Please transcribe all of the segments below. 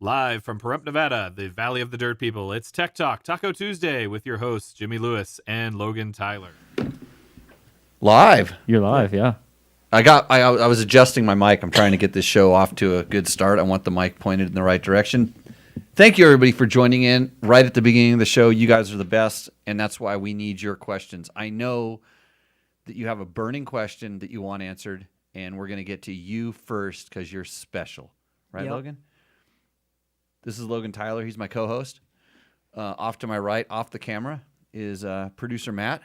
Live from Pahrump, Nevada, the Valley of the Dirt People, it's Tech Talk, Taco Tuesday, with your hosts, Jimmy Lewis and Logan Tyler. Live. You're live, yeah. I was adjusting my mic. I'm trying to get this show off to a good start. I want the mic pointed in the right direction. Thank you, everybody, for joining in right at the beginning of the show. You guys are the best, and that's why we need your questions. I know that you have a burning question that you want answered, and we're going to get to you first because you're special. Right, Yep. Logan? This is Logan Tyler. He's my co-host. Off to my right, off the camera, is producer Matt.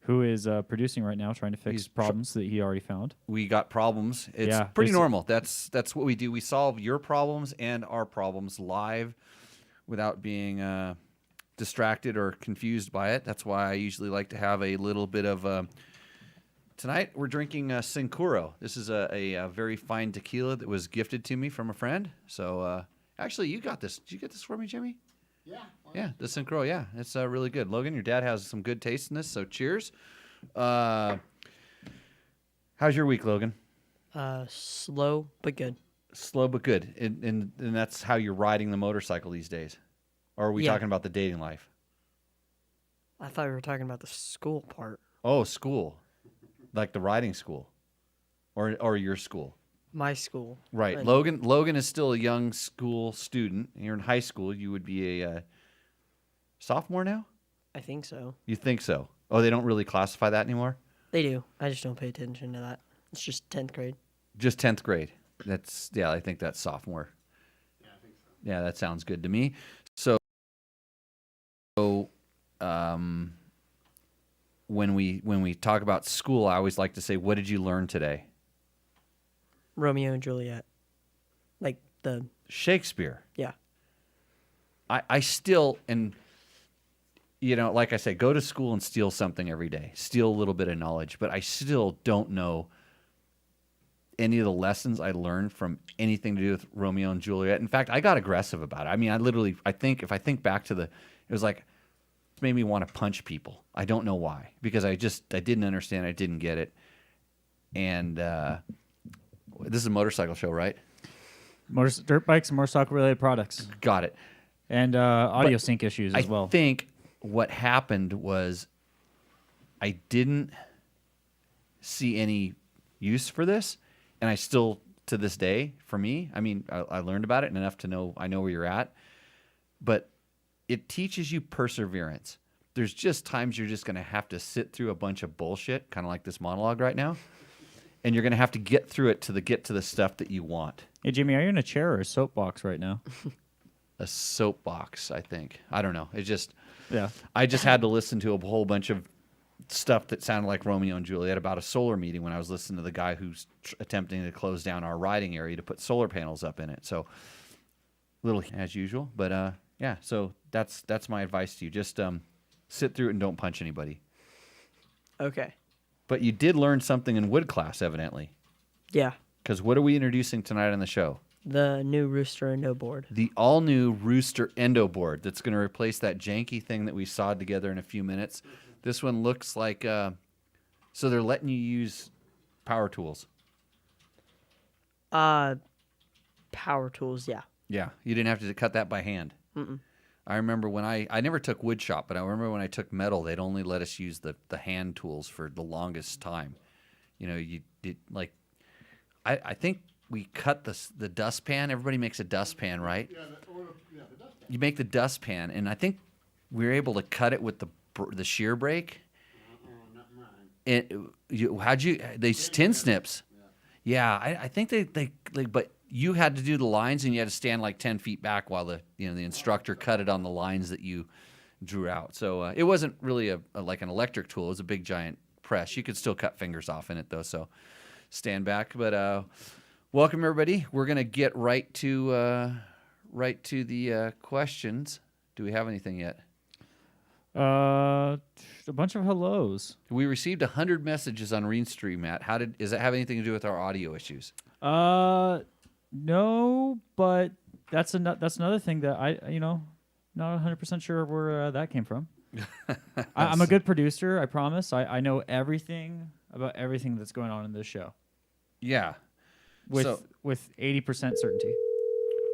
Who is producing right now, trying to fix problems that he already found. We got problems. It's pretty normal. That's what we do. We solve your problems and our problems live without being distracted or confused by it. That's why I usually like to have a little bit of... Tonight, we're drinking Sincuro. This is a very fine tequila that was gifted to me from a friend. So... Actually, you got this. Did you get this for me, Jimmy? Yeah. Yeah, the Syncro. Yeah, it's really good. Logan, your dad has some good taste in this, so cheers. How's your week, Logan? Slow but good. Slow but good. And that's how you're riding the motorcycle these days? Or are we talking about the dating life? I thought we were talking about the school part. Oh, school. Like the riding school. Or your school. My school. Right. And Logan is still a young school student. You're in high school. You would be a sophomore now? I think so. You think so? Oh, they don't really classify that anymore? They do. I just don't pay attention to that. It's just 10th grade. Just 10th grade. I think that's sophomore. Yeah, I think so. Yeah, that sounds good to me. So when we talk about school, I always like to say, what did you learn today? Romeo and Juliet. Like the... Shakespeare. Yeah. I still, and like I say, go to school and steal something every day. Steal a little bit of knowledge. But I still don't know any of the lessons I learned from anything to do with Romeo and Juliet. In fact, I got aggressive about it. I mean, if I think back to it was like, it made me want to punch people. I don't know why. Because I didn't understand. I didn't get it. And this is a motorcycle show, right? Dirt bikes and motorcycle-related products. Got it. And audio sync issues as well. I think what happened was I didn't see any use for this, and I still, to this day, for me, I mean, I learned about it and enough to know I know where you're at, but it teaches you perseverance. There's just times you're just going to have to sit through a bunch of bullshit, kind of like this monologue right now, and you're going to have to get through it to get to the stuff that you want. Hey, Jimmy, are you in a chair or a soapbox right now? A soapbox, I think. I don't know. Yeah. I just had to listen to a whole bunch of stuff that sounded like Romeo and Juliet about a solar meeting when I was listening to the guy who's attempting to close down our riding area to put solar panels up in it. So, little as usual, but yeah. So that's my advice to you. Just sit through it and don't punch anybody. Okay. But you did learn something in wood class, evidently. Yeah. Because what are we introducing tonight on the show? The new Rooster Endo Board. The all-new Rooster Endo Board that's going to replace that janky thing that we sawed together in a few minutes. This one looks like... so they're letting you use power tools. Power tools, yeah. Yeah, you didn't have to cut that by hand. Mm-mm. I remember when I never took wood shop, but I remember when I took metal, they'd only let us use the hand tools for the longest time. You did like... I think... We cut the dustpan. Everybody makes a dustpan, right? Yeah, the dustpan. You make the dustpan, and I think we were able to cut it with the shear brake. Not mine. How'd you? They tin snips. Yeah, I think they but you had to do the lines, and you had to stand like 10 feet back while the instructor cut it on the lines that you drew out. So it wasn't really like an electric tool. It was a big giant press. You could still cut fingers off in it though. So stand back, but. Welcome, everybody. We're going to get right to the questions. Do we have anything yet? A bunch of hellos. We received 100 messages on Reenstream, Matt. Does that have anything to do with our audio issues? No, but that's another thing that not 100% sure where that came from. I'm a good producer, I promise. I know everything about everything that's going on in this show. Yeah. With 80% certainty.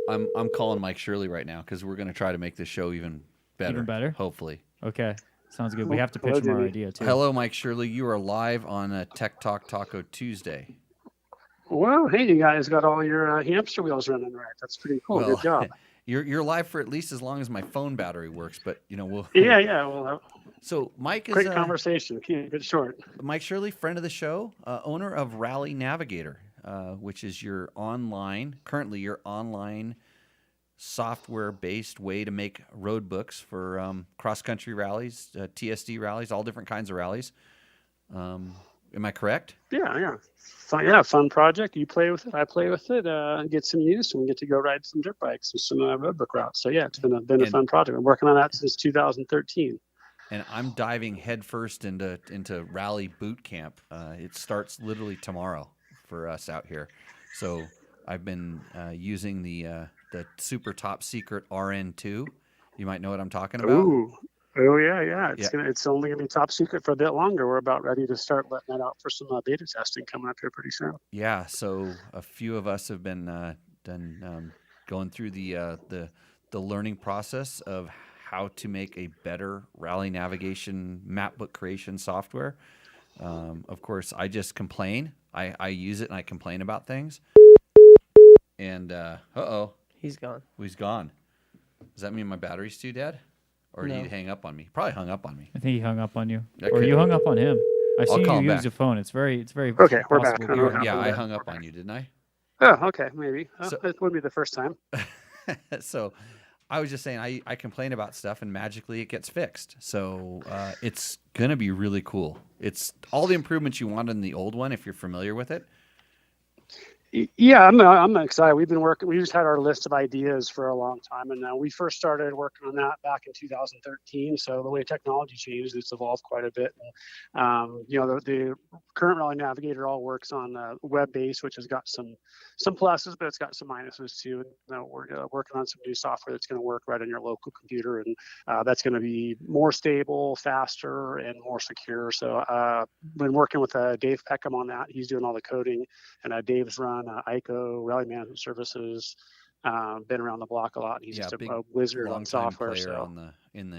I'm calling Mike Shirley right now because we're going to try to make this show even better. Even better? Hopefully. Okay, sounds good. We have to Hello, pitch him our Jimmy. idea too. Hello, Mike Shirley. You are live on Tech Talk Taco Tuesday. Well, hey, you guys got all your hamster wheels running right. That's pretty cool. Good job. You're live for at least as long as my phone battery works, but we'll. Yeah. Well, So Mike is quick conversation. Keep it short. Mike Shirley, friend of the show, owner of Rally Navigator, which is currently your online software-based way to make road books for cross-country rallies, TSD rallies, all different kinds of rallies. Am I correct? Yeah. Fun project. You play with it. I play with it. Get some use, and we get to go ride some dirt bikes and some road book routes. So yeah, it's been a fun project. I'm working on that since 2013. And I'm diving headfirst into rally boot camp. It starts literally tomorrow for us out here. So I've been using the super top secret RN2. You might know what I'm talking about. Ooh. Oh yeah. It's only gonna be top secret for a bit longer. We're about ready to start letting that out for some beta testing coming up here pretty soon. Yeah. So a few of us have been going through the learning process of how to make a better rally navigation map book creation software. Of course, I just complain. I use it and I complain about things. And He's gone. he's gone. Does that mean my battery's too dead? Or did No. he hang up on me? Probably hung up on me. I think he hung up on you, That or could- you hung up on him. I've I'll seen call you him use back. the phone. It's very Okay, we're back. possible. I don't know. Yeah, I Yeah. hung up on you, didn't I? Oh, okay, maybe. So- It wouldn't be the first time. So I was just saying I complain about stuff and magically it gets fixed. So it's going to be really cool. It's all the improvements you want in the old one if you're familiar with it. Yeah, I'm excited. We've been working. We just had our list of ideas for a long time, and we first started working on that back in 2013. So the way technology changed, it's evolved quite a bit. And, the current Rally Navigator all works on web base, which has got some pluses, but it's got some minuses too. And we're working on some new software that's going to work right on your local computer, and that's going to be more stable, faster, and more secure. So been working with Dave Peckham on that. He's doing all the coding, and Dave's run ICO, Rally Management Services, been around the block a lot. And he's just a wizard on Longtime software. player So. on in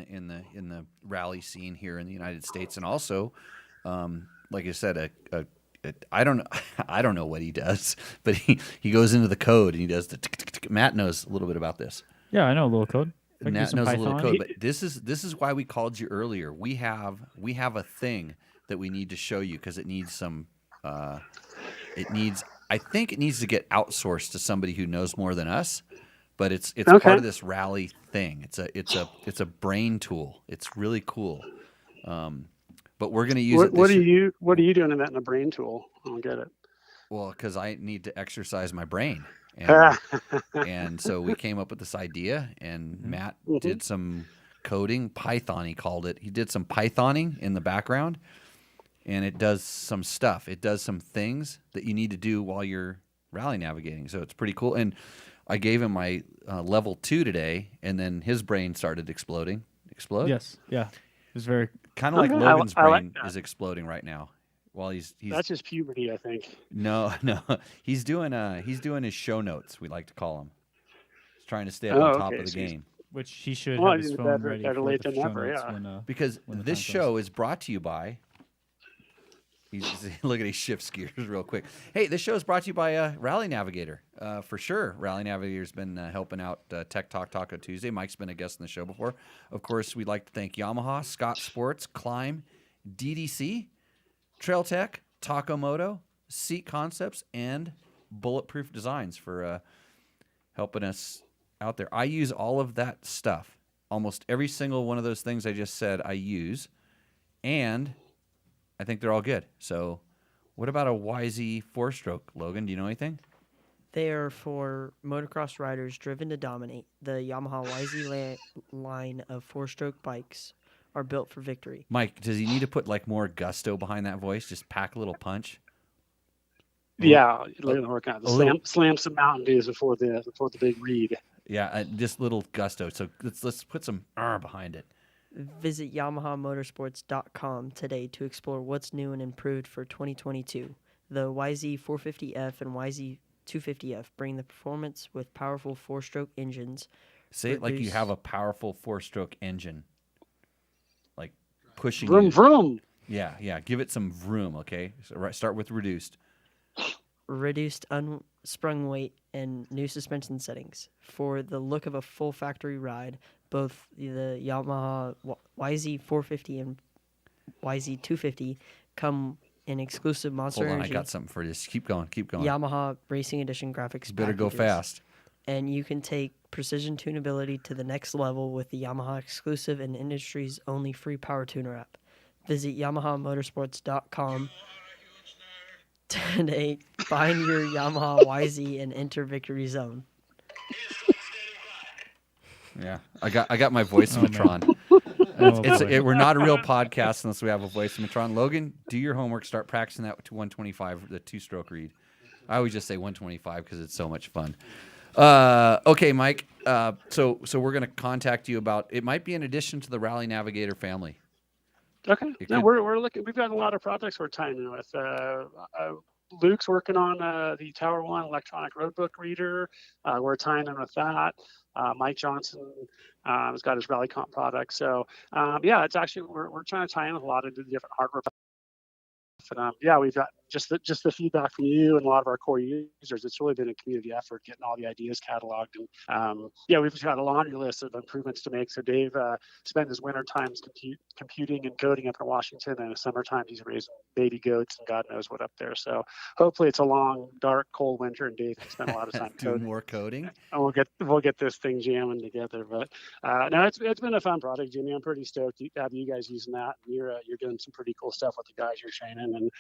the rally scene here in the United States, and also, like I said, I don't know what he does, but he goes into the code and he does the tick. Matt knows a little bit about this. Yeah, I know a little code. I can do Matt some knows a little Python. code, but this is why we called you earlier. We have a thing that we need to show you because it needs some. I think it needs to get outsourced to somebody who knows more than us, but it's Okay. part of this rally thing. It's a brain tool. It's really cool. But we're going to use it. What are you doing in that in a brain tool? I don't get it. Well, because I need to exercise my brain, and so we came up with this idea. And Matt did some coding, Python. He called it. He did some Pythoning in the background. And it does some stuff. It does some things that you need to do while you're rally navigating. So it's pretty cool. And I gave him my level 2 today, and then his brain started exploding. Explode? Yes, yeah, it was very. Kind of like Okay, Logan's I like brain that. is exploding right now. While he's That's just puberty, I think. no, he's doing his show notes. We like to call him. He's trying to stay up Oh, on top okay, of the so he's- game. Which he should Well, have his even phone better- ready better for late the than show never, notes yeah. when, Because when the this time show is brought to you by. Look at he shifts gears real quick. Hey, this show is brought to you by Rally Navigator. For sure, Rally Navigator's been helping out Tech Talk Taco Tuesday. Mike's been a guest on the show before. Of course, we'd like to thank Yamaha, Scott Sports, Climb, DDC, Trail Tech, Taco Moto, Seat Concepts, and Bulletproof Designs for helping us out there. I use all of that stuff. Almost every single one of those things I just said I use, and I think they're all good. So what about a YZ 4-stroke, Logan? Do you know anything? They are for motocross riders driven to dominate. The Yamaha YZ line of 4-stroke bikes are built for victory. Mike, does he need to put like more gusto behind that voice? Just pack a little punch? Yeah, they're working on a little- slam some Mountain Dews before the big read. Yeah, just little gusto. So let's put some behind it. Visit YamahaMotorsports.com today to explore what's new and improved for 2022. The YZ450F and YZ 250F bring the performance with powerful 4-stroke engines. Say it like you Reduce- have a powerful 4-stroke engine, like pushing Vroom you. vroom. Yeah. Give it some vroom, okay? So start with reduced. Reduced unsprung weight and new suspension settings. For the look of a full factory ride, both the Yamaha YZ450 and YZ250 come in exclusive Monster Hold on, I Energy got something for this. Keep going. Yamaha Racing Edition graphics. You better go packages. fast. And you can take precision tunability to the next level with the Yamaha exclusive and industry's only free power tuner app. Visit YamahaMotorsports.com today. Find your Yamaha YZ and enter victory zone. Yeah, I got my voice Oh, man. Matron. Oh, boy. We're not a real podcast unless we have a voice Matron. Logan, do your homework. Start practicing that to 125, the 2-stroke read. I always just say 125 because it's so much fun. Okay, Mike. So we're gonna contact you about. It might be in addition to the Rally Navigator family. Okay. It No, could- we're looking. We've got a lot of projects we're tying in with. Luke's working on the Tower One electronic roadbook reader. We're tying in with that. Mike Johnson has got his Rally Comp product. So yeah, it's actually we're trying to tie in with a lot of the different hardware. And, yeah, we've got just the feedback from you and a lot of our core users. It's really been a community effort getting all the ideas cataloged. And yeah, we've just got a laundry list of improvements to make. So Dave spends his winter times computing and coding up in Washington, and in the summertime he's raising baby goats and God knows what up there. So hopefully it's a long, dark, cold winter, and Dave can spend a lot of time Doing coding. more coding. And we'll get this thing jamming together. But no, it's been a fun project, Jimmy. I'm pretty stoked to have you guys using that. You're doing some pretty cool stuff with the guys you're training, and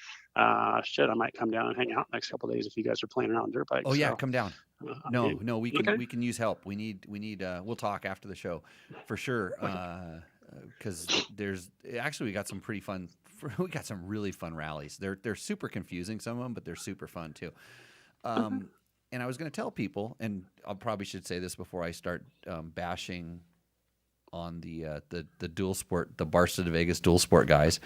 shit, I might come down and hang out next couple of days if you guys are playing around dirt bikes. Oh yeah, so, come down. I'm No, game. no, we can Okay. we can use help. We need we'll talk after the show for sure. Because there's actually we got some pretty fun. We got some really fun rallies. They're super confusing, some of them, but they're super fun too. And I was going to tell people, and I probably should say this before I start bashing on the dual sport, the Barca de Vegas dual sport guys,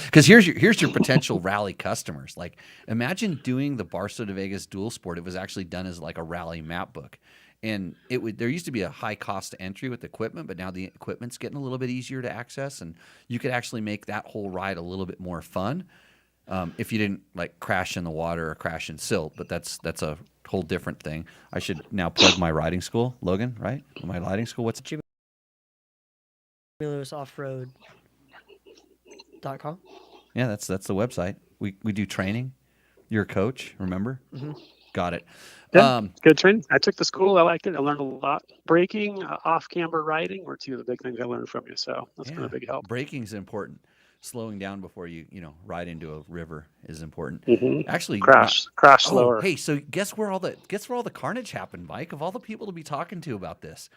because here's your potential rally customers. Like, imagine doing the Barca de Vegas dual sport. It was actually done as like a rally map book, and there used to be a high cost to entry with equipment, but now the equipment's getting a little bit easier to access, and you could actually make that whole ride a little bit more fun. If you didn't like crash in the water or crash in silt, but that's a whole different thing. I should now plug my riding school, Logan, right? My riding school. What's Jimmy Lewis Offroad.com. Yeah, that's the website. We do training. You're a coach, remember? Mhm. Got it. Yeah, good training. I took the school. I liked it. I learned a lot. Braking, off-camber riding were two of the big things I learned from you. So that's been a big help. Braking's important. Slowing down before you ride into a river is important. Mhm. Actually, Crash slower. Oh, hey, so guess where all the carnage happened, Mike? Of all the people to be talking to about this,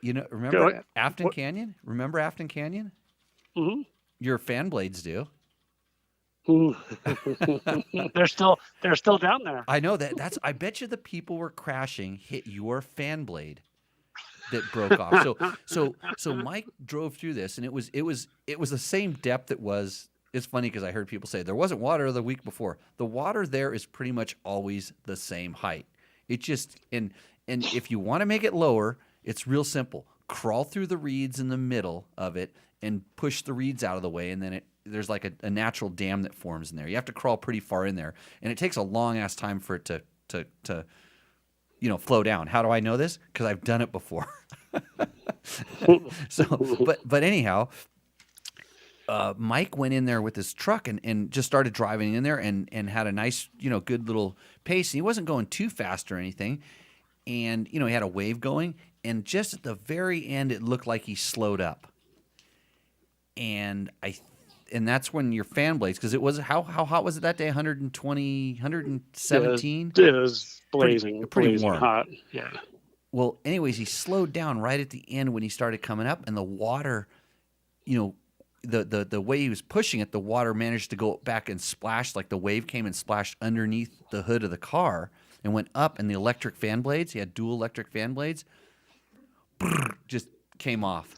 remember Go- Afton what- Canyon? Remember Afton Canyon? Mhm. Your fan blades do. they're still down there. I know that's. I bet you the people were crashing hit your fan blade that broke off. So Mike drove through this, and it was the same depth it was. It's funny because I heard people say there wasn't water the week before. The water there is pretty much always the same height. It just and if you want to make it lower, it's real simple. Crawl through the reeds in the middle of it and push the reeds out of the way, and then there's like a natural dam that forms in there. You have to crawl pretty far in there, and it takes a long ass time for it to flow down. How do I know this? Because I've done it before. But anyhow, Mike went in there with his truck and just started driving in there and had a nice, good little pace. He wasn't going too fast or anything. And, he had a wave going. And just at the very end, it looked like he slowed up. And that's when your fan blades, because it was, how hot was it that day? 120, 117? It was blazing, pretty blazing warm. hot. Yeah. Well, anyways, he slowed down right at the end when he started coming up, and the water, the way he was pushing it, the water managed to go back and splash, like the wave came and splashed underneath the hood of the car and went up, and the electric fan blades, he had dual electric fan blades, just came off.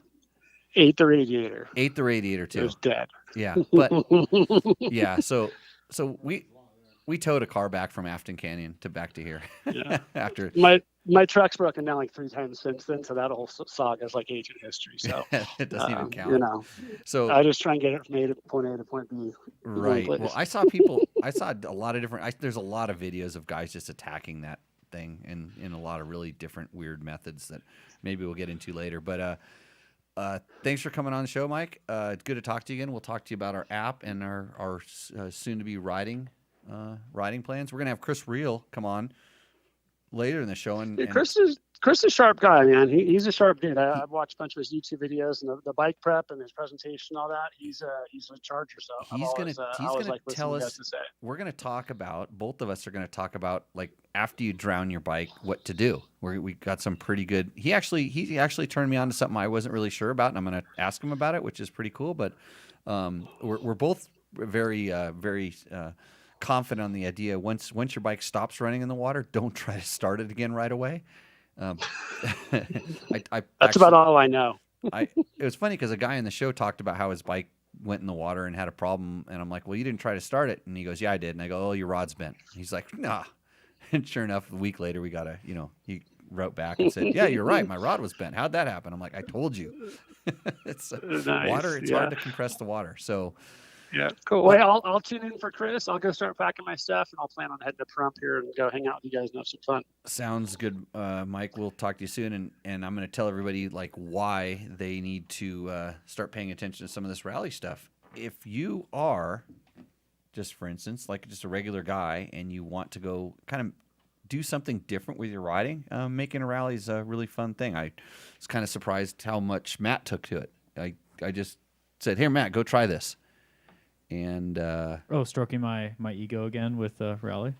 Ate the radiator. Ate the radiator It too. was dead. Yeah, but yeah, so we We towed a car back from Afton Canyon back to here. Yeah. After My truck's broken down like 3 times since then, so that whole saga is like ancient history. So it doesn't even count. you know, So I just try and get it from point A to point B. in one right. place. Well, I saw a lot of different. There's a lot of videos of guys just attacking that thing in a lot of really different weird methods that maybe we'll get into later. But thanks for coming on the show, Mike. It's good to talk to you again. We'll talk to you about our app and our soon to be riding plans. We're gonna have Chris Reel come on later in the show. And Chris is a sharp guy, man. He's a sharp dude. I've watched a bunch of his YouTube videos and the bike prep and his presentation, all that. He's a charger. So he's gonna tell us. To say. We're gonna talk about. Both of us are gonna talk about, like, after you drown your bike, what to do. We got some pretty good. He actually turned me on to something I wasn't really sure about, and I'm gonna ask him about it, which is pretty cool. But we're both very confident on the idea. Once your bike stops running in the water, don't try to start it again right away. That's about all I know. It was funny because a guy in the show talked about how his bike went in the water and had a problem, and I'm like, well, you didn't try to start it. And he goes, yeah, I did. And I go, oh, your rod's bent. He's like, nah. And sure enough, a week later, he wrote back and said, yeah, you're right, my rod was bent. How'd that happen? I'm like, I told you. It's Nice. water. It's hard to compress the water. So yeah, cool. Well, I'll tune in for Chris. I'll go start packing my stuff, and I'll plan on heading to Prump here and go hang out with you guys and have some fun. sounds good, Mike. We'll talk to you soon, and I'm going to tell everybody like why they need to start paying attention to some of this rally stuff. If you are, just for instance, like just a regular guy, and you want to go kind of do something different with your riding, making a rally is a really fun thing. I was kind of surprised how much Matt took to it. I just said, here, Matt, go try this. And stroking my ego again with rally.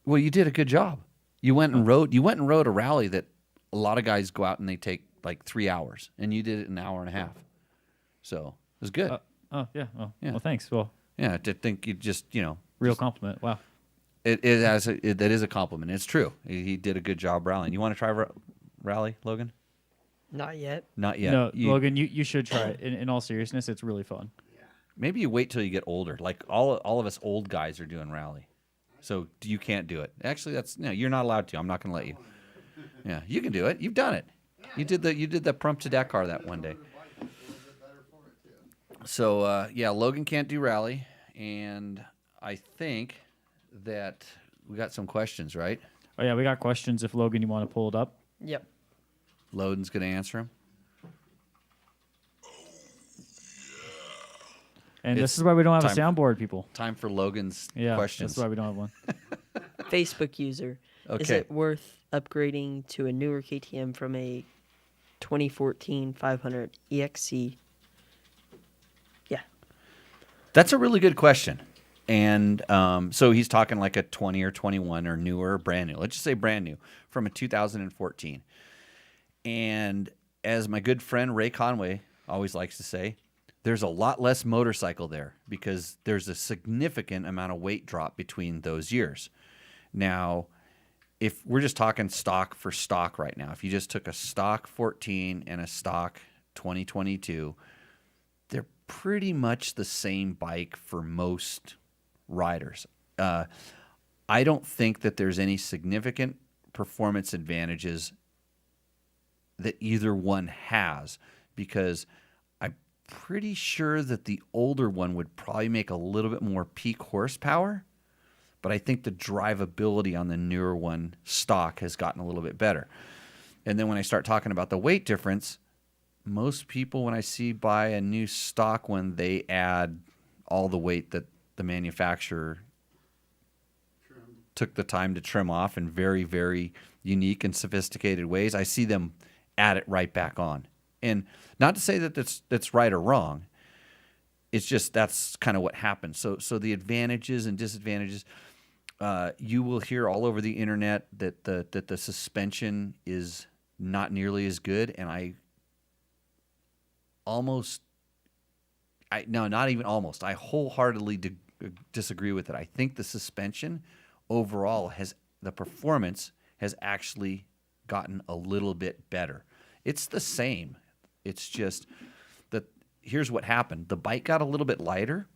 well, you did a good job. You went and rode a rally that a lot of guys go out and they take like 3 hours, and you did it in an hour and a half. So it was good. Oh yeah. Oh Yeah. Well, thanks. Well, Yeah, to think you just real compliment. Wow. that is a compliment. It's true. He did a good job rallying. You want to try rally, Logan? Not yet. Not yet. No, Logan, you should try it. In all seriousness, it's really fun. Maybe you wait till you get older. Like all of us old guys are doing rally, so you can't do it. Actually, you're not allowed to. I'm not going to let you. Yeah, you can do it. You've done it. You did the Prump to Dakar that one day. So Logan can't do rally, and I think that we got some questions, right? Oh yeah, we got questions. If Logan, you want to pull it up? Yep. Logan's going to answer them. And It's this is why we don't have a time- soundboard, people. Time for Logan's Yeah, questions. that's why we don't have one. Facebook user. Is Okay. it worth upgrading to a newer KTM from a 2014 500 EXC? Yeah. That's a really good question. And so he's talking like a 20 or 21 or newer or brand new. Let's just say brand new from a 2014. And as my good friend Ray Conway always likes to say, there's a lot less motorcycle there because there's a significant amount of weight drop between those years. Now, if we're just talking stock for stock right now, if you just took a stock 14 and a stock 2022, they're pretty much the same bike for most riders. I don't think that there's any significant performance advantages that either one has, because I'm pretty sure that the older one would probably make a little bit more peak horsepower, but I think the drivability on the newer one stock has gotten a little bit better. And then when I start talking about the weight difference, most people, when I see buy a new stock one, they add all the weight that the manufacturer took the time to trim off in very, very unique and sophisticated ways. I see them add it right back on. And not to say that that's right or wrong. It's just that's kind of what happens. So the advantages and disadvantages, you will hear all over the internet that the suspension is not nearly as good, and I wholeheartedly disagree with it. I think the suspension overall the performance has actually gotten a little bit better. It's the same. It's just that here's what happened. The bike got a little bit lighter,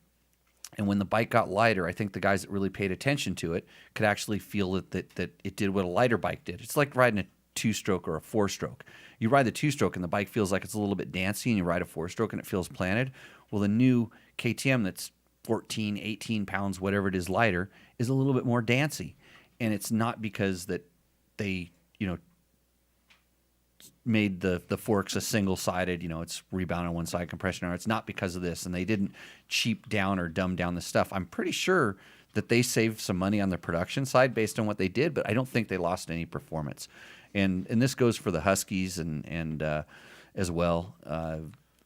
And when the bike got lighter, I think the guys that really paid attention to it could actually feel that it did what a lighter bike did. It's like riding a 2-stroke or a 4-stroke. You ride the 2-stroke and the bike feels like it's a little bit dancey, and you ride a 4-stroke and it feels planted. Well, the new KTM that's 14, 18 pounds, whatever it is, lighter, is a little bit more dancey. And it's not because that they, made the forks a single-sided, it's rebound on one side, compression arm. It's not because of this, and they didn't cheap down or dumb down the stuff. I'm pretty sure that they saved some money on the production side based on what they did, but I don't think they lost any performance. And this goes for the Huskies and as well.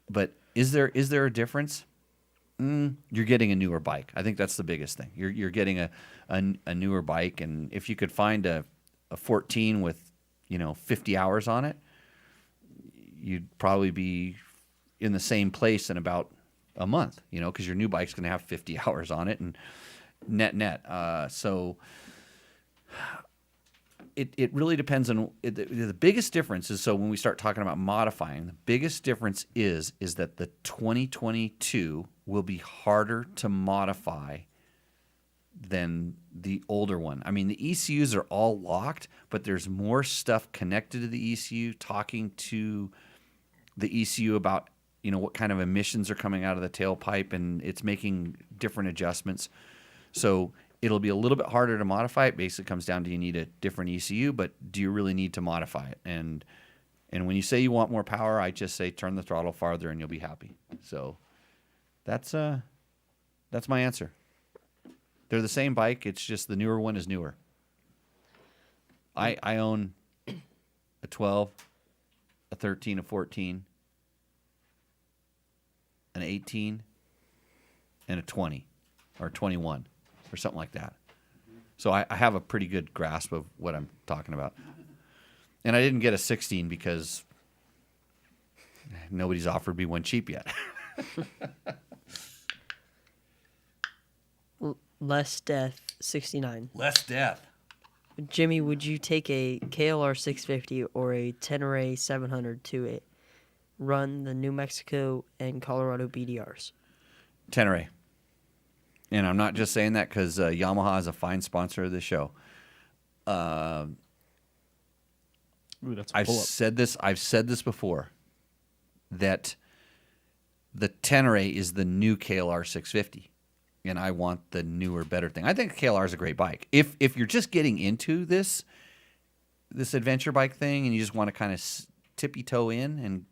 But is there a difference? You're getting a newer bike. I think that's the biggest thing. You're getting a newer bike, and if you could find a 14 with 50 hours on it, you'd probably be in the same place in about a month, because your new bike's going to have 50 hours on it, and net. So it really depends on the biggest difference is, so when we start talking about modifying, the biggest difference is that the 2022 will be harder to modify than the older one. I mean, the ECUs are all locked, but there's more stuff connected to the ECU, talking to the ECU about, what kind of emissions are coming out of the tailpipe, and it's making different adjustments. So it'll be a little bit harder to modify. It basically comes down to, you need a different ECU, but do you really need to modify it? And when you say you want more power, I just say turn the throttle farther and you'll be happy. So that's my answer. They're the same bike. It's just the newer one is newer. I own a 12, a 13, a 14, an 18, and a 20 or 21 or something like that. So I have a pretty good grasp of what I'm talking about. And I didn't get a 16 because nobody's offered me one cheap yet. Less Death 69. Less death. Jimmy, would you take a KLR 650 or a Tenere 700 to run the New Mexico and Colorado BDRs? Tenere. And I'm not just saying that because Yamaha is a fine sponsor of the show. Ooh, that's a I've pull-up. said this before, that the Tenere is the new KLR 650. And I want the newer, better thing. I think KLR is a great bike. If you're just getting into this adventure bike thing and you just want to kind of tippy toe in and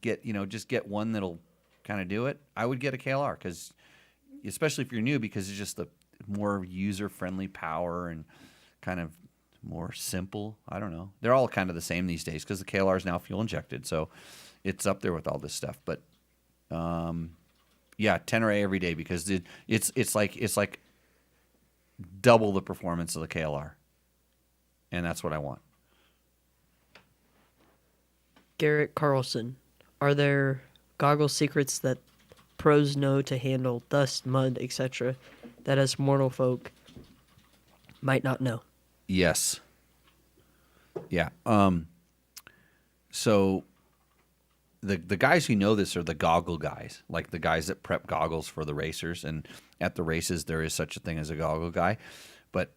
just get one that'll kind of do it, I would get a KLR, because especially if you're new, because it's just the more user friendly power and kind of more simple. I don't know. They're all kind of the same these days because the KLR is now fuel injected, so it's up there with all this stuff. But yeah, Tenere every day, because it's like double the performance of the KLR, and that's what I want. Garrett Carlson, are there goggle secrets that pros know to handle dust, mud, etc., that us mortal folk might not know? Yes. Yeah. So the guys who know this are the goggle guys, like the guys that prep goggles for the racers. And at the races, there is such a thing as a goggle guy. But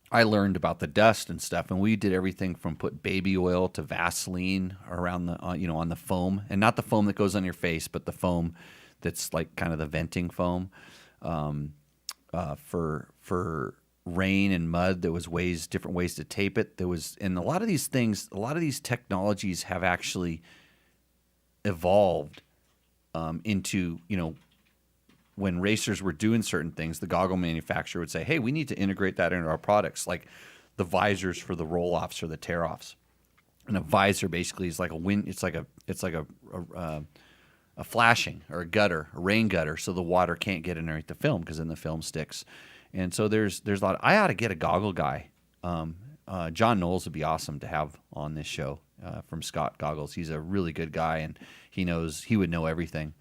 I learned about the dust and stuff, and we did everything from put baby oil to Vaseline around the, on the foam, and not the foam that goes on your face, but the foam that's like kind of the venting foam for rain and mud. There was different ways to tape it. And a lot of these technologies have actually evolved into, when racers were doing certain things, the goggle manufacturer would say, hey, we need to integrate that into our products, like the visors for the roll-offs or the tear-offs. And a visor basically is like a wind. It's like a flashing or a gutter, a rain gutter, so the water can't get underneath the film, because then the film sticks. And so there's a lot. I ought to get a goggle guy. John Knowles would be awesome to have on this show from Scott Goggles. He's a really good guy, and he would know everything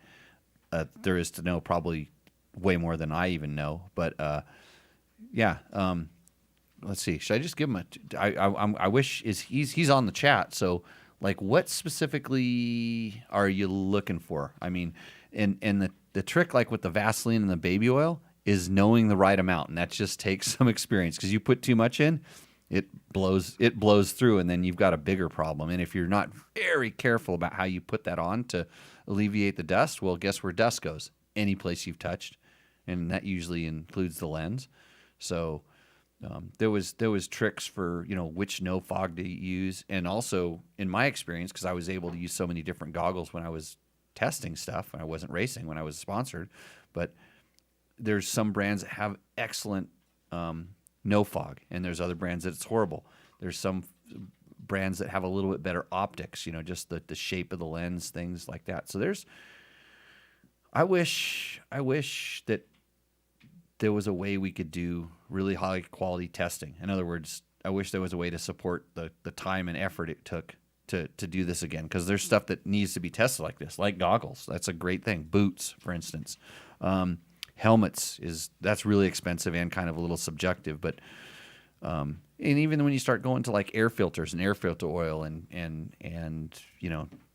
there is to know, probably way more than I even know. But yeah, let's see. Should I just give him I wish he's on the chat. So like, what specifically are you looking for? I mean, and the trick, like with the Vaseline and the baby oil, is knowing the right amount, and that just takes some experience because you put too much in, it blows through, and then you've got a bigger problem. And if you're not very careful about how you put that on to alleviate the dust, well, guess where dust goes? Any place you've touched, and that usually includes the lens. So there was tricks for which no fog to use, and also in my experience, because I was able to use so many different goggles when I was testing stuff, and I wasn't racing when I was sponsored, but there's some brands that have excellent no fog, and there's other brands that it's horrible. There's some brands that have a little bit better optics, just the shape of the lens, things like that. So I wish that there was a way we could do really high quality testing. In other words, I wish there was a way to support the time and effort it took to do this again, because there's stuff that needs to be tested like this, like goggles. That's a great thing. Boots, for instance. Helmets that's really expensive and kind of a little subjective, but and even when you start going to like air filters and air filter oil and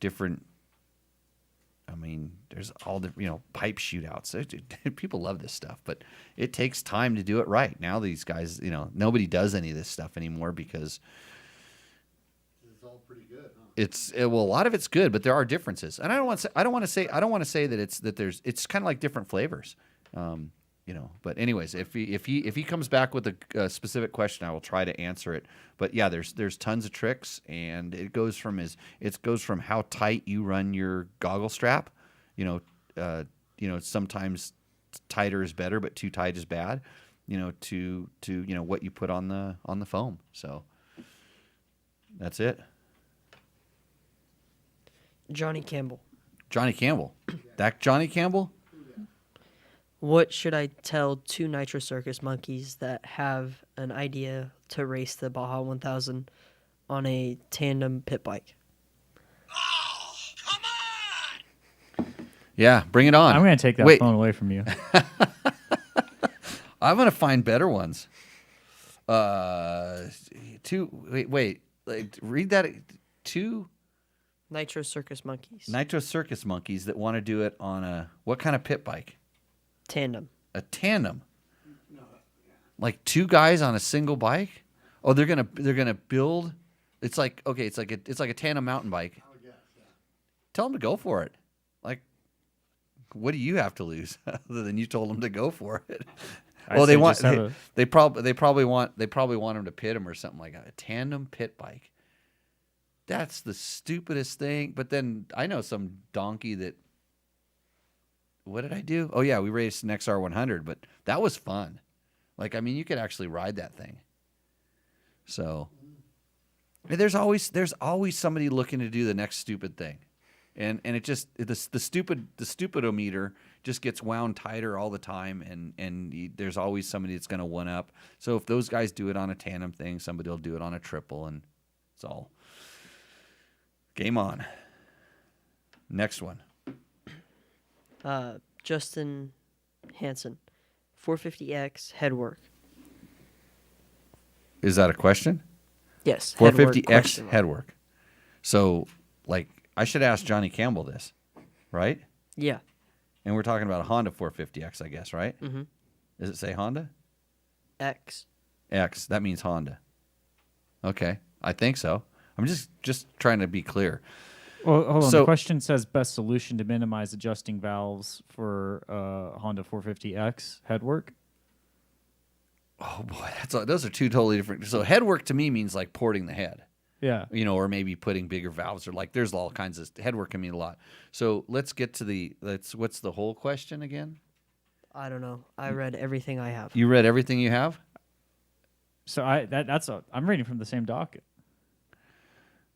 different, I mean, there's all the pipe shootouts. People love this stuff, but it takes time to do it right. Now these guys, nobody does any of this stuff anymore because It's all pretty good, huh? a lot of it's good, but there are differences. And I don't want to say that it's kind of like different flavors. But anyways, if he comes back with a specific question, I will try to answer it. But yeah, there's tons of tricks, and it goes from how tight you run your goggle strap. Sometimes tighter is better, but too tight is bad. To what you put on the foam. So that's it. Johnny Campbell. That Johnny Campbell. What should I tell two Nitro Circus monkeys that have an idea to race the Baja 1000 on a tandem pit bike? Yeah, bring it on. I'm going to take that Wait. phone away from you. I'm going to find better ones. Wait. Like, read that. Two Nitro Circus monkeys. Nitro Circus monkeys that want to do it on what kind of pit bike? Tandem. A tandem. Like two guys on a single bike? Oh, they're gonna build. It's like a tandem mountain bike. I would guess, yeah. Tell them to go for it. Like, what do you have to lose other than you told them to go for it? I'd Well, say just have they probably want them to pit them or something like that. A tandem pit bike. That's the stupidest thing. But then I know some donkey that. What did I do? Oh yeah, we raced an XR100, but that was fun. Like, I mean, you could actually ride that thing. So there's always somebody looking to do the next stupid thing, and it just the stupidometer just gets wound tighter all the time, and there's always somebody that's going to one up. So if those guys do it on a tandem thing, somebody will do it on a triple, and it's all game on. Next one. Justin Hansen, 450X headwork. Is that a question? Yes. 450X headwork. So, like, I should ask Johnny Campbell this, right? Yeah. And we're talking about a Honda 450X, I guess, right? Mm-hmm. Does it say Honda? X. X. That means Honda. Okay. I think so. I'm just trying to be clear. Well, hold on. So- The question says best solution to minimize adjusting valves for Honda 450X headwork. Oh, boy. Those are two totally different. So, headwork to me means like porting the head. Yeah. Or maybe putting bigger valves, or like there's all kinds of headwork can mean a lot. So let's get to what's the whole question again? I don't know. I read everything I have. You read everything you have? So I'm reading from the same docket.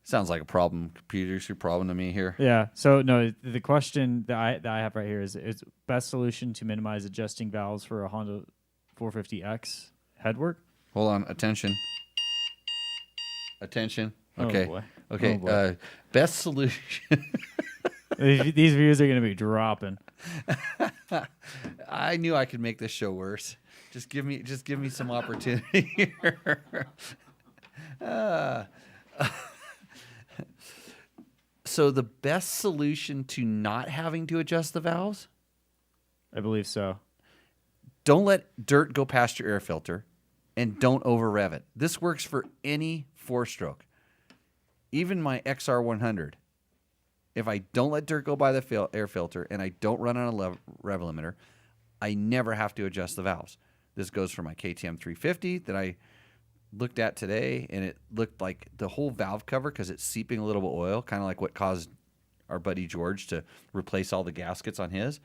Sounds like a computer issue problem to me here. Yeah. So no, the question that I have right here is best solution to minimize adjusting valves for a Honda 450X headwork. Hold on, attention. Okay. Oh boy. Okay. Oh boy. Best solution. These views are going to be dropping. I knew I could make this show worse. Just give me some opportunity here. So the best solution to not having to adjust the valves? I believe so. don't let dirt go past your air filter, and don't over rev it. This works for any 4-stroke. Even my XR100, if I don't let dirt go by the air filter and I don't run on a rev limiter, I never have to adjust the valves. This goes for my KTM 350 that I looked at today, and it looked like the whole valve cover, because it's seeping a little bit of oil, kind of like what caused our buddy George to replace all the gaskets on his.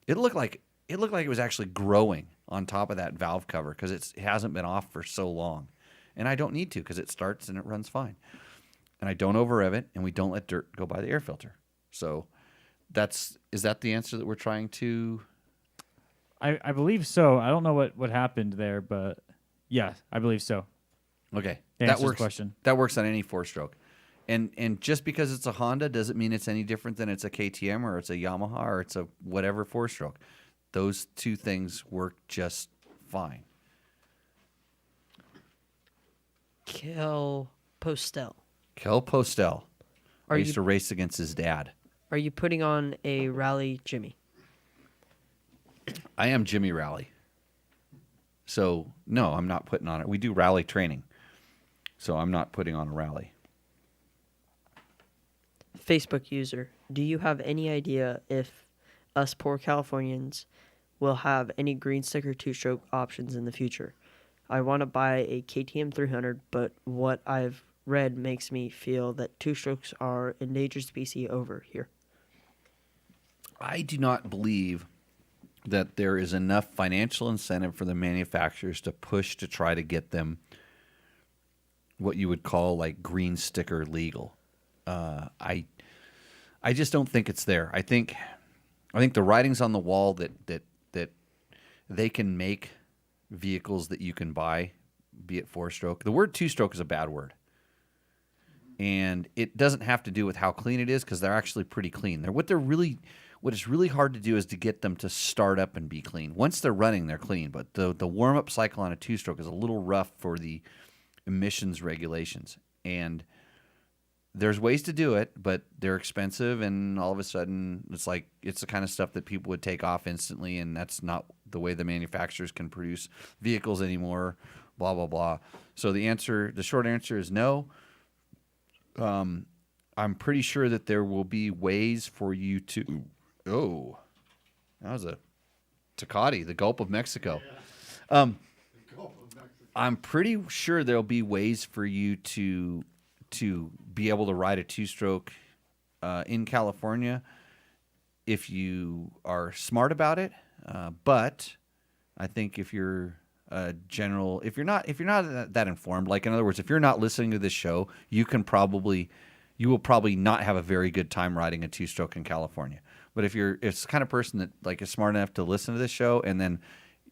It looked like it was actually growing on top of that valve cover because it hasn't been off for so long. And I don't need to because it starts and it runs fine. And I don't over rev it, and we don't let dirt go by the air filter. So is that the answer that we're trying to? I believe so. I don't know what happened there, but yeah, I believe so. Okay. That That answers the works. question. That works on any 4-stroke. And just because it's a Honda doesn't mean it's any different than it's a KTM or it's a Yamaha or it's a whatever 4-stroke. Those two things work just fine. Kel Postel. Kel Postel. I Are used you to race against his dad. are you putting on a rally Jimmy? I am Jimmy Rally. So, no, I'm not putting on it. We do rally training. So I'm not putting on a rally. Facebook user, do you have any idea if us poor Californians will have any green sticker 2-stroke options in the future? I want to buy a KTM 300, but what I've read makes me feel that 2-strokes are endangered species over here. I do not believe that there is enough financial incentive for the manufacturers to push to try to get them what you would call like green sticker legal. I just don't think it's there. I think the writing's on the wall that they can make vehicles that you can buy, be it 4-stroke. The word 2-stroke is a bad word. And it doesn't have to do with how clean it is, because they're actually pretty clean. What is really hard to do is to get them to start up and be clean. Once they're running, they're clean. But the warm-up cycle on a 2-stroke is a little rough for the emissions regulations. And there's ways to do it, but they're expensive, and all of a sudden it's the kind of stuff that people would take off instantly, and that's not the way the manufacturers can produce vehicles anymore, blah, blah, blah. So the short answer is no. I'm pretty sure that there will be ways for you to... Oh, that was a Tecate, the Gulf of Mexico. I'm pretty sure there'll be ways for you to be able to ride a 2-stroke in California if you are smart about it. But I think if you're if you're not that informed, like in other words, if you're not listening to this show, you will probably not have a very good time riding a 2-stroke in California. But if it's the kind of person that like is smart enough to listen to this show and then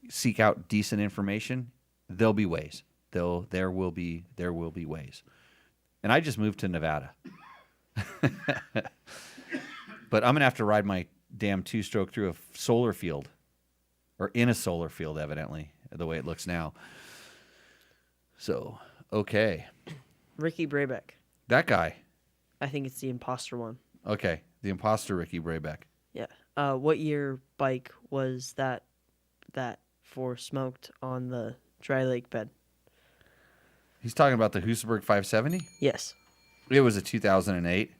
seek out decent information, there'll be ways. There will be ways. And I just moved to Nevada. But I'm going to have to ride my damn 2-stroke through a solar field, or in a solar field, evidently, the way it looks now. So, okay. Ricky Brabeck. That guy. I think it's the imposter one. Okay. The imposter Ricky Brabeck. Yeah. What year bike was that for smoked on the dry lake bed? He's talking about the Husaberg 570? Yes. It was a 2008.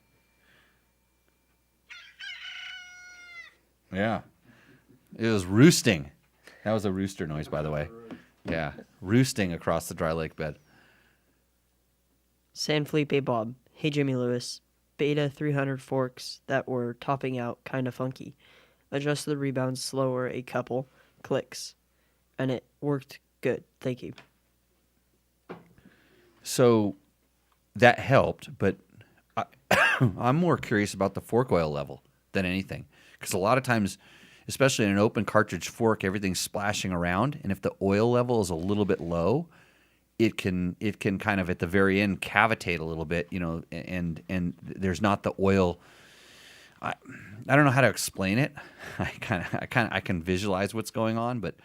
Yeah. It was roosting. That was a rooster noise, by the way. Yeah. Roosting across the dry lake bed. San Felipe Bob. Hey, Jimmy Lewis. Beta 300 forks that were topping out kind of funky. Adjusted the rebounds slower a couple clicks, and it worked good. Thank you. So that helped, but I'm more curious about the fork oil level than anything. Because a lot of times, especially in an open cartridge fork, everything's splashing around. And if the oil level is a little bit low, it can kind of at the very end cavitate a little bit, and there's not the oil. I don't know how to explain it. I can visualize what's going on, but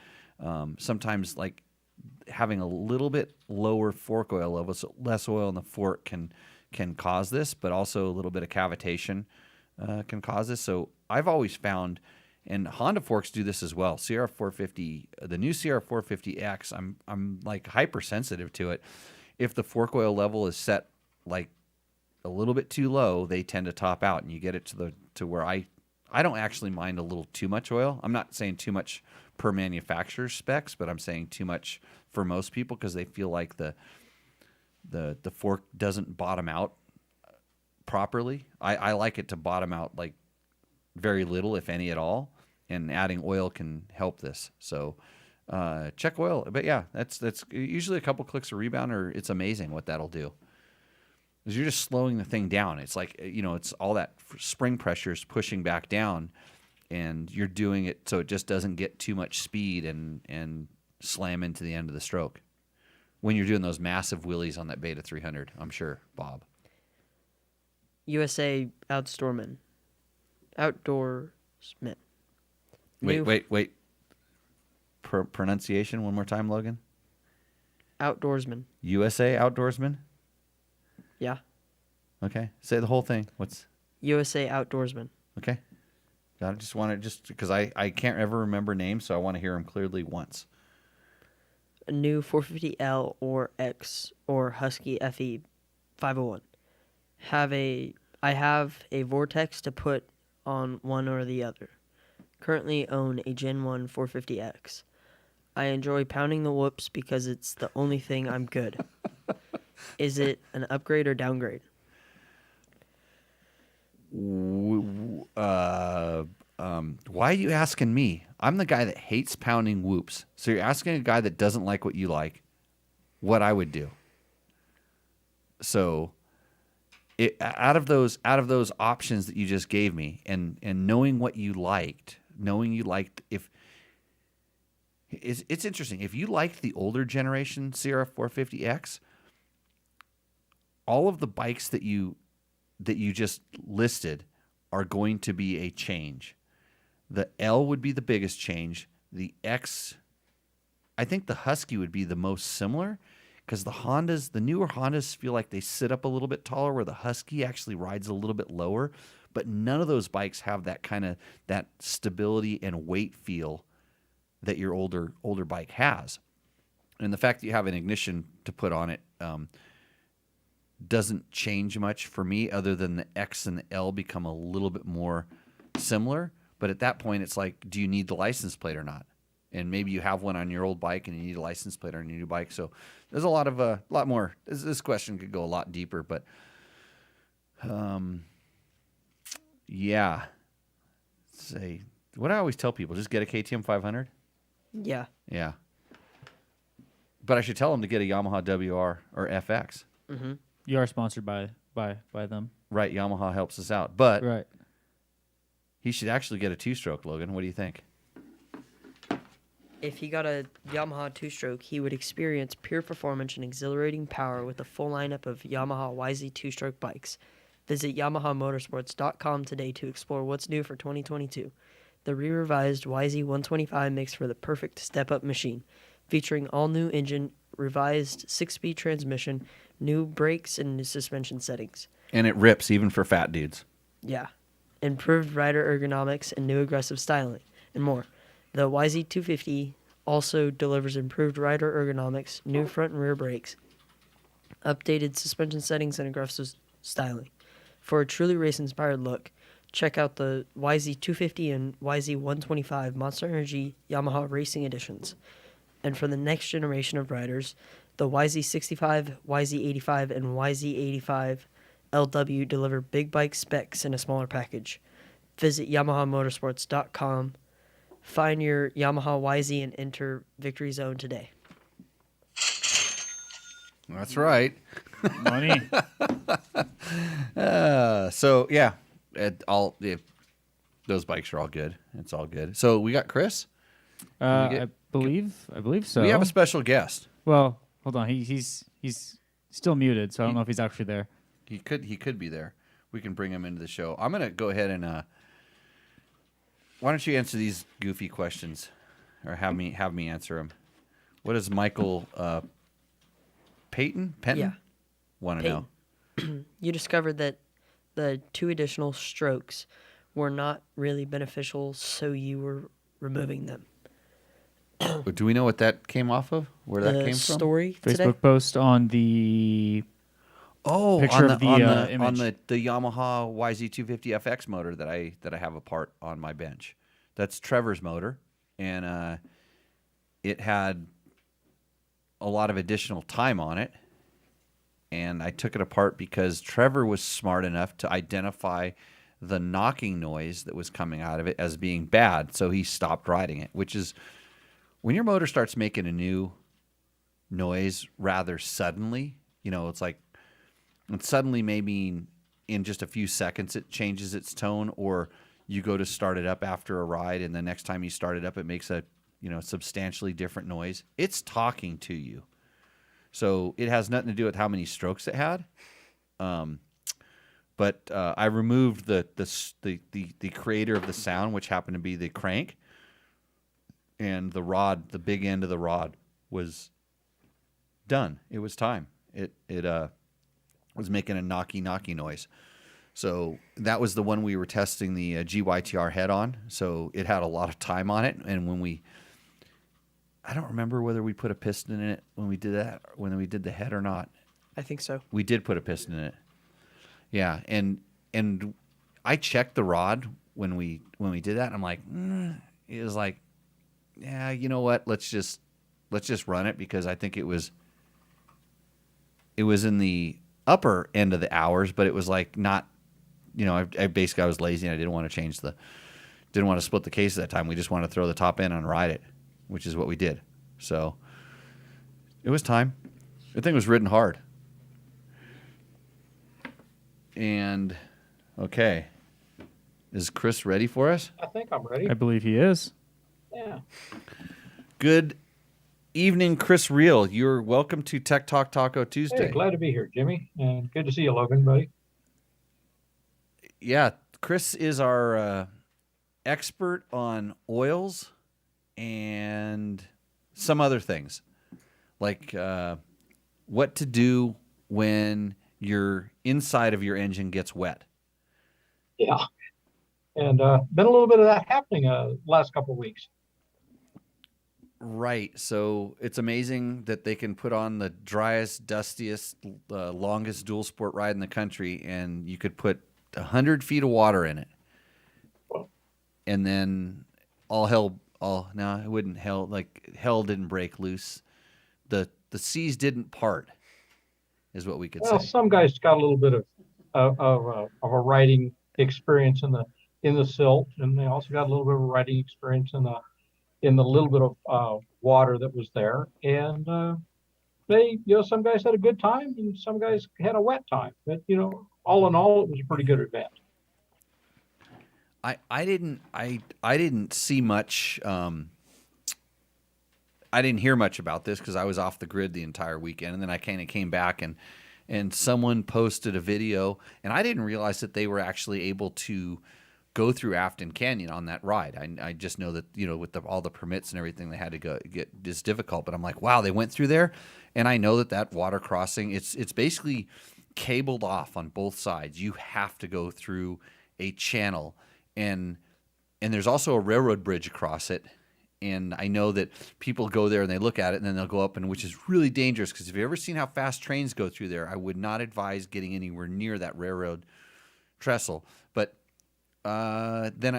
sometimes like having a little bit lower fork oil level, so less oil in the fork can cause this, but also a little bit of cavitation can cause this. So I've always found And Honda forks do this as well. CR450, the new CR450X, I'm like hypersensitive to it. If the fork oil level is set like a little bit too low, they tend to top out, and you get it to where I don't actually mind a little too much oil. I'm not saying too much per manufacturer's specs, but I'm saying too much for most people because they feel like the fork doesn't bottom out properly. I like it to bottom out like very little, if any at all, and adding oil can help this. So check oil. But yeah, that's usually a couple clicks of rebound, or it's amazing what that'll do. Because you're just slowing the thing down. It's like, it's all that spring pressure is pushing back down, and you're doing it so it just doesn't get too much speed and slam into the end of the stroke. When you're doing those massive wheelies on that Beta 300, I'm sure, Bob. USA Outdoorsman. Wait. Pronunciation one more time, Logan. Outdoorsman. USA Outdoorsman? Yeah. Okay. Say the whole thing. What's USA Outdoorsman. okay? Got it. Just because I can't ever remember names, so I want to hear them clearly once. A new 450L or X or Husky FE 501. I have a Vortex to put on one or the other. Currently own a Gen 1 450X. I enjoy pounding the whoops because it's the only thing I'm good. Is it an upgrade or downgrade? Why are you asking me? I'm the guy that hates pounding whoops. So you're asking a guy that doesn't like what you like what I would do. So out of those options that you just gave me, and knowing what you liked, if it's interesting. If you liked the older generation CR450X, all of the bikes that you just listed are going to be a change. The L would be the biggest change. The X, I think the Husky would be the most similar, because the newer Hondas feel like they sit up a little bit taller, where the Husky actually rides a little bit lower. But none of those bikes have that stability and weight feel that your older bike has. And the fact that you have an ignition to put on it doesn't change much for me, other than the X and the L become a little bit more similar. But at that point, it's like, do you need the license plate or not? And maybe you have one on your old bike and you need a license plate on your new bike. So there's a lot more. This question could go a lot deeper, but yeah. Say what I always tell people: just get a KTM 500. Yeah. Yeah. But I should tell them to get a Yamaha WR or FX. Mm-hmm. You are sponsored by them. Right, Yamaha helps us out. But Right. he should actually get a two-stroke, Logan. What do you think? If he got a Yamaha two-stroke, he would experience pure performance and exhilarating power with a full lineup of Yamaha YZ two-stroke bikes. Visit YamahaMotorsports.com today to explore what's new for 2022. The re-revised YZ 125 makes for the perfect step-up machine, featuring all-new engine, revised 6-speed transmission, new brakes, and new suspension settings. And it rips even for fat dudes. Yeah. Improved rider ergonomics and new aggressive styling, and more. The YZ250 also delivers improved rider ergonomics, new front and rear brakes, updated suspension settings, and aggressive styling. For a truly race-inspired look, check out the YZ250 and YZ125 Monster Energy Yamaha Racing Editions. And for the next generation of riders, the YZ65, YZ85, and YZ85 LW deliver big bike specs in a smaller package. Visit YamahaMotorsports.com. Find your Yamaha YZ and enter Victory Zone today. That's right. Money. So yeah, those bikes are all good. It's all good. So we got Chris. I believe so. We have a special guest. Well, hold on. He's still muted, so I don't know if he's actually there. He could be there. We can bring him into the show. I'm gonna go ahead and why don't you answer these goofy questions, or have me answer them? What does Michael Penton Yeah. want to know? You discovered that the 2 additional strokes were not really beneficial, so you were removing them. Do we know what that came off of? Where that The came from? story Facebook today. post on the Oh, picture on of the, the, on the image. on the Yamaha YZ250 FX motor that I have apart on my bench. That's Trevor's motor, and it had a lot of additional time on it. And I took it apart because Trevor was smart enough to identify the knocking noise that was coming out of it as being bad, so he stopped riding it. Which is when your motor starts making a new noise rather suddenly. It's like. And suddenly, maybe in just a few seconds, it changes its tone, or you go to start it up after a ride, and the next time you start it up, it makes a substantially different noise. It's talking to you, so it has nothing to do with how many strokes it had. But I removed the creator of the sound, which happened to be the crank, and the rod, the big end of the rod, was done. It was time. It was making a knocky noise. So that was the one we were testing the GYTR head on. So it had a lot of time on it. And I don't remember whether we put a piston in it when we did that, when we did the head or not. I think so. We did put a piston in it. Yeah. And I checked the rod when we did that. And I'm like, it was like, yeah, you know what? Let's just run it, because I think it was in the upper end of the hours, but it was like not, I basically, I was lazy and I didn't want to split the case at that time. We just wanted to throw the top end and ride it, which is what we did. So it was time. The thing was ridden hard. And okay, is Chris ready for us? I think I'm ready. I believe he is. Yeah. Good evening, Chris Reel. You're welcome to Tech Talk Taco Tuesday. Hey, glad to be here, Jimmy, and good to see you, Logan, buddy. Yeah, Chris is our expert on oils and some other things, like what to do when your inside of your engine gets wet. Yeah, and been a little bit of that happening last couple of weeks. Right. So it's amazing that they can put on the driest, dustiest, longest dual sport ride in the country, and you could put 100 feet of water in it. And then hell didn't break loose. The seas didn't part, is what we could Well, say. some guys got a little bit of a riding experience in the silt, and they also got a little bit of a riding experience in the little bit of water that was there. And some guys had a good time and some guys had a wet time. But, all in all, it was a pretty good event. I didn't see much. I didn't hear much about this because I was off the grid the entire weekend, and then I kind of came back and someone posted a video, and I didn't realize that they were actually able to go through Afton Canyon on that ride. I just know that, with all the permits and everything they had to go get is difficult, but I'm like, wow, they went through there. And I know that water crossing, it's basically cabled off on both sides. You have to go through a channel, and there's also a railroad bridge across it. And I know that people go there and they look at it and then they'll go up, and which is really dangerous, because if you've ever seen how fast trains go through there, I would not advise getting anywhere near that railroad trestle. But then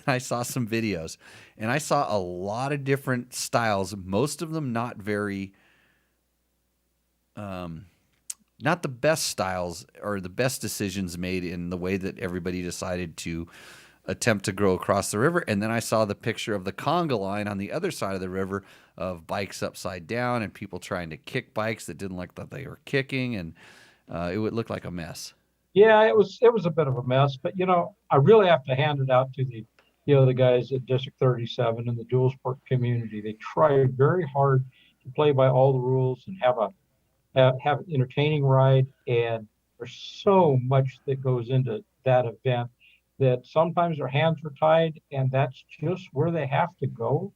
I saw some videos, and I saw a lot of different styles, most of them not very, not the best styles or the best decisions made in the way that everybody decided to attempt to grow across the river. And then I saw the picture of the conga line on the other side of the river of bikes upside down and people trying to kick bikes that didn't look like they were kicking, and it would look like a mess. Yeah, it was a bit of a mess, but I really have to hand it out to the guys at District 37 and the dual sport community. They tried very hard to play by all the rules and have an entertaining ride. And there's so much that goes into that event that sometimes their hands are tied, and that's just where they have to go.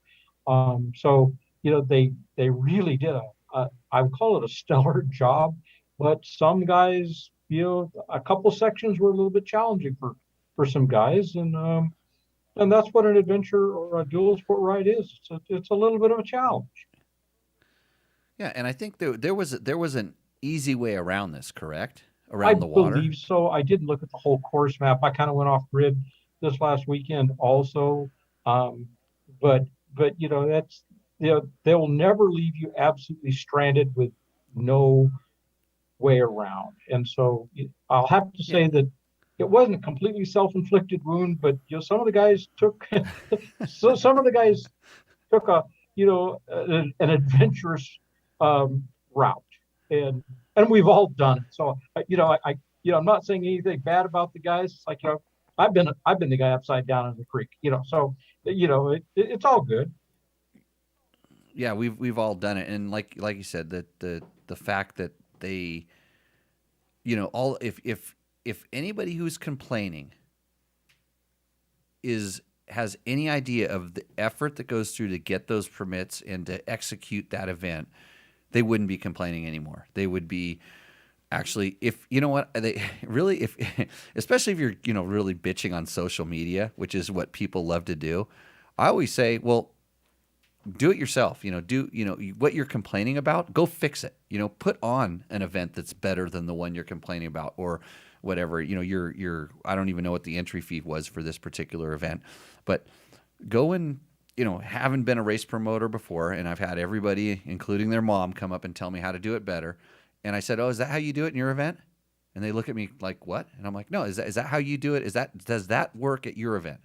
So they really did I would call it a stellar job, but some guys, a couple sections were a little bit challenging for some guys, and that's what an adventure or a dual sport ride is. It's a little bit of a challenge. Yeah, and I think there was an easy way around this, correct? I Around the water. believe so. I didn't look at the whole course map. I kind of went off grid this last weekend also. Um, but that's they will never leave you absolutely stranded with no way around. And so I'll have to say that it wasn't a completely self-inflicted wound, but some of the guys took some of the guys took an adventurous route, and we've all done it. So I'm not saying anything bad about the guys. It's like I've been the guy upside down in the creek. So it's all good. Yeah, we've all done it, and like you said, that the fact that they, all if anybody who's complaining has any idea of the effort that goes through to get those permits and to execute that event, they wouldn't be complaining anymore. They would be actually, if you know what they really, if especially if you're really bitching on social media, which is what people love to do. I always say, well, do it yourself. Do what you're complaining about, go fix it. Put on an event that's better than the one you're complaining about, or whatever. You're I don't even know what the entry fee was for this particular event, but go and haven't been a race promoter before, and I've had everybody, including their mom, come up and tell me how to do it better. And I said, "Oh, is that how you do it in your event?" And they look at me like, "What?" And I'm like, "No, is that how you do it? Does that work at your event?"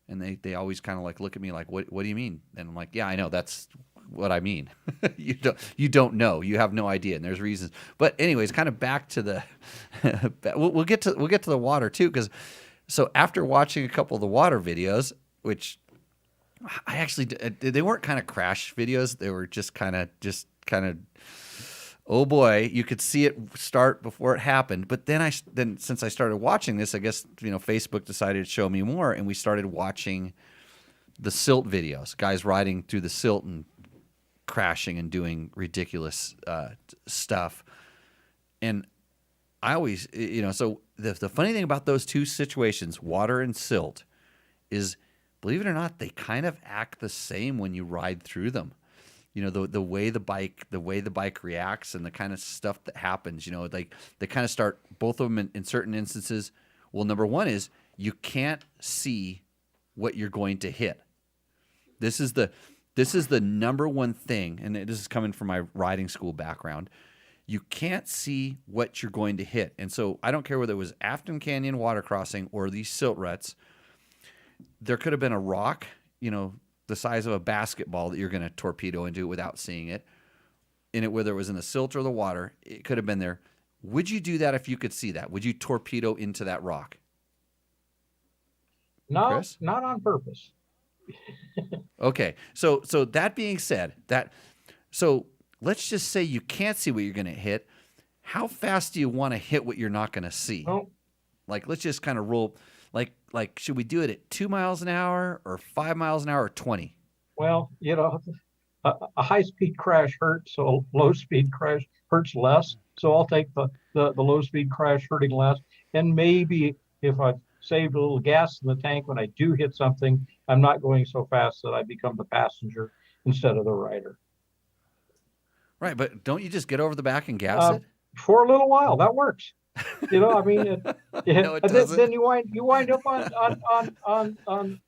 And they always kind of like look at me like, what do you mean? And I'm like, yeah, I know, that's what I mean. You don't know, you have no idea, and there's reasons. But anyways, kind of back to the we'll get to the water too, because so after watching a couple of the water videos, which I actually they weren't kind of crash videos, they were just kind of oh boy, you could see it start before it happened. But then since I started watching this, I guess Facebook decided to show me more, and we started watching the silt videos, guys riding through the silt and crashing and doing ridiculous stuff. And I always, so the funny thing about those two situations, water and silt, is, believe it or not, they kind of act the same when you ride through them. The way the bike reacts and the kind of stuff that happens, like they kind of start, both of them in certain instances. Well, number one is you can't see what you're going to hit. This is the number one thing, and this is coming from my riding school background. You can't see what you're going to hit. And so I don't care whether it was Afton Canyon water crossing or these silt ruts, there could have been a rock, the size of a basketball that you're going to torpedo into without seeing it. Whether it was in the silt or the water, it could have been there. Would you do that if you could see that? Would you torpedo into that rock? No, Chris? not on purpose. Okay. So that being said, so let's just say you can't see what you're going to hit. How fast do you want to hit what you're not going to see? Well, Like, let's just kind of roll. Like, should we do it at 2 miles an hour or 5 miles an hour or 20? Well, a high-speed crash hurts, so a low-speed crash hurts less. So I'll take the low-speed crash hurting less. And maybe if I've saved a little gas in the tank when I do hit something, I'm not going so fast that I become the passenger instead of the rider. Right, but don't you just get over the back and gas it? For a little while, that works. No, it doesn't. Then you wind up on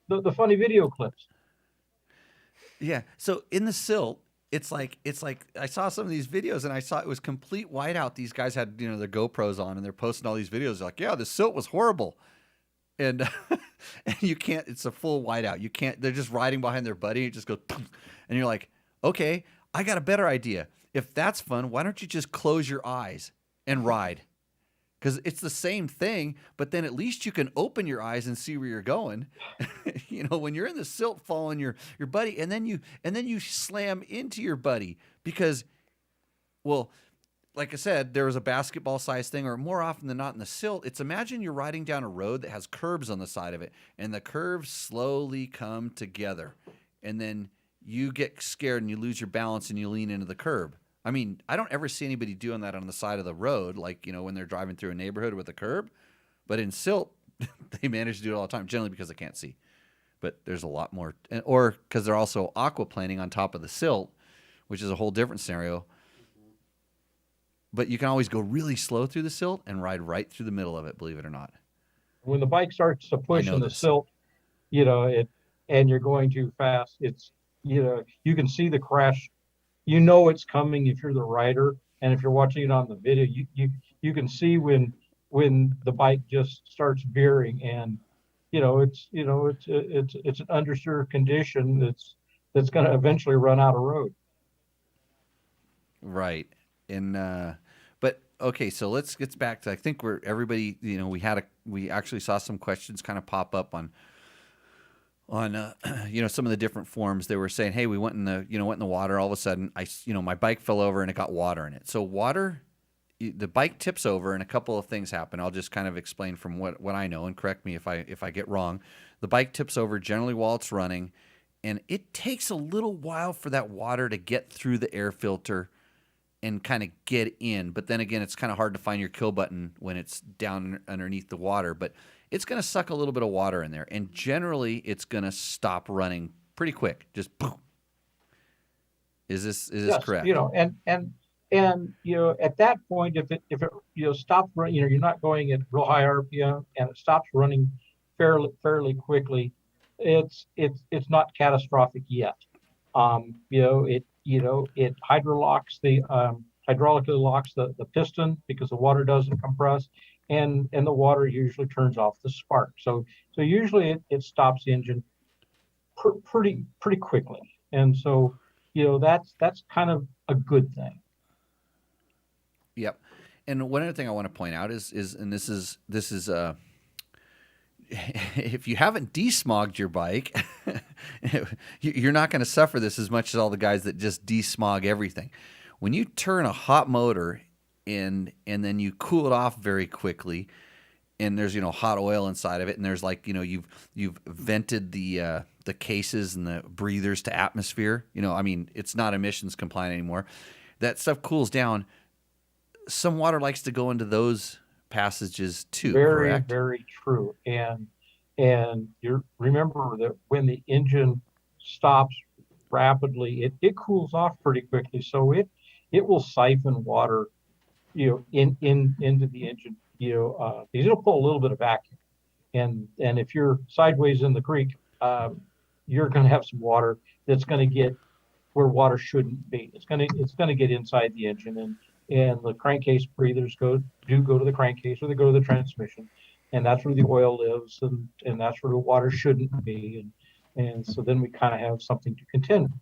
the funny video clips. Yeah. So in the silt, it's like I saw some of these videos and I saw it was complete whiteout. These guys had their GoPros on and they're posting all these videos. They're like, yeah, the silt was horrible, and and you can't. It's a full whiteout. You can't. They're just riding behind their buddy. It just goes, and you're like, okay, I got a better idea. If that's fun, why don't you just close your eyes and ride? Because it's the same thing, but then at least you can open your eyes and see where you're going. When you're in the silt following your buddy, and then you slam into your buddy because, well, like I said, there was a basketball size thing, or more often than not in the silt, it's imagine you're riding down a road that has curbs on the side of it, and the curves slowly come together, and then you get scared and you lose your balance and you lean into the curb. I mean, I don't ever see anybody doing that on the side of the road, like, when they're driving through a neighborhood with a curb. But in silt, they manage to do it all the time, generally because they can't see. But there's a lot more, or because they're also aquaplaning on top of the silt, which is a whole different scenario. But you can always go really slow through the silt and ride right through the middle of it, believe it or not. When the bike starts to push in the this. silt, and you're going too fast, it's, you can see the crash. It's coming if you're the rider, and if you're watching it on the video, you can see when the bike just starts veering, and it's an understeer condition that's going to eventually run out of road. Right. And but okay, so let's get back to, I think everybody, we actually saw some questions kind of pop up on some of the different forums. They were saying, hey, we went in the water, all of a sudden my bike fell over and it got water in it. So water, the bike tips over and a couple of things happen. I'll just kind of explain from what I know, and correct me if I get wrong. The bike tips over generally while it's running, and it takes a little while for that water to get through the air filter and kind of get in. But then again, it's kind of hard to find your kill button when it's down underneath the water. But it's going to suck a little bit of water in there. And generally, it's going to stop running pretty quick. Just boom. Is this correct? And at that point, if it stops running, you're not going at real high RPM, and it stops running fairly quickly, it's not catastrophic yet. It hydraulically locks the piston because the water doesn't compress, and the water usually turns off the spark. So usually it stops the engine pretty quickly, and so that's kind of a good thing. Yep. And one other thing I want to point out is and this is if you haven't desmogged your bike, you're not going to suffer this as much as all the guys that just desmog everything. When you turn a hot motor and then you cool it off very quickly, and there's hot oil inside of it, and there's you've vented the cases and the breathers to atmosphere. It's not emissions compliant anymore. That stuff cools down. Some water likes to go into those passages too. Very, correct? very true. And you remember that when the engine stops rapidly, it cools off pretty quickly. So it will siphon water, into the engine, because it'll pull a little bit of vacuum. And if you're sideways in the creek, you're going to have some water that's going to get where water shouldn't be. It's going to get inside the engine, and the crankcase breathers go to the crankcase, or they go to the transmission, and that's where the oil lives, and that's where the water shouldn't be, and so then we kind of have something to contend with.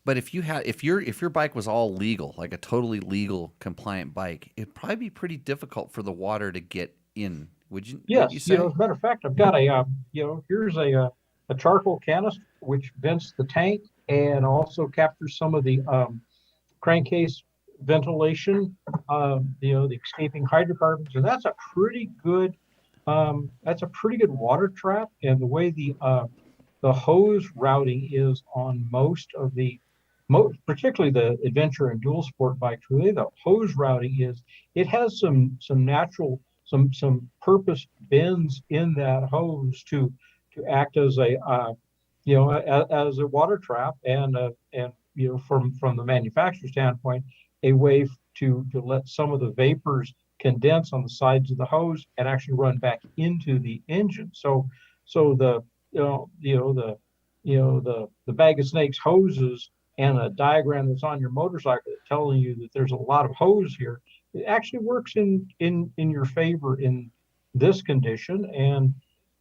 But if your bike was all legal, like a totally legal compliant bike, it'd probably be pretty difficult for the water to get in. Would you? Yes. You say? As a matter of fact, I've got here's a charcoal canister which vents the tank and also captures some of the crankcase ventilation, the escaping hydrocarbons, and that's a pretty good water trap. And the way the hose routing is on particularly the adventure and dual sport bikes, really the hose routing is, it has some natural some purpose bends in that hose to act as a as a water trap, and from the manufacturer standpoint, a way to let some of the vapors condense on the sides of the hose and actually run back into the engine. So the bag of snakes hoses and a diagram that's on your motorcycle telling you that there's a lot of hose here, it actually works in your favor in this condition.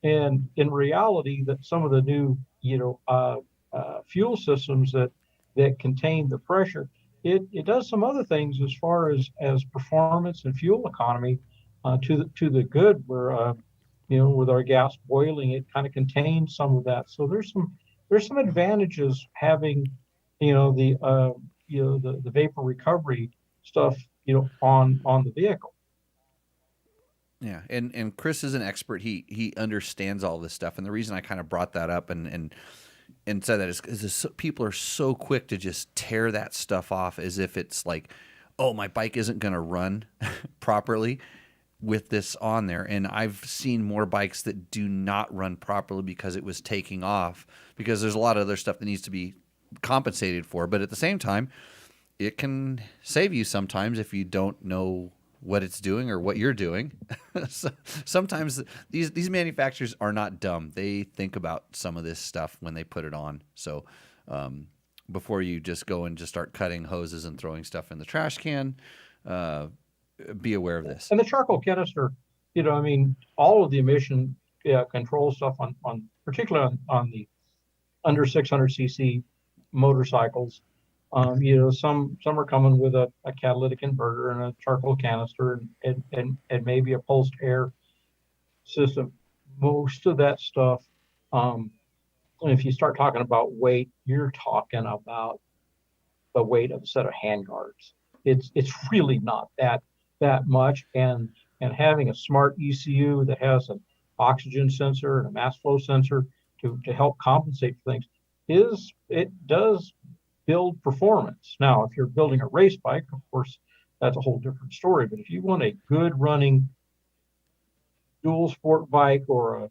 And in reality, that some of the new fuel systems that contain the pressure, it does some other things as far as performance and fuel economy to the good, where with our gas boiling, it kind of contains some of that. So there's some advantages having the vapor recovery stuff on the vehicle. Yeah, and Chris is an expert. He understands all this stuff, and the reason I kind of brought that up and said that is people are so quick to just tear that stuff off as if it's like, oh, my bike isn't going to run properly. with this on there, and I've seen more bikes that do not run properly because it was taking off, because there's a lot of other stuff that needs to be compensated for. But at the same time, it can save you sometimes if you don't know what it's doing or what you're doing. So sometimes these manufacturers are not dumb. They think about some of this stuff when they put it on. So before you just go and just start cutting hoses and throwing stuff in the trash can, be aware of this. And the charcoal canister, I mean, all of the emission control stuff on particularly on the under 600cc motorcycles, some are coming with a catalytic inverter and a charcoal canister and maybe a pulsed air system. Most of that stuff, if you start talking about weight, you're talking about the weight of a set of handguards. It's really not that much, and having a smart ECU that has an oxygen sensor and a mass flow sensor to help compensate for things it does build performance. Now, if you're building a race bike, of course, that's a whole different story. But if you want a good running dual sport bike or a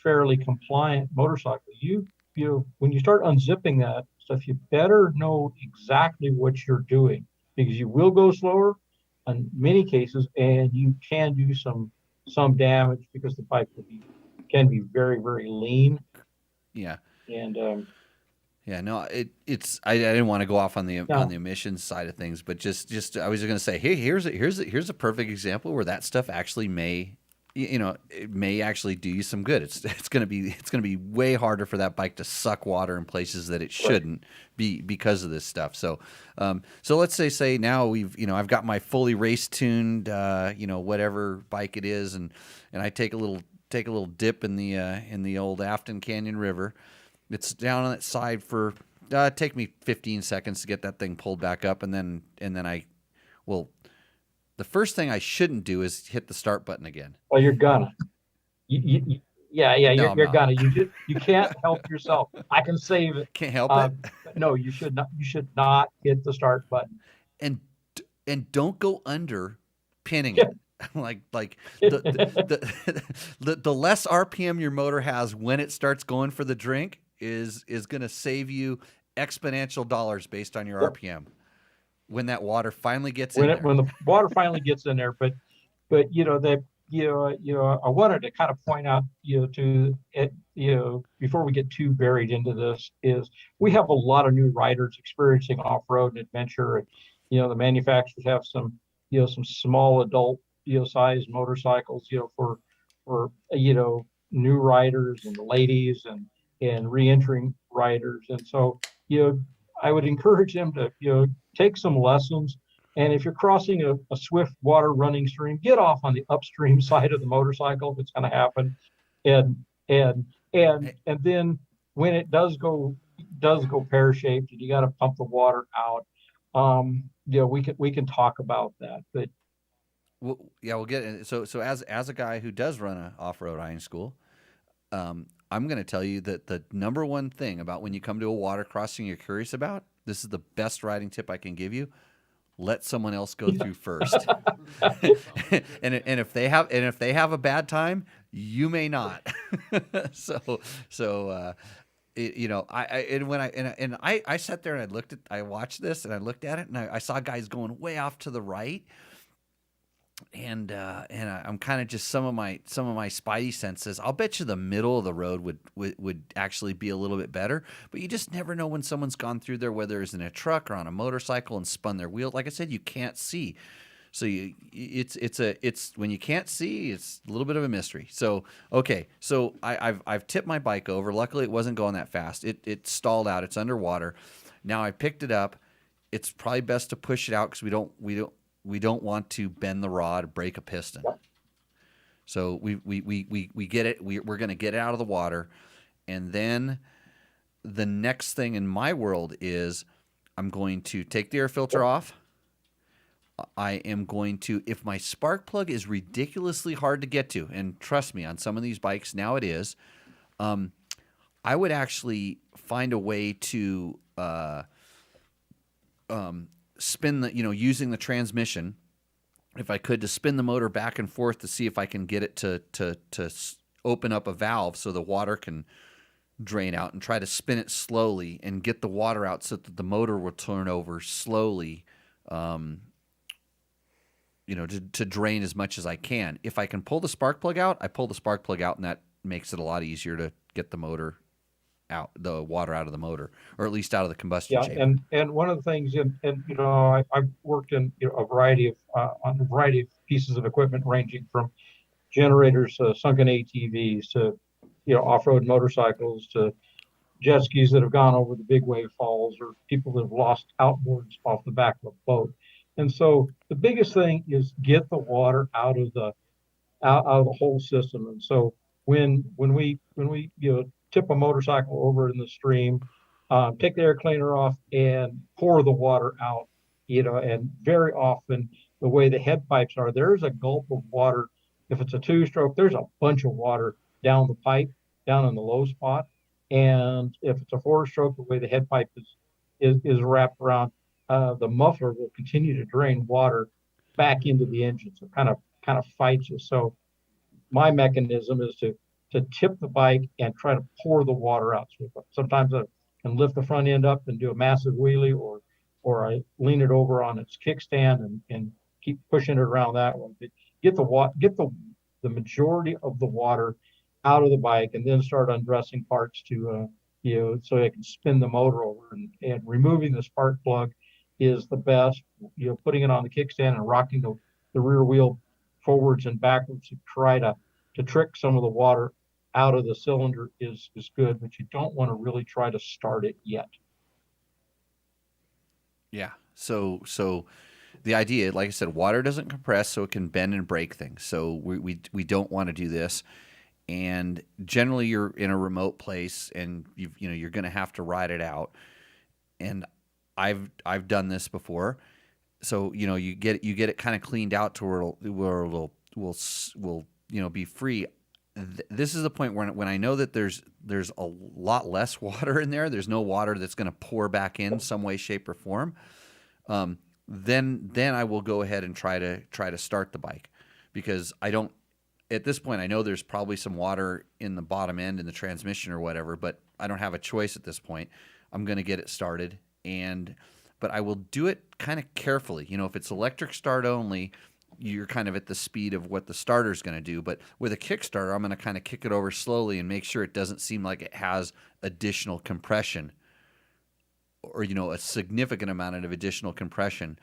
fairly compliant motorcycle, when you start unzipping that stuff, you better know exactly what you're doing, because you will go slower in many cases, and you can do some damage because the bike can be very, very lean. Yeah. And yeah, no, it's I didn't want to go off on the emissions side of things, but just I was going to say, hey, here's a perfect example where that stuff actually may, it may actually do you some good. It's going to be way harder for that bike to suck water in places that it shouldn't be because of this stuff. So let's say now I've got my fully race tuned whatever bike it is, and I take a little dip in the old Afton Canyon River. It's down on its side for take me 15 seconds to get that thing pulled back up, and then the first thing I shouldn't do is hit the start button again. Well, you're gonna. You're gonna. You can't help yourself. I can save it. Can't help it. No, you should not. You should not hit the start button. And don't go under pinning it. like the less RPM your motor has when it starts going for the drink is going to save you exponential dollars based on your RPM when that water finally gets in there. When the water finally gets in there. But I wanted to kind of point out before we get too buried into this, is we have a lot of new riders experiencing off-road and adventure, and the manufacturers have some small adult size motorcycles for new riders and the ladies and re-entering riders. And so I would encourage them to take some lessons, and if you're crossing a swift water running stream, get off on the upstream side of the motorcycle if it's going to happen, and then when it does go pear-shaped and you got to pump the water out, we can talk about that. But we'll get it. So as a guy who does run an off-road riding school, I'm going to tell you that the number one thing about when you come to a water crossing you're curious about, this is the best riding tip I can give you: let someone else go through first. and if they have a bad time, you may not. I sat there and I watched this and I looked at it and I saw guys going way off to the right. And I'm kind of just some of my spidey senses. I'll bet you the middle of the road would actually be a little bit better, but you just never know when someone's gone through there, whether it's in a truck or on a motorcycle and spun their wheel. Like I said, you can't see, so it's when you can't see, it's a little bit of a mystery. So okay, so I've tipped my bike over. Luckily, it wasn't going that fast. It stalled out. It's underwater. Now I picked it up. It's probably best to push it out because we don't want to bend the rod, break a piston. So we get it. We're going to get it out of the water. And then the next thing in my world is I'm going to take the air filter off. I am going to, if my spark plug is ridiculously hard to get to, and trust me, on some of these bikes now it is, I would actually find a way to spin using the transmission, if I could, to spin the motor back and forth to see if I can get it to open up a valve so the water can drain out, and try to spin it slowly and get the water out so that the motor will turn over slowly, to drain as much as I can. If I can pull the spark plug out, I pull the spark plug out, and that makes it a lot easier to get the motor out, the water out of the motor, or at least out of the combustion chamber. And one of the things, I've worked in a variety of on a variety of pieces of equipment, ranging from generators to sunken ATVs to off-road motorcycles to jet skis that have gone over the big wave falls, or people that have lost outboards off the back of a boat. And so the biggest thing is get the water out of the whole system. And so when we tip a motorcycle over in the stream, take the air cleaner off and pour the water out, and very often the way the head pipes are, there's a gulp of water. If it's a two-stroke, there's a bunch of water down the pipe, down in the low spot. And if it's a four-stroke, the way the head pipe is wrapped around, the muffler will continue to drain water back into the engine. So kind of fights you. So my mechanism is to tip the bike and try to pour the water out. So sometimes I can lift the front end up and do a massive wheelie, or I lean it over on its kickstand and keep pushing it around that one. But get the majority of the water out of the bike, and then start undressing parts to so I can spin the motor over. And removing the spark plug is the best. Putting it on the kickstand and rocking the rear wheel forwards and backwards to try to trick some of the water out of the cylinder is good, but you don't want to really try to start it yet. Yeah. So the idea, like I said, water doesn't compress, so it can bend and break things. So we don't want to do this. And generally, you're in a remote place, and you're going to have to ride it out. And I've done this before. So you get it kind of cleaned out to where it will be free. This is the point when I know that there's a lot less water in there. There's no water that's going to pour back in some way, shape, or form. Then I will go ahead and try to start the bike, because I don't. At this point, I know there's probably some water in the bottom end in the transmission or whatever, but I don't have a choice at this point. I'm going to get it started, but I will do it kind of carefully. If it's electric start only, you're kind of at the speed of what the starter's going to do. But with a Kickstarter, I'm going to kind of kick it over slowly and make sure it doesn't seem like it has additional compression, or a significant amount of additional compression,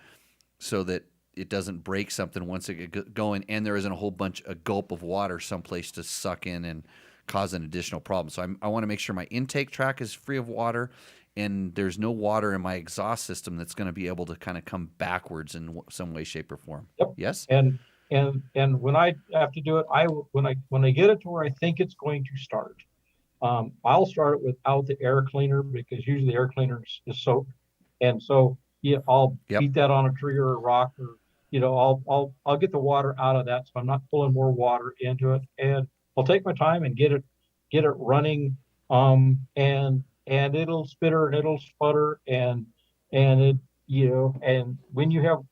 so that it doesn't break something once it gets going, and there isn't a gulp of water someplace to suck in and cause an additional problem. So I want to make sure my intake track is free of water, and there's no water in my exhaust system that's going to be able to kind of come backwards in some way, shape, or form. Yep. Yes. And when I have to do it, when I get it to where I think it's going to start, I'll start it without the air cleaner, because usually the air cleaner is soaked, and so I'll beat that on a tree or a rock, or I'll get the water out of that, so I'm not pulling more water into it, and I'll take my time and get it running, and it'll spitter and it'll sputter, and it and when you have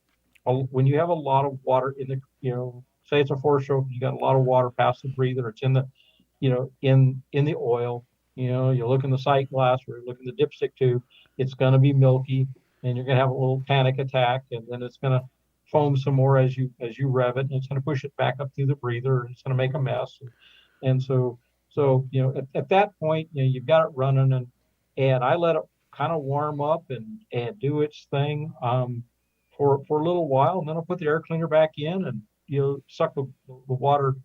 a lot of water in the say it's a four-stroke, you got a lot of water past the breather, it's in the in the oil, you look in the sight glass or you look in the dipstick tube, it's going to be milky, and you're going to have a little panic attack, and then it's going to foam some more as you rev it, and it's going to push it back up through the breather, and it's going to make a mess. And so at that point, you've got it running, and I let it kind of warm up and do its thing for a little while, and then I'll put the air cleaner back in, and suck the water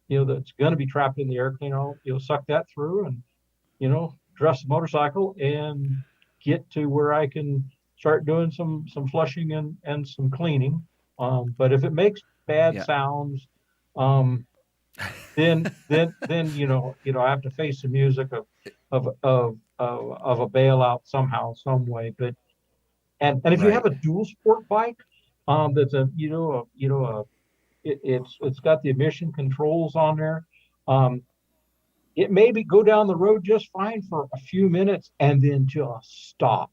that's going to be trapped in the air cleaner. Suck that through, and dress the motorcycle and get to where I can start doing some flushing and some cleaning. But if it makes bad sounds, then I have to face the music of a bailout somehow, some way. But and if you have a dual sport bike, that's it's got the emission controls on there, it may go down the road just fine for a few minutes and then just stop.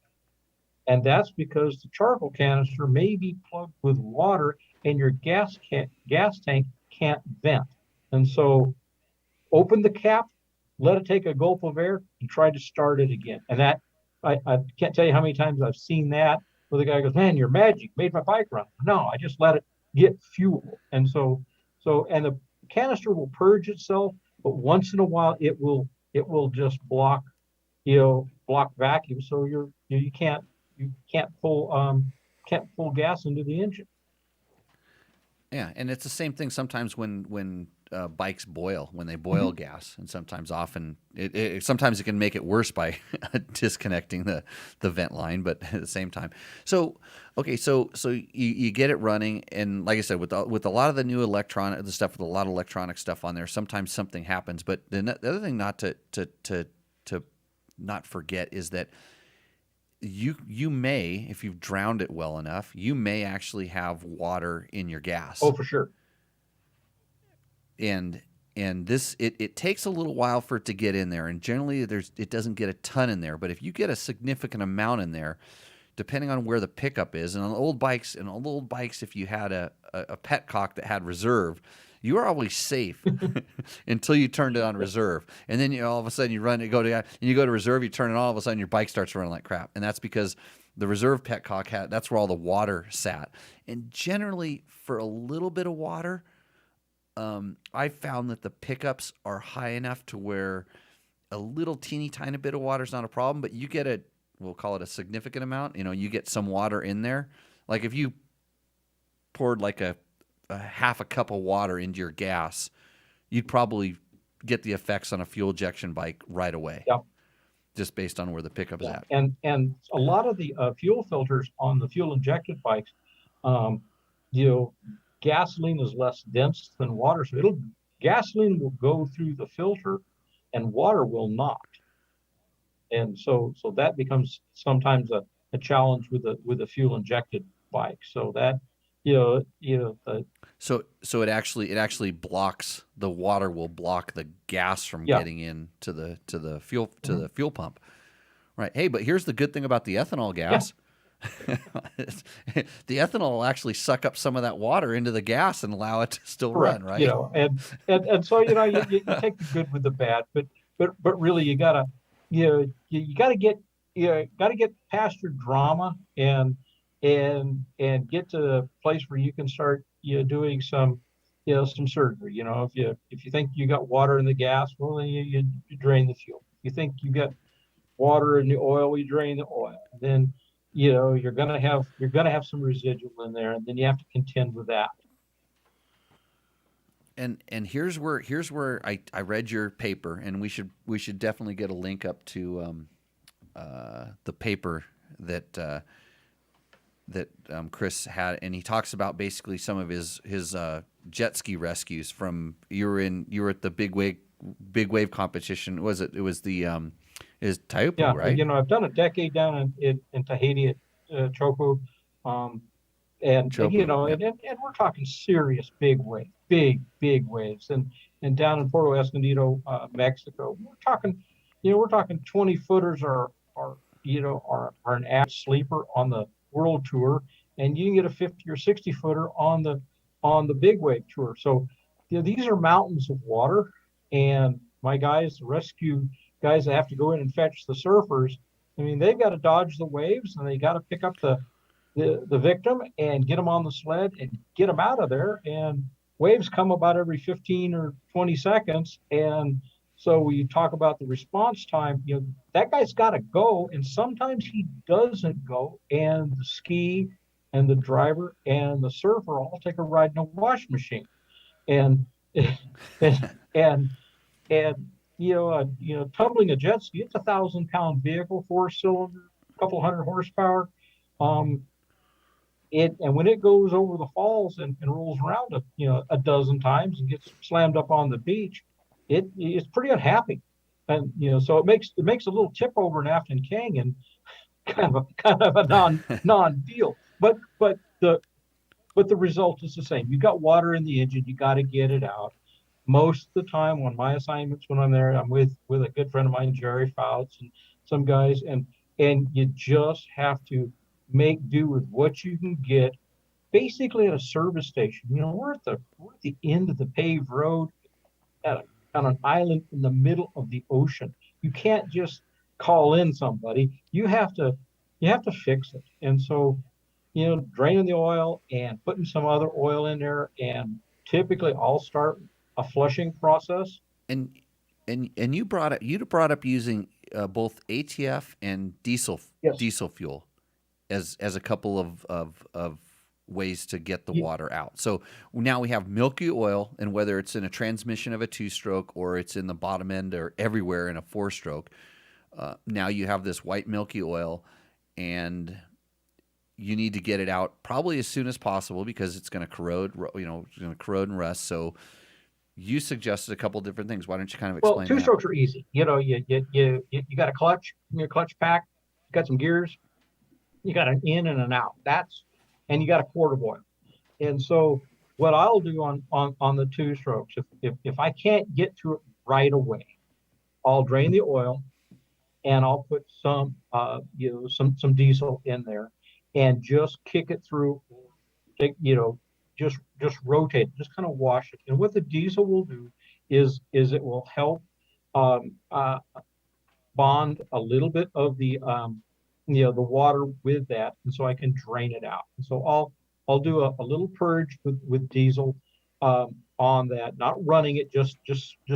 And that's because the charcoal canister may be plugged with water and your gas tank can't vent. And so open the cap, let it take a gulp of air, and try to start it again. And that, I can't tell you how many times I've seen that where the guy goes, "Man, you're magic, made my bike run." No, I just let it get fuel. And and the canister will purge itself, but once in a while it will just block vacuum. So you can't pull gas into the engine. Yeah, and it's the same thing sometimes when bikes boil, when they boil gas, and sometimes sometimes it can make it worse by disconnecting the vent line, but at the same time. So you get it running, and like I said, with a lot of the new electronic, the stuff with a lot of electronic stuff on there, sometimes something happens. But the other thing not to not forget is that you may, if you've drowned it well enough, you may actually have water in your gas. Oh, for sure. And this it takes a little while for it to get in there, and generally it doesn't get a ton in there. But if you get a significant amount in there, depending on where the pickup is, and on old bikes, if you had a petcock that had reserve, you are always safe until you turned it on reserve, and then all of a sudden you go to reserve, you turn it on, all of a sudden your bike starts running like crap, and that's because the reserve petcock that's where all the water sat. And generally, for a little bit of water, I found that the pickups are high enough to where a little teeny tiny bit of water is not a problem, but you get we'll call it a significant amount. You get some water in there. Like if you poured like a half a cup of water into your gas, you'd probably get the effects on a fuel ejection bike right away. Yep. Just based on where the pickup is at. And a lot of the fuel filters on the fuel injected bikes, gasoline is less dense than water, so gasoline will go through the filter and water will not. And so that becomes sometimes a challenge with a fuel injected bike. So that so it actually blocks, the water will block the gas from getting in to the fuel pump. Right. Hey, but here's the good thing about the ethanol gas. Yeah. The ethanol will actually suck up some of that water into the gas and allow it to still run, right? And so you take the good with the bad, but really you gotta get past your drama and get to the place where you can start doing some surgery. If you think you got water in the gas, well, then you drain the fuel. If you think you got water in the oil, you drain the oil. Then you're gonna have some residual in there, and then you have to contend with that. And here's where I read your paper, and we should definitely get a link up to the paper that Chris had, and he talks about basically some of his jet ski rescues from you were at the big wave competition. It was the is Taipu, right? I've done a decade down in Tahiti at Choco, and we're talking serious big waves, and down in Puerto Escondido, Mexico, we're talking 20 footers are an average sleeper on the world tour, and you can get a 50 or 60 footer on the big wave tour. So these are mountains of water, and my guys, the rescue guys that have to go in and fetch the surfers, I mean, they've got to dodge the waves, and they got to pick up the victim and get them on the sled and get them out of there. And waves come about every 15 or 20 seconds, and so we talk about the response time. That guy's got to go, and sometimes he doesn't go, and the ski and the driver and the surfer all take a ride in a wash machine, and tumbling a jet ski, it's 1,000-pound vehicle, 4-cylinder, a couple hundred horsepower. And when it goes over the falls and rolls around a dozen times and gets slammed up on the beach, it's pretty unhappy. And so it makes a little tip over in Afton Canyon, kind of a non-deal. But the result is the same. You got water in the engine, you got to get it out. Most of the time on my assignments when I'm there, I'm with a good friend of mine, Jerry Fouts, and some guys, and you just have to make do with what you can get basically at a service station. We're at the end of the paved road on an island in the middle of the ocean. You can't just call in somebody. You have to fix it. And so, draining the oil and putting some other oil in there, and typically I'll start a flushing process. And you brought up using both ATF and diesel fuel as a couple of ways to get the water out. So now we have milky oil, and whether it's in a transmission of a 2-stroke or it's in the bottom end or everywhere in a 4-stroke, now you have this white milky oil, and you need to get it out probably as soon as possible because it's going to corrode. It's going to corrode and rust. So you suggested a couple different things. Why don't you kind of explain? Well, 2-strokes are easy. You got a clutch in your clutch pack. You got some gears. You got an in and an out. And you got a quart of oil. And so what I'll do on the 2-strokes, if I can't get to it right away, I'll drain the oil and I'll put some diesel in there and just kick it through, just rotate, just kind of wash it. And what the diesel will do is it will help bond a little bit of the the water with that, and so I can drain it out. And so I'll do a little purge with diesel on that, not running it, just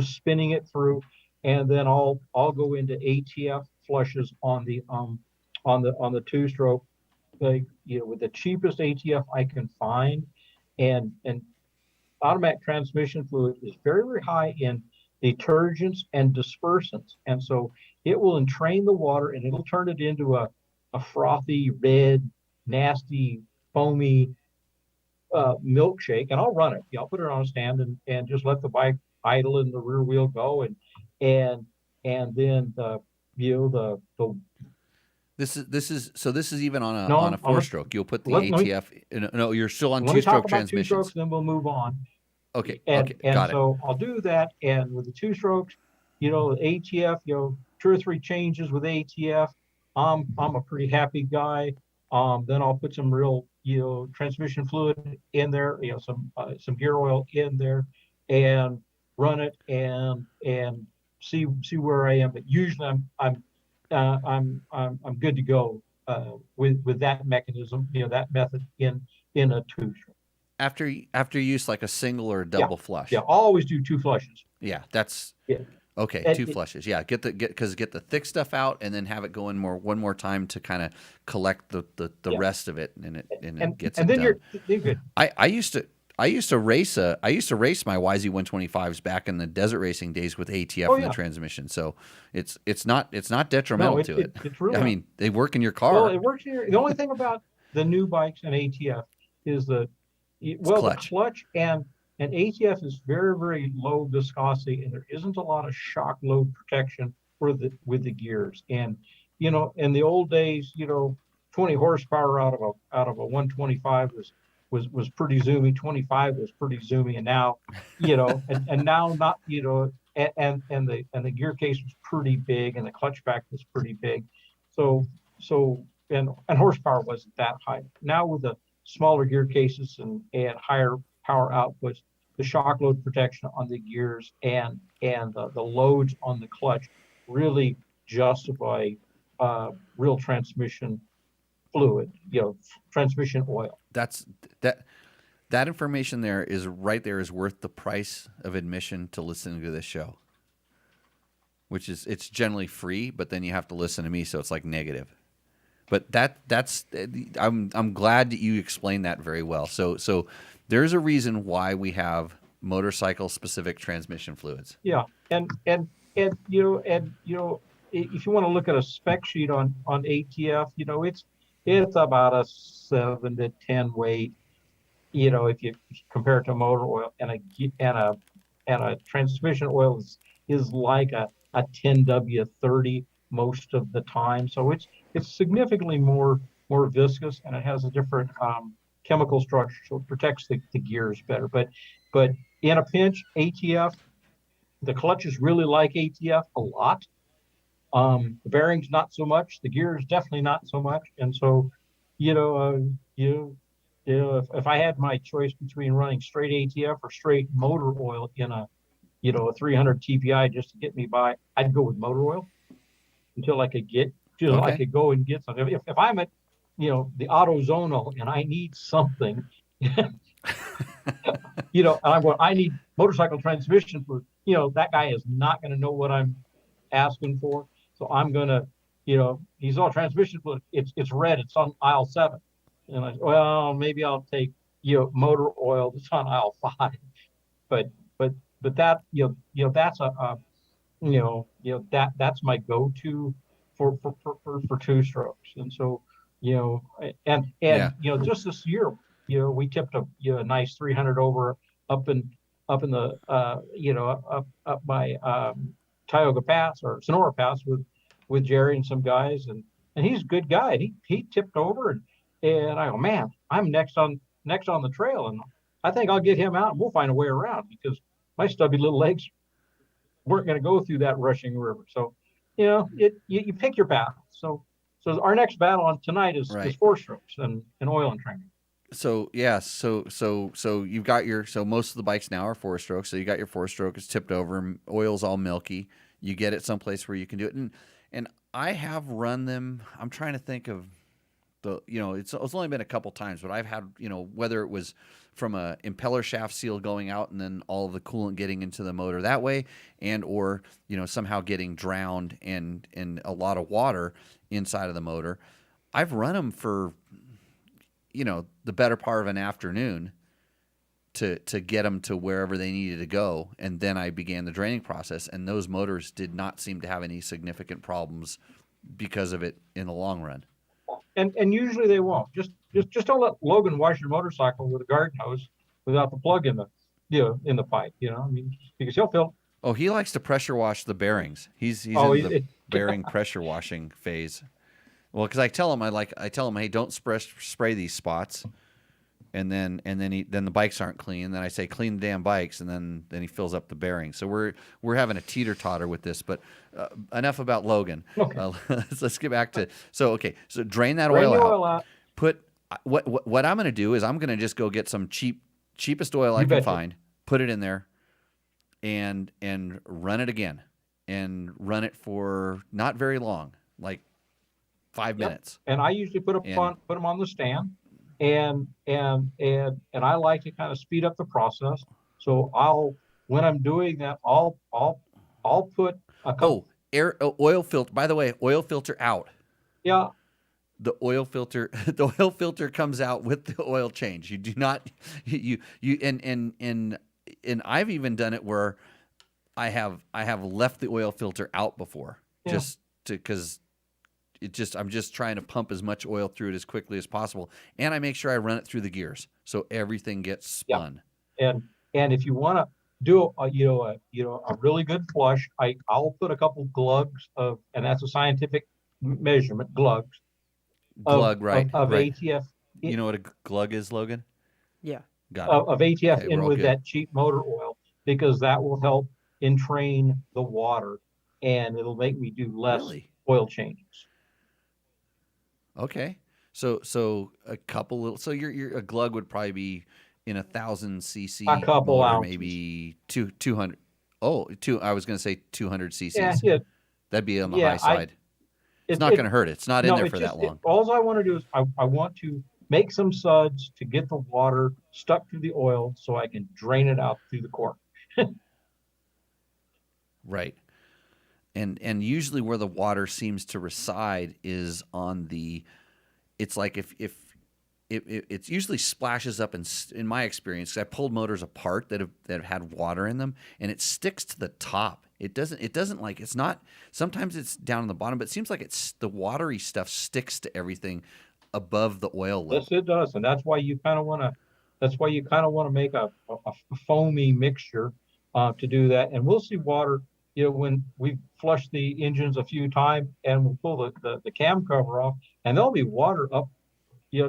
spinning it through, and then I'll go into ATF flushes on the 2-stroke, with the cheapest ATF I can find, and automatic transmission fluid is very, very high in detergents and dispersants, and so it will entrain the water and it'll turn it into a frothy, red, nasty, foamy milkshake, and I'll run it. I'll put it on a stand and just let the bike idle and the rear wheel go, and then This is even on a 4-stroke. You'll put the ATF. No, you're still on 2-stroke transmissions. 2-strokes, then we'll move on. Okay. And Got so it. I'll do that, and with the 2-strokes, ATF, 2 or 3 changes with ATF. I'm a pretty happy guy. Then I'll put some real, transmission fluid in there, some gear oil in there, and run it and see where I am. But usually I'm good to go with that mechanism, that method in a 2-stroke. After you use like a single or a double flush. Yeah, I'll always do 2 flushes. Yeah, that's okay. And 2 flushes. Yeah, get the thick stuff out, and then have it go in one more time to kind of collect the rest of it, and it gets and it then done. you're good. I used to race my YZ125s back in the desert racing days with ATF in the transmission. So it's not detrimental to it. It's really I mean, they work in your car. Well, it works here. The only thing about the new bikes and ATF is the clutch and ATF is very, very low viscosity, and there isn't a lot of shock load protection with the gears. And in the old days, 20 horsepower out of a 125 was pretty zoomy. 25 was pretty zoomy, and now, and now not, and the gear case was pretty big, and the clutch pack was pretty big. So and horsepower wasn't that high. Now with the smaller gear cases and higher power outputs, the shock load protection on the gears and the loads on the clutch really justify real transmission fluid, transmission oil. That information there is worth the price of admission to listening to this show, which is, it's generally free, but then you have to listen to me, so it's like negative. But that's I'm glad that you explained that very well. So there's a reason why we have motorcycle specific transmission fluids. Yeah, and if you want to look at a spec sheet on ATF, it's about a 7 to 10 weight. If you compare it to motor oil, and a transmission oil is like a 10W30 most of the time. So it's significantly more viscous, and it has a different chemical structure, so it protects the gears better. But in a pinch, ATF, the clutches really like ATF a lot. The bearings not so much. The gears definitely not so much. And so, if I had my choice between running straight ATF or straight motor oil in a 300 TPI just to get me by, I'd go with motor oil until I could I could go and get something. If I'm at, the AutoZono and I need something, and I'm going, I need motorcycle transmission fluid. That guy is not going to know what I'm asking for. So I'm going to, he's all transmission fluid. It's red. It's on aisle 7. And well, maybe I'll take, motor oil that's on aisle 5. But that, that's that's my go-to for 2-strokes. And so, just this year, we tipped a nice 300 over up in the up by Tioga Pass or Sonora Pass with Jerry and some guys, and he's a good guy. He tipped over, and I go, man, I'm next on the trail, and I think I'll get him out and we'll find a way around, because my stubby little legs weren't going to go through that rushing river. So, you pick your path. So our next battle on tonight is 4-strokes and oil and training. So so you've got most of the bikes now are 4-strokes. So you got your 4-stroke, it's tipped over, oil's all milky. You get it someplace where you can do it, and I have run them. I'm trying to think of it's only been a couple times, but I've had whether it was from a impeller shaft seal going out and then all of the coolant getting into the motor that way, and or somehow getting drowned and a lot of water inside of the motor. I've run them for the better part of an afternoon to get them to wherever they needed to go, and then I began the draining process, and those motors did not seem to have any significant problems because of it in the long run. And usually they won't. Just don't let Logan wash your motorcycle with a garden hose without the plug in the pipe. Because he'll feel. Oh, he likes to pressure wash the bearings. He's in the bearing pressure washing phase. Well, because I tell him, hey, don't spray these spots, and then the bikes aren't clean. Then I say, clean the damn bikes, and then he fills up the bearings. So we're having a teeter-totter with this. But enough about Logan. Okay. Let's get back to so drain that oil out. Put what I'm going to do is I'm going to just go get some cheapest oil I can find, put it in there, and run it again, and run it for not very long, like 5 minutes. And I usually put them on the stand, and I like to kind of speed up the process. So when I'm doing that, I'll put a couple. Oil filter. By the way, oil filter out. Yeah. The oil filter comes out with the oil change. You do not and I've even done it where I have left the oil filter out before, just because I'm just trying to pump as much oil through it as quickly as possible, and I make sure I run it through the gears so everything gets spun. Yeah. And if you want to do a really good flush, I'll put a couple glugs and that's a scientific measurement, glugs. Of ATF. You know what a glug is, Logan? Yeah. Got it. Of ATF Okay, in with that cheap motor oil, because that will help entrain the water, and it'll make me do less oil changes. Okay. So a couple little. So a glug would probably be in 1,000 cc. A couple motor, ounces. maybe 200. I was going to say 200 cc's. Yeah. That'd be on the high side. It's not going to hurt it. It's not in there for that long. All I want to do is I want to make some suds to get the water stuck to the oil so I can drain it out through the cork. Right. And usually where the water seems to reside is on the, it's like if it usually splashes up in my experience, 'cause I pulled motors apart that have had water in them, and it sticks to the top. It doesn't like, it's not, sometimes it's down on the bottom, but it seems like it's the watery stuff sticks to everything above the oil level. Yes, it does. And that's why you kind of want to make a foamy mixture to do that. And we'll see water, when we flush the engines a few times and we'll pull the cam cover off, and there'll be water up,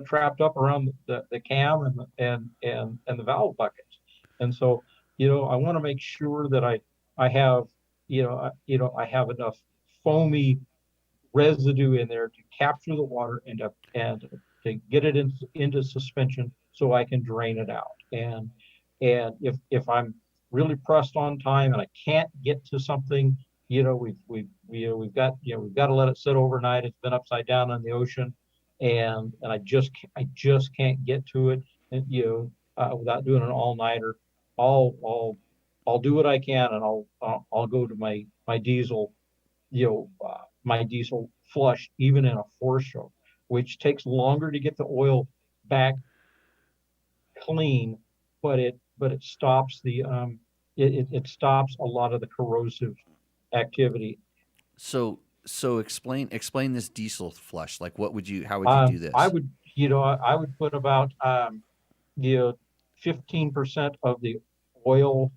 trapped up around the cam and the valve buckets. And so, I want to make sure that I have, I have enough foamy residue in there to capture the water and get it into suspension so I can drain it out. And if I'm really pressed on time and I can't get to something, we've got to let it sit overnight. It's been upside down in the ocean, and I just can't get to it, and, without doing an all-nighter. I'll do what I can, and I'll go to my diesel, my diesel flush, even in a force stroke, which takes longer to get the oil back clean, but it stops it stops a lot of the corrosive activity. So explain this diesel flush. Like, how would you do this? I would put about 15% of the oil.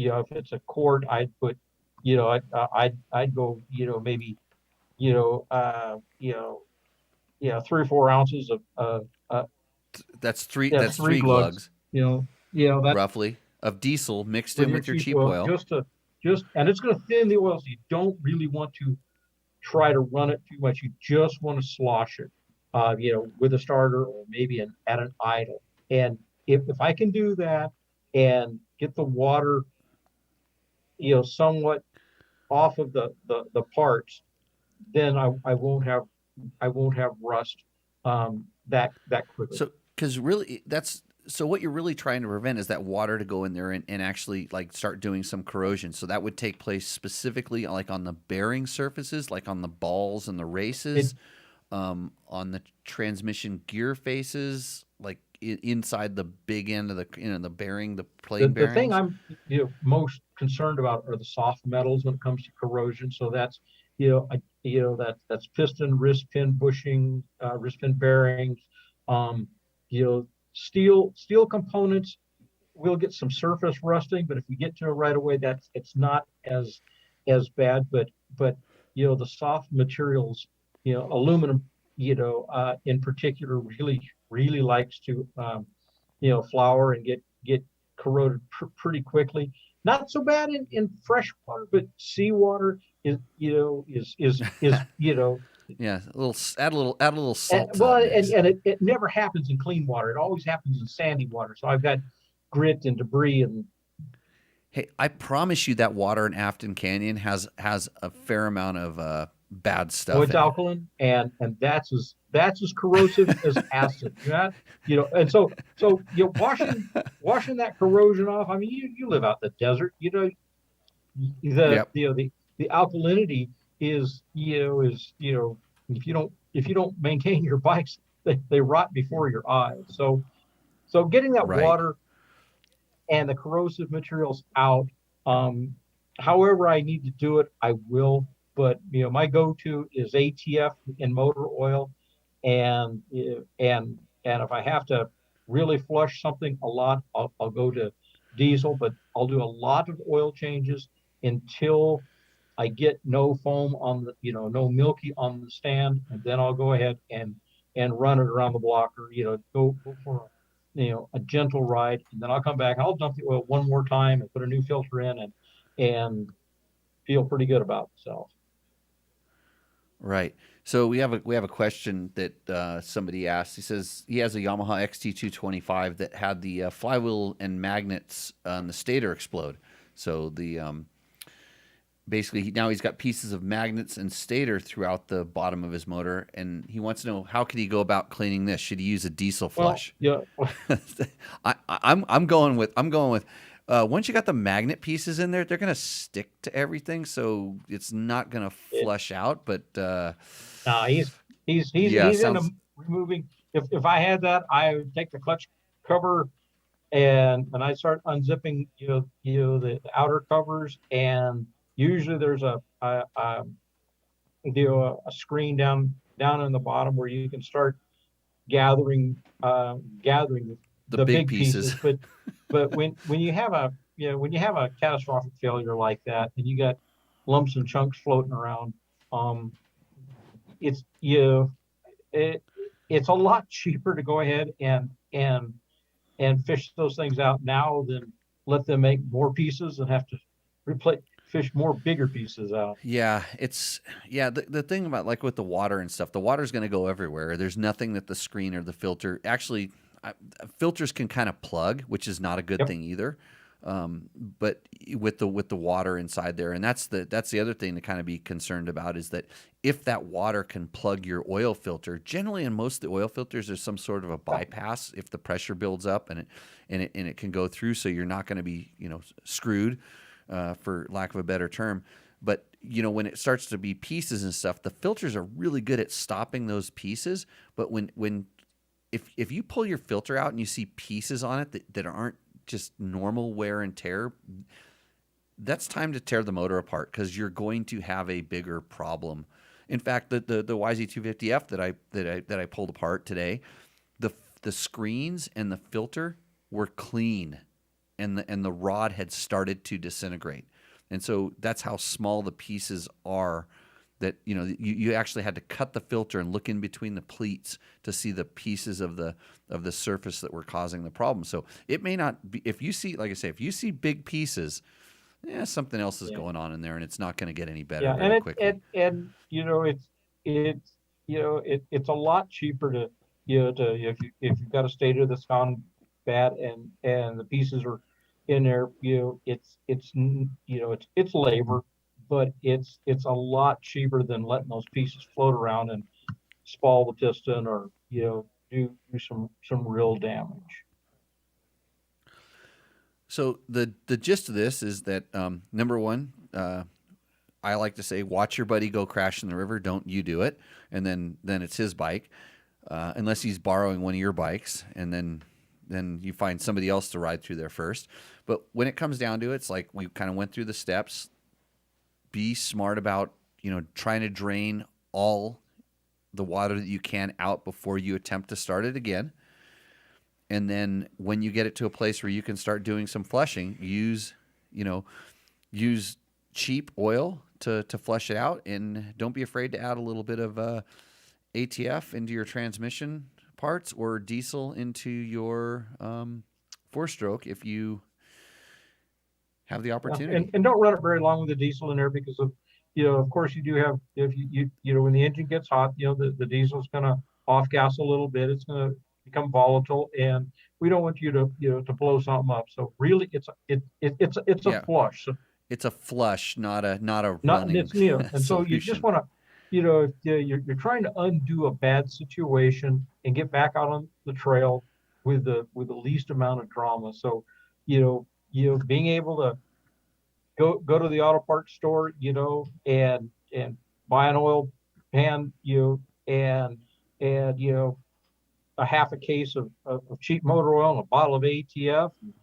If it's a quart, I'd put, I'd go, maybe, 3 or 4 ounces of that's three glugs. That roughly of diesel mixed in with your cheap oil. And it's going to thin the oil, so you don't really want to try to run it too much. You just want to slosh it, with a starter or maybe at an idle. And if I can do that and get the water, somewhat off of the parts, then I won't have rust that quickly. So, because really, so what you're really trying to prevent is that water to go in there and actually like start doing some corrosion. So that would take place specifically like on the bearing surfaces, like on the balls and the races, on the transmission gear faces, like inside the big end of the the bearing, the plane bearings. The thing I'm most concerned about are the soft metals when it comes to corrosion. So that's that's piston, wrist pin bushing, wrist pin bearings, steel components will get some surface rusting, but if we get to it right away, it's not as bad. But the soft materials, aluminum, in particular, really likes to flour and get corroded pretty quickly. Not so bad in fresh water, but seawater is yeah, add a little salt. And it never happens in clean water. It always happens in sandy water. So I've got grit and debris. And hey, I promise you that water in Afton Canyon has a fair amount of bad stuff. Oh, it's alkaline, and that's as corrosive as acid. And so washing that corrosion off. I mean, you live out in the desert. The alkalinity is if you don't maintain your bikes, they rot before your eyes. So getting that water and the corrosive materials out, however I need to do it, I will. But my go-to is ATF in motor oil, and if I have to really flush something a lot, I'll go to diesel. But I'll do a lot of oil changes until I get no foam on the, no milky on the stand, and then I'll go ahead and run it around the blocker. Go for a gentle ride, and then I'll come back. I'll dump the oil one more time and put a new filter in, and feel pretty good about myself. Right. So we have a question that somebody asked. He says he has a Yamaha XT225 that had the flywheel and magnets on the stator explode. So the basically now he's got pieces of magnets and stator throughout the bottom of his motor, and he wants to know how could he go about cleaning this? Should he use a diesel flush? Well, yeah. I'm going with once you got the magnet pieces in there, they're going to stick to everything, so it's not going to flush out. But he's into removing. If I had that, I would take the clutch cover and I start unzipping the outer covers, and usually there's a screen down in the bottom where you can start gathering the big pieces. But when you have a catastrophic failure like that, and you got lumps and chunks floating around, it's a lot cheaper to go ahead and fish those things out now than let them make more pieces and have to replace. fish more bigger pieces out. Yeah, the thing about like with the water and stuff, the water's going to go everywhere. There's nothing that the screen or the filter actually filters can kind of plug, which is not a good thing either. But with the water inside there, and that's the other thing to kind of be concerned about is that if that water can plug your oil filter, generally in most of the oil filters there's some sort of a bypass if the pressure builds up and it can go through, so you're not going to be screwed, for lack of a better term. But when it starts to be pieces and stuff, the filters are really good at stopping those pieces. But if you pull your filter out and you see pieces on it that aren't just normal wear and tear, that's time to tear the motor apart, because you're going to have a bigger problem. In fact, the YZ250F that I pulled apart today, the screens and the filter were clean, and the rod had started to disintegrate. And so that's how small the pieces are, that you actually had to cut the filter and look in between the pleats to see the pieces of the surface that were causing the problem. So it may not be, if you see, like I say, if you see big pieces, something else is going on in there, and it's not going to get any better very quickly. It's a lot cheaper to if you've got a stator that's gone bad and the pieces are in there, it's labor, but it's a lot cheaper than letting those pieces float around and spoil the piston or do some real damage. So the gist of this is that number one, I like to say, watch your buddy go crash in the river. Don't you do it, and then it's his bike, unless he's borrowing one of your bikes, and then you find somebody else to ride through there first. But when it comes down to it, it's like we kind of went through the steps. Be smart about trying to drain all the water that you can out before you attempt to start it again. And then when you get it to a place where you can start doing some flushing, use cheap oil to flush it out, and don't be afraid to add a little bit of ATF into your transmission parts or diesel into your four-stroke if you have the opportunity. And don't run it very long with the diesel in there, because of course you do have, if you when the engine gets hot, the diesel's going to off gas a little bit. It's going to become volatile, and we don't want you to blow something up. So really, it's a flush. So, it's a flush, not a running. And so you just want to, you're trying to undo a bad situation and get back out on the trail with the least amount of drama. So, being able to go to the auto parts store, and buy an oil pan, and a half a case of cheap motor oil and a bottle of ATF, and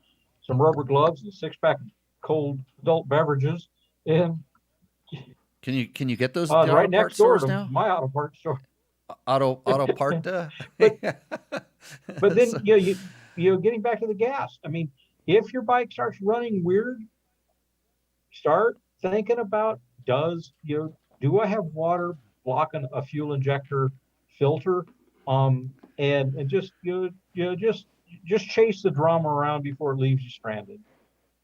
some rubber gloves and a 6-pack of cold adult beverages. And can you get those right next door to now? my auto parts store? Auto part. But then getting back to the gas. I mean, if your bike starts running weird, start thinking about, do I have water blocking a fuel injector filter? And just chase the drama around before it leaves you stranded.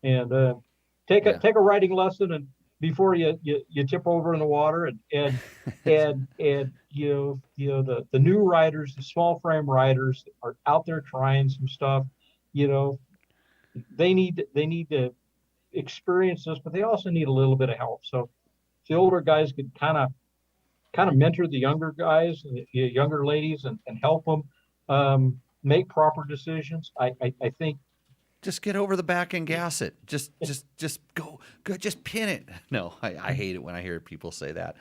And take a riding lesson, and before you tip over in the water, and the new riders, the small frame riders are out there trying some stuff. They need to experience this, but they also need a little bit of help. So if the older guys could kind of mentor the younger guys, the younger ladies, and help them make proper decisions, I think. Just get over the back and gas it. Just go, just pin it. No, I hate it when I hear people say that.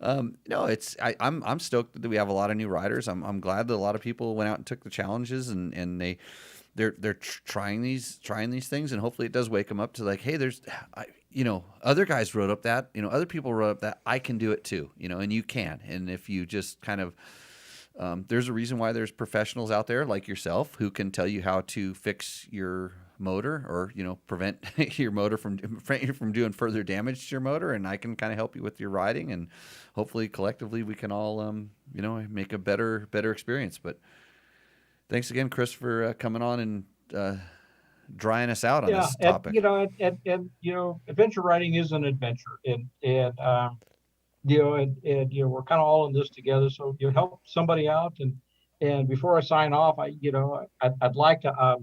No, I'm stoked that we have a lot of new riders. I'm glad that a lot of people went out and took the challenges, and they're trying these things, and hopefully it does wake them up to like, hey, other guys wrote up that, other people wrote up that I can do it too, and you can. And if you just kind of, there's a reason why there's professionals out there like yourself who can tell you how to fix your motor, or prevent your motor from doing further damage to your motor, and I can kind of help you with your riding, and hopefully collectively we can all make a better experience. But thanks again, Chris, for coming on and drying us out on this and, topic. adventure riding is an adventure, and we're kind of all in this together. So you help somebody out, and before I sign off, I'd like to,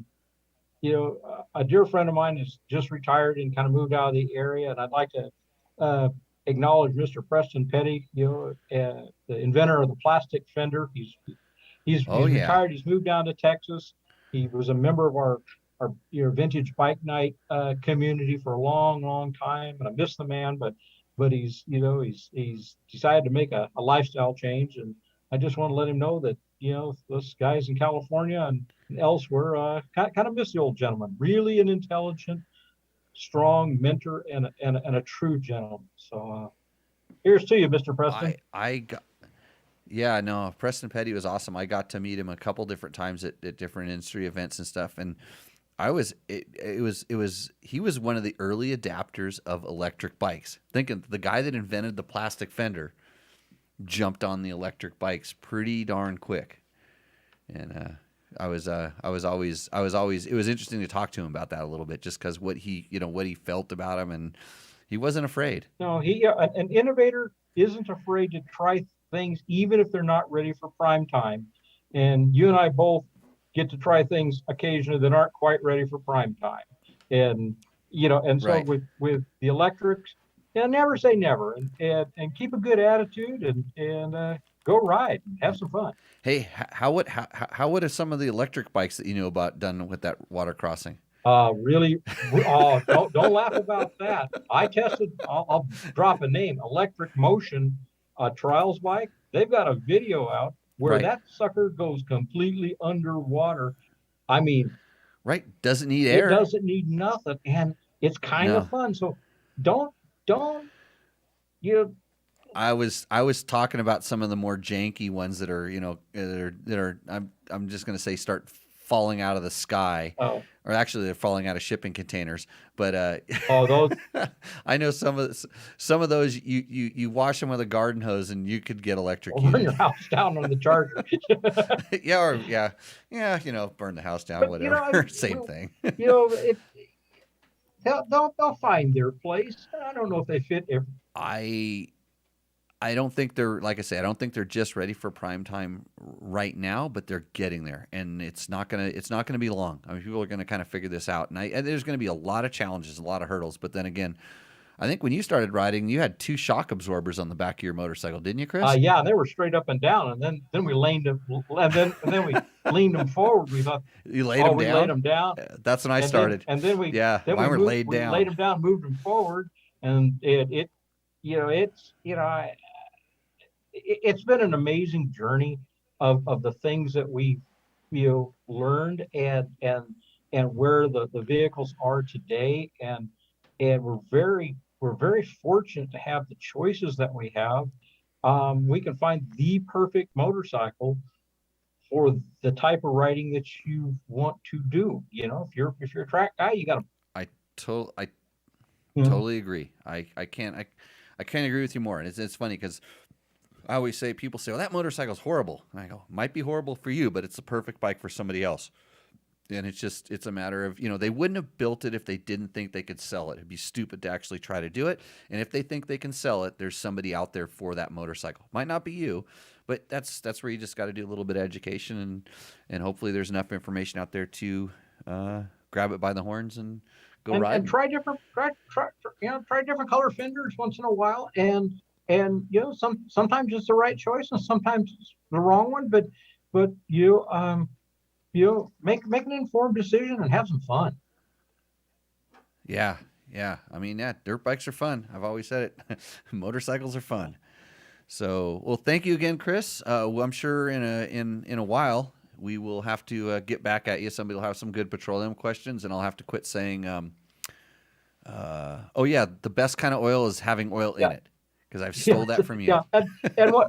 a dear friend of mine is just retired and kind of moved out of the area, and I'd like to acknowledge Mr. Preston Petty, the inventor of the plastic fender. He's retired. He's moved down to Texas. He was a member of our vintage bike night community for a long, long time, and I miss the man, but he's decided to make a lifestyle change, and I just want to let him know that those guys in California and elsewhere kind of miss the old gentleman. Really an intelligent, strong mentor and a true gentleman. So here's to you, Mr. Preston. Preston Petty was awesome. I got to meet him a couple different times at different industry events and stuff, and he was one of the early adapters of electric bikes. Thinking the guy that invented the plastic fender jumped on the electric bikes pretty darn quick. And it was interesting to talk to him about that a little bit, just because what he felt about him, and he wasn't afraid. No, an innovator isn't afraid to try things even if they're not ready for prime time. And you and I both get to try things occasionally that aren't quite ready for prime time. And so right. with the electrics, never say never, and keep a good attitude, and go ride and have some fun. Hey, how would some of the electric bikes that you know about done with that water crossing? Really? Oh, don't laugh about that. I tested. I'll drop a name. Electric Motion Trials bike. They've got a video out where right. that sucker goes completely underwater. I mean, right? Doesn't need air. It doesn't need nothing, and it's kind of fun. So don't. I was talking about some of the more janky ones that are I'm just going to say start falling out of the sky. Oh. Or actually they're falling out of shipping containers. But those I know some of those you wash them with a garden hose and you could get electrocuted. Burn your house down on the charger. Burn the house down, but, whatever. Same thing. They'll find their place. I don't know if they fit every. I don't think they're, like I say, I don't think they're just ready for prime time right now, but they're getting there, and it's not gonna be long. I mean, people are gonna kind of figure this out, and there's gonna be a lot of challenges, a lot of hurdles. But then again, I think when you started riding, you had 2 shock absorbers on the back of your motorcycle, didn't you, Chris? Yeah, they were straight up and down, and then we leaned them, and then we leaned them forward. We thought you laid them down. We laid them down. That's when I started. Then we mine were laid down. We laid them down, moved them forward, and it's been an amazing journey of the things that we learned and where the vehicles are today, and we're very fortunate to have the choices that we have. We can find the perfect motorcycle for the type of riding that you want to do. If you're a track guy, you got to. I totally agree. I can't agree with you more. And it's funny because I always say, people say, "Well, that motorcycle's horrible," and I go, "Might be horrible for you, but it's the perfect bike for somebody else." And it's a matter of, they wouldn't have built it if they didn't think they could sell it. It'd be stupid to actually try to do it. And if they think they can sell it, there's somebody out there for that motorcycle. Might not be you, but that's where you just got to do a little bit of education, and hopefully there's enough information out there to grab it by the horns and go ride. And try different color fenders once in a while, and sometimes it's the right choice and sometimes it's the wrong one, but make an informed decision and have some fun. Yeah. I mean, dirt bikes are fun. I've always said it. Motorcycles are fun. So, well, thank you again, Chris. I'm sure in a while we will have to get back at you. Somebody will have some good petroleum questions, and I'll have to quit saying, the best kind of oil is having oil in it, because I've stole that from you. Yeah, and we're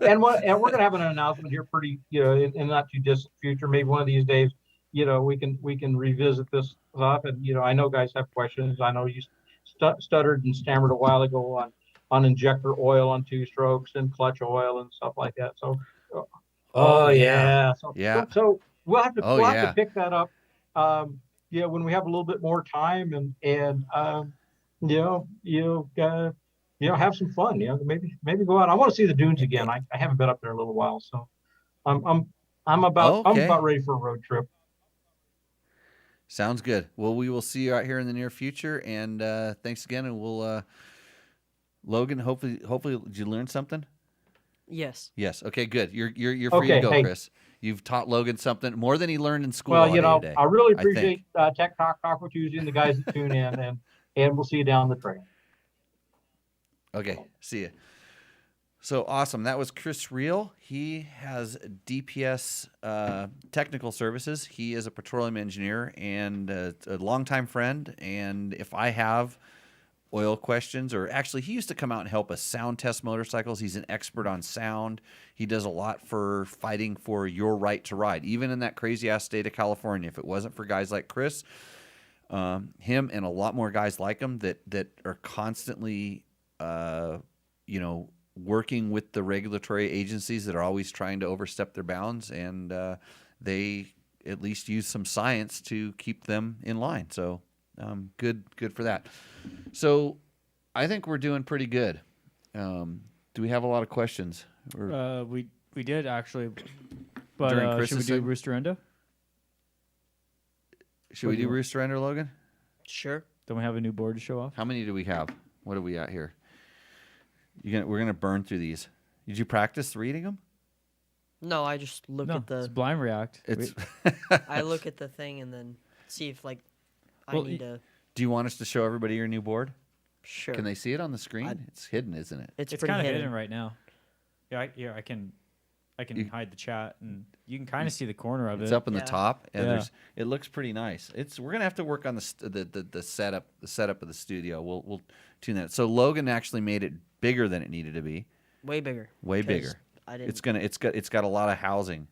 gonna have an announcement here pretty, in not too distant future. Maybe one of these days, we can revisit this stuff. And I know guys have questions. I know you stuttered and stammered a while ago on injector oil on 2-strokes and clutch oil and stuff like that. So, So we'll have to pick that up. when we have a little bit more time and have some fun. Maybe go out. I want to see the dunes again. I haven't been up there in a little while, so I'm about ready for a road trip. Sounds good. Well, we will see you out here in the near future, and thanks again. And we'll Logan. Hopefully, did you learn something? Yes. Yes. Okay. Good. You're free to go, hey. Chris. You've taught Logan something more than he learned in school. Well, today, I really appreciate Tech Talk Taco Tuesday and the guys that tune in, and we'll see you down the trail. Okay. See you. So awesome. That was Chris Reel. He has DPS Technical Services. He is a petroleum engineer and a longtime friend. And if I have oil questions, or actually he used to come out and help us sound test motorcycles. He's an expert on sound. He does a lot for fighting for your right to ride, even in that crazy ass state of California. If it wasn't for guys like Chris, him and a lot more guys like him that are constantly, working with the regulatory agencies that are always trying to overstep their bounds, and they at least use some science to keep them in line. So good for that. So I think we're doing pretty good. Do we have a lot of questions? We did actually, but During should we Chris's do segment? Rooster Endo? Should we do Rooster Ender, Logan? Sure. Don't we have a new board to show off? How many do we have? What are we at here? We're gonna burn through these. Did you practice reading them? No, I just look No, at it's the. blind react. It's. I look at the thing and then see if I Well, need to. Do you want us to show everybody your new board? Sure. Can they see it on the screen? I- It's hidden, isn't it? It's It's pretty kind of hidden. hidden right now. Yeah, I can You- hide the chat, and you can kind of see the corner of It's it. up in the Yeah. top, and Yeah. it looks pretty nice. We're gonna have to work on the setup of the studio. We'll tune that. So Logan actually made it bigger than it needed to be. Way bigger. Way 'cause bigger. I didn't. It's got a lot of housing.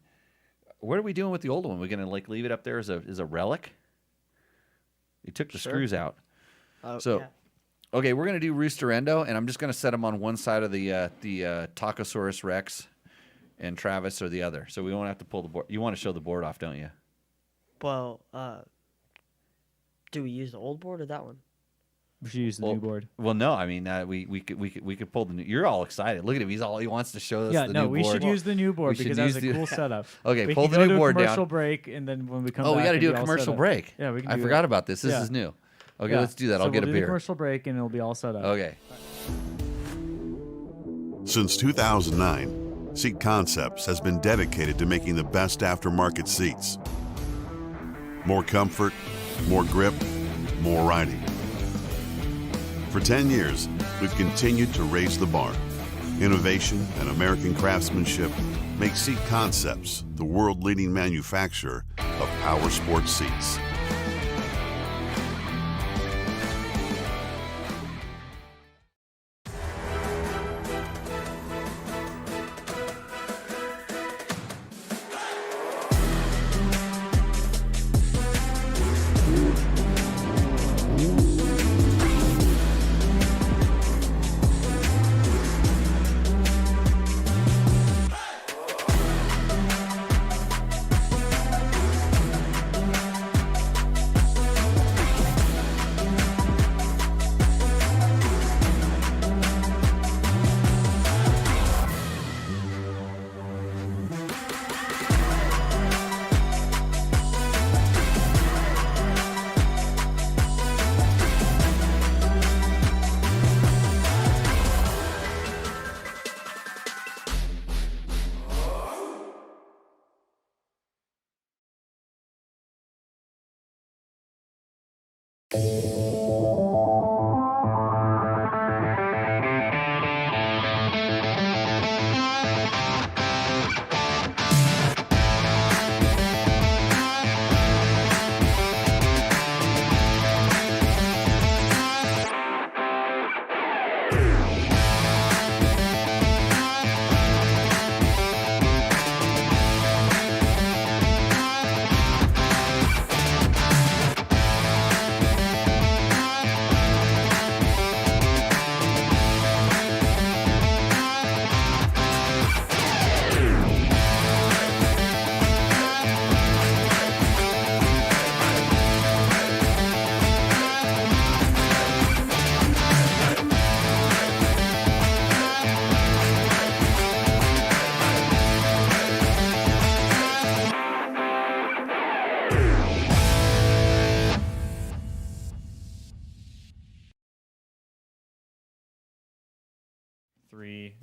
What are we doing with the old one? We're gonna leave it up there as a relic. You took the Sure. screws out. Oh, So, yeah. okay, we're gonna do Rooster Endo, and I'm just gonna set them on one side of the Tacosaurus Rex, and Travis or the other. So we won't have to pull the board. You want to show the board off, don't you? Well, do we use the old board or that one? We should use the new board. Well, no, I mean we could pull the new. You're all excited. Look at him. He wants to show us Yeah, the no, new we board. should use the new board We should because that's a use the- cool setup. Okay, we pull can the go new to board a commercial down. break, and then when we come Oh, back, we got to it'll do be a all commercial set up. break. Yeah, we can. I do forgot it. about this. This Yeah. is new. Okay, Yeah. let's do that. So I'll get we'll a do the beer. commercial break, and it'll be all set up. Okay. Since 2009, Seat Concepts has been dedicated to making the best aftermarket seats. More comfort, more grip, more riding. For 10 years, we've continued to raise the bar. Innovation and American craftsmanship make Seat Concepts the world-leading manufacturer of power sports seats.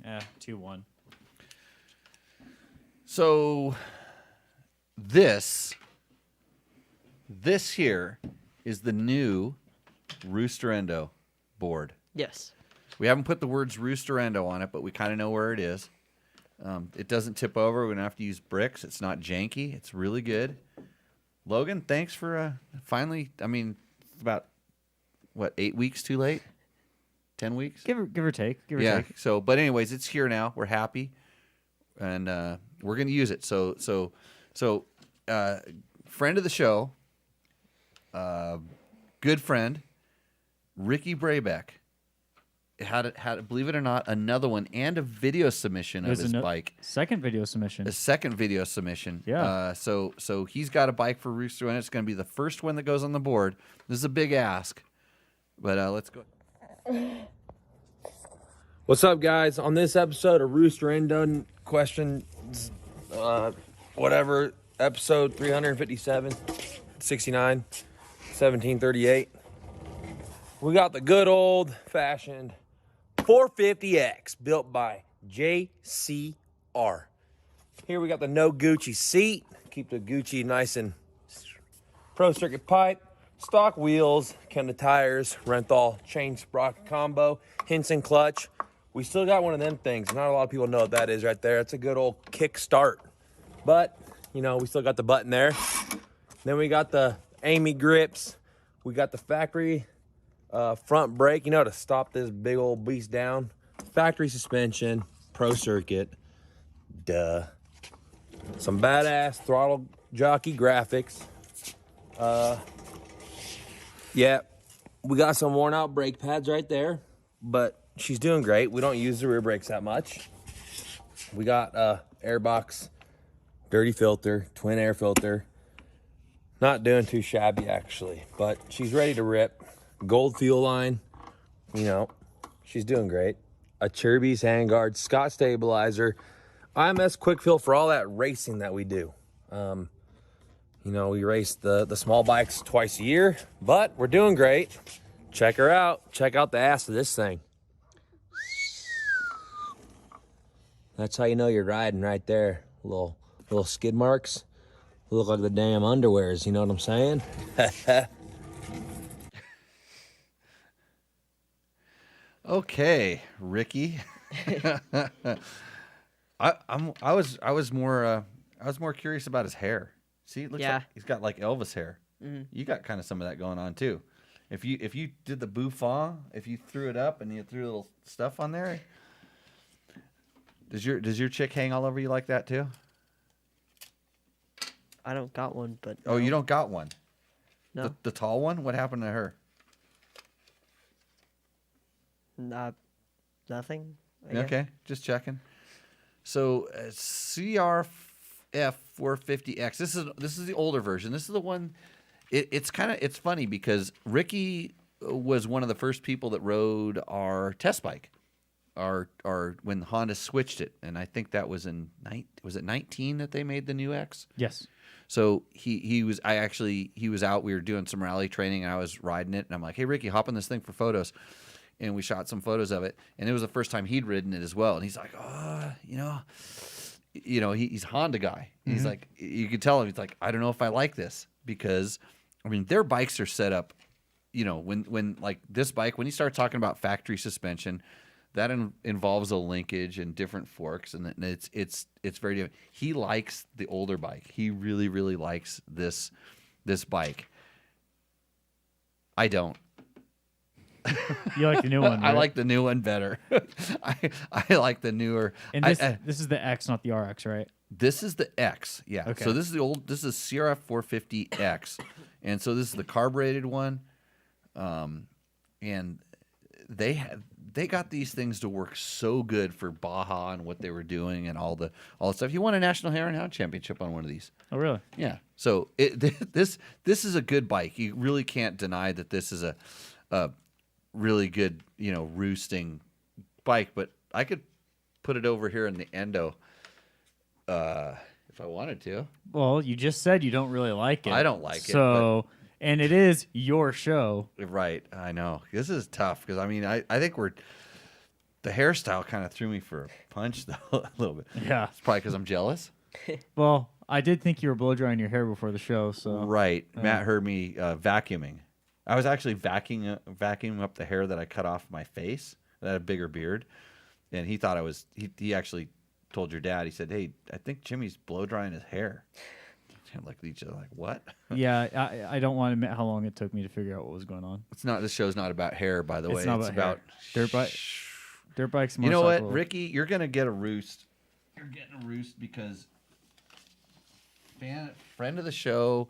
Yeah, 2-1. So this here is the new Rooster Endo board. Yes. We haven't put the words Rooster Endo on it, but we kind of know where it is. It doesn't tip over. We don't have to use bricks. It's not janky. It's really good. Logan, thanks for finally. I mean, it's about, what, 8 weeks too late? 10 weeks? Give or take. Give or Yeah. take. So, but anyways, it's here now. We're happy, and we're gonna use it. So, friend of the show, good friend, Ricky Brabeck, had believe it or not, another one and a video submission of There's his bike. Second video submission. A second video submission. Yeah. So he's got a bike for Rooster, and it's going to be the first one that goes on the board. This is a big ask, but let's go. What's up, guys? On this episode of Rooster Endo Questions, whatever, episode 357, 69, 1738, we got the good old-fashioned 450X built by JCR. Here we got the no Gucci seat, keep the Gucci nice and pro circuit pipe, stock wheels, Kenda tires, Renthal chain sprocket combo, Henson clutch. We still got one of them things. Not a lot of people know what that is right there. It's a good old kick start. But, you know, we still got the button there. Then we got the Amy grips. We got the factory front brake, you know, to stop this big old beast down. Factory suspension, pro circuit. Duh. Some badass throttle jockey graphics. Yeah, we got some worn out brake pads right there, but she's doing great. We don't use the rear brakes that much. We got airbox, dirty filter, twin air filter. Not doing too shabby actually, but she's ready to rip. Gold fuel line, you know, she's doing great. A Chirby's handguard, Scott stabilizer, IMS quick fill for all that racing that we do. You know, we race the small bikes twice a year, but we're doing great. Check her out. Check out the ass of this thing. That's how you know you're riding right there. Little skid marks. Look like the damn underwears, you know what I'm saying? Okay, Ricky. I was more curious about his hair. See, it looks like he's got like Elvis hair. Mm-hmm. You got kind of some of that going on too. If you did the bouffant, if you threw it up and you threw a little stuff on there, does your chick hang all over you like that too? I don't got one, but Oh, you don't got one? No. The tall one? What happened to her? Nothing. I guess. Okay, just checking. So CRF 450X. This is the older version. This is the one. It's funny because Ricky was one of the first people that rode our test bike, our when Honda switched it, and I think that was was it 19 that they made the new X? Yes. So he was out. We were doing some rally training, and I was riding it, and I'm like, hey Ricky, hop on this thing for photos. And we shot some photos of it, and it was the first time he'd ridden it as well. And he's like, "Oh, he's a Honda guy." Mm-hmm. He's like, you could tell him, he's like, "I don't know if I like this," because, I mean, their bikes are set up, you know, when like this bike, when you start talking about factory suspension, that involves a linkage and different forks, and it's very different. He likes the older bike. He really, really likes this bike. I don't. You like the new one, right? I like the new one better. I like the newer. And this is the X, not the RX, right? This is the X, yeah. Okay. So this is CRF 450X, and so this is the carbureted one, and they got these things to work so good for Baja and what they were doing and all the stuff. You won a National Hare and Hound Championship on one of these. Oh, really? Yeah. So this is a good bike. You really can't deny that this is a really good, you know, roosting bike. But I could put it over here in the Endo if I wanted to. Well, you just said you don't really like it. I don't like it. So, and it is your show. Right. I know. This is tough because, I mean, I think The hairstyle kind of threw me for a punch, though, a little bit. Yeah. It's probably because I'm jealous. Well, I did think you were blow drying your hair before the show, so Right. Matt heard me vacuuming. I was actually vacuuming up the hair that I cut off my face. I had a bigger beard. And he thought I was, he actually told your dad, he said, hey, I think Jimmy's blow drying his hair. And looked at each other like, what? Yeah, I don't want to admit how long it took me to figure out what was going on. It's not, this show's not about hair, by the way. It's not about hair. Dirt bikes, you know what, motorcycle. Ricky, you're going to get a roost. You're getting a roost because friend of the show,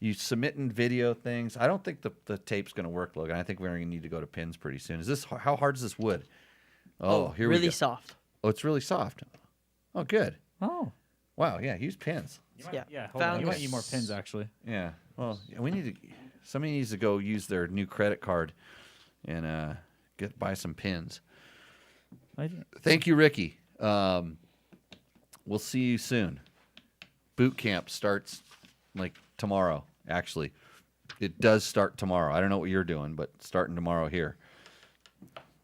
you submitting video things. I don't think the tape's going to work, Logan. I think we're going to need to go to pins pretty soon. Is this, how hard is this wood? Oh, here we go. Really soft. Oh, it's really soft. Oh, good. Oh. Wow, yeah, use pins. Yeah, hold on. You might need more pins, actually. Yeah. Well, we need to, somebody needs to go use their new credit card and buy some pins. Thank you, Ricky. We'll see you soon. Boot camp starts like tomorrow, actually. It does start tomorrow. I don't know what you're doing, but starting tomorrow here.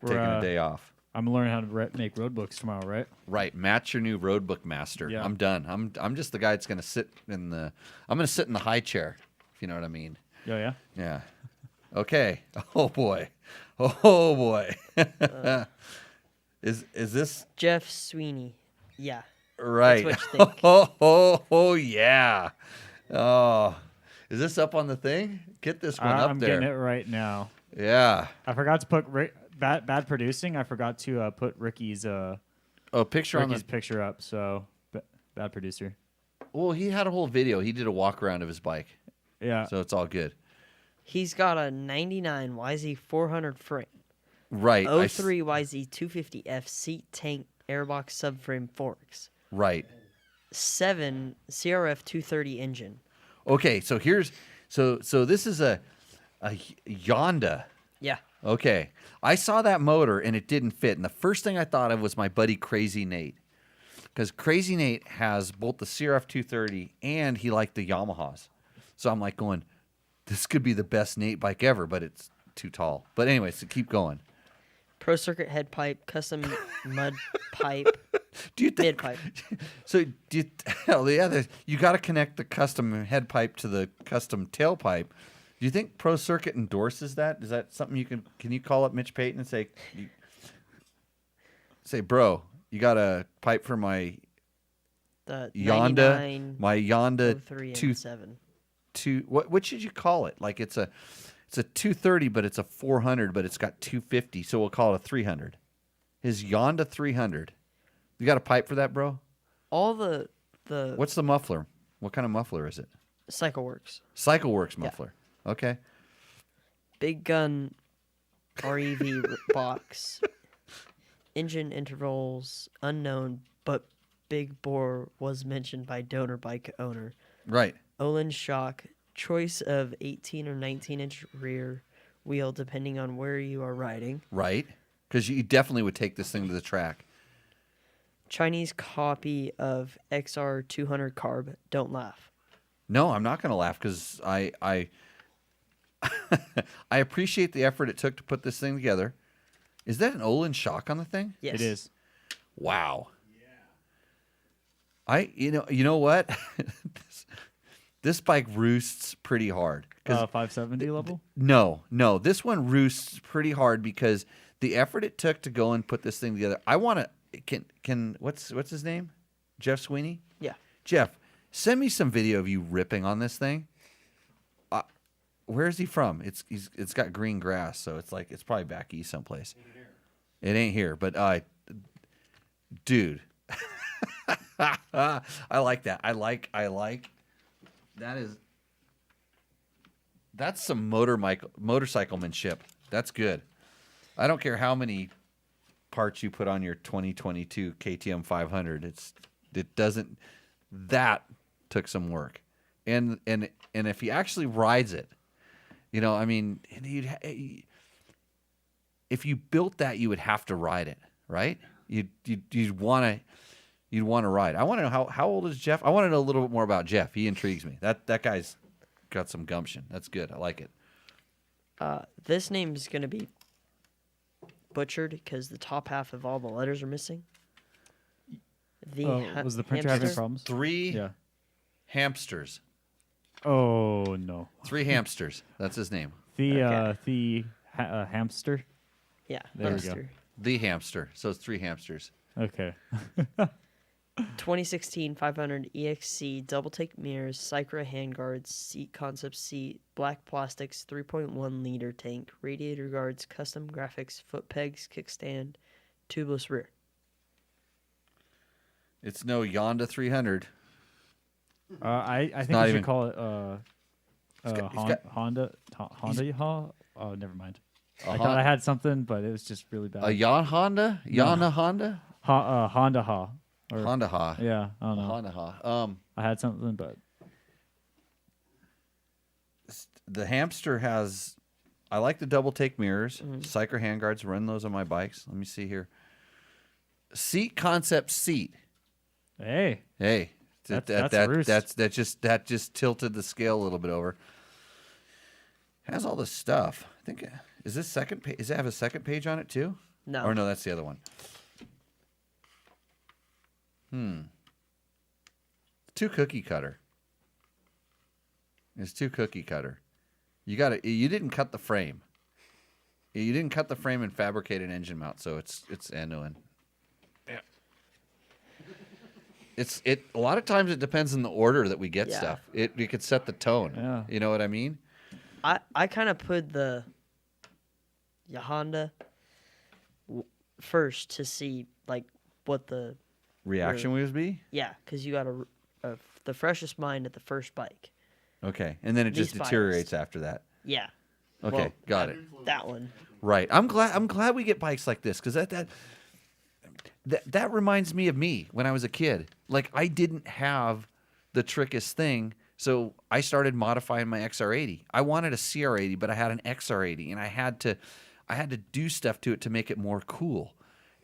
Taking a day off. I'm learning how to make road books tomorrow, right? Right. Matt's your new road book master. Yeah. I'm done. I'm just the guy that's gonna sit in the high chair, if you know what I mean. Oh yeah? Yeah. Okay. Oh boy. Oh boy. Is this Jeff Sweeney. Yeah. right? That's what you think. Oh yeah. Oh. Is this up on the thing? Get this one up I'm there. getting it right now. Yeah. I forgot to put bad producing. I forgot to put Ricky's Picture on the picture up. So bad producer. Well, he had a whole video. He did a walk around of his bike. Yeah. So it's all good. He's got a 99 YZ 400 frame. Right. 03 YZ 250F seat tank airbox subframe forks. Right. 7 CRF 230 engine. Okay, so here's so this is a Yonda. Yeah. Okay. I saw that motor and it didn't fit. And the first thing I thought of was my buddy Crazy Nate. Because Crazy Nate has both the CRF 230 and he liked the Yamahas. So I'm like going, this could be the best Nate bike ever, but it's too tall. But anyway, so keep going. Pro circuit head pipe, custom mud pipe, Do you mid think, pipe. so do you, you got to connect the custom head pipe to the custom tailpipe. Do you think Pro Circuit endorses that? Is that something you can you call up Mitch Payton and say, bro, you got a pipe for my The Yonda, my Yonda 03 two, and 7. what should you call it? Like it's a 230, but it's a 400, but it's got 250, so we'll call it a 300. His Yonda 300. You got a pipe for that, bro? All the What's the muffler? What kind of muffler is it? Cycle Works. CycleWorks muffler. Okay. Big gun REV box. Engine intervals unknown, but big bore was mentioned by donor bike owner. Right. Olin shock. Choice of 18 or 19-inch rear wheel depending on where you are riding. Right. Because you definitely would take this thing to the track. Chinese copy of XR 200 carb. Don't laugh. No, I'm not going to laugh because I I appreciate the effort it took to put this thing together. Is that an Olin shock on the thing? Yes. It is. Wow. Yeah. You know what? This bike roosts pretty hard. 570 level? No. This one roosts pretty hard because the effort it took to go and put this thing together. I want to. Can what's his name? Jeff Sweeney? Yeah. Jeff, send me some video of you ripping on this thing. Where is he from? It's got green grass, so it's probably back east someplace. It ain't here, but dude, I like that. I like that's some motorcyclemanship. That's good. I don't care how many parts you put on your 2022 KTM 500. That took some work, and if he actually rides it, I mean, if you built that, you would have to ride it, right? You'd want to ride. I want to know how old is Jeff? I want to know a little bit more about Jeff. He intrigues me. That guy's got some gumption. That's good. I like it. This name is going to be butchered because the top half of all the letters are missing. Was the printer having hamster? problems? 3 Yeah. hamsters. Oh no. 3 hamsters. That's his name. The hamster. Yeah, There we go. hamster. The hamster. So it's 3 hamsters. Okay. 2016 500 EXC double take mirrors, Sycra handguards, seat concept seat, black plastics, 3.1 liter tank, radiator guards, custom graphics, foot pegs, kickstand, tubeless rear. It's no Yonda 300. I think not we even- should call it It's got- Honda Yamaha. Oh, never mind. A I thought I had something, but it was just really bad. A Honda? Yana Honda? Honda Ha. Or, Honda Ha. Yeah, I don't know. Honda Ha. I had something, but The hamster has. I like the double take mirrors. Sycra handguards. Run those on my bikes. Let me see here. Seat concept seat. hey, Hey, That's a roost. that just tilted the scale a little bit over. Has all this stuff. I think is this second page? Does it have a second page on it too? No. Or no, that's the other one. 2 cookie cutter. It's 2 cookie cutter. You didn't cut the frame. You didn't cut the frame and fabricate an engine mount, so it's end to end. It's a lot of times it depends on the order that we get Yeah. stuff. We could set the tone. Yeah. You know what I mean? I kind of put the Honda first to see like what the Reaction would be? because you got the freshest mind at the first bike. Okay. And then it just Least deteriorates biased. after that. Yeah. Okay, Well, got it. That one. Right. I'm glad we get bikes like this because that reminds me of me when I was a kid. Like I didn't have the trickiest thing, so I started modifying my XR80. I wanted a CR80, but I had an XR80, and I had to do stuff to it to make it more cool.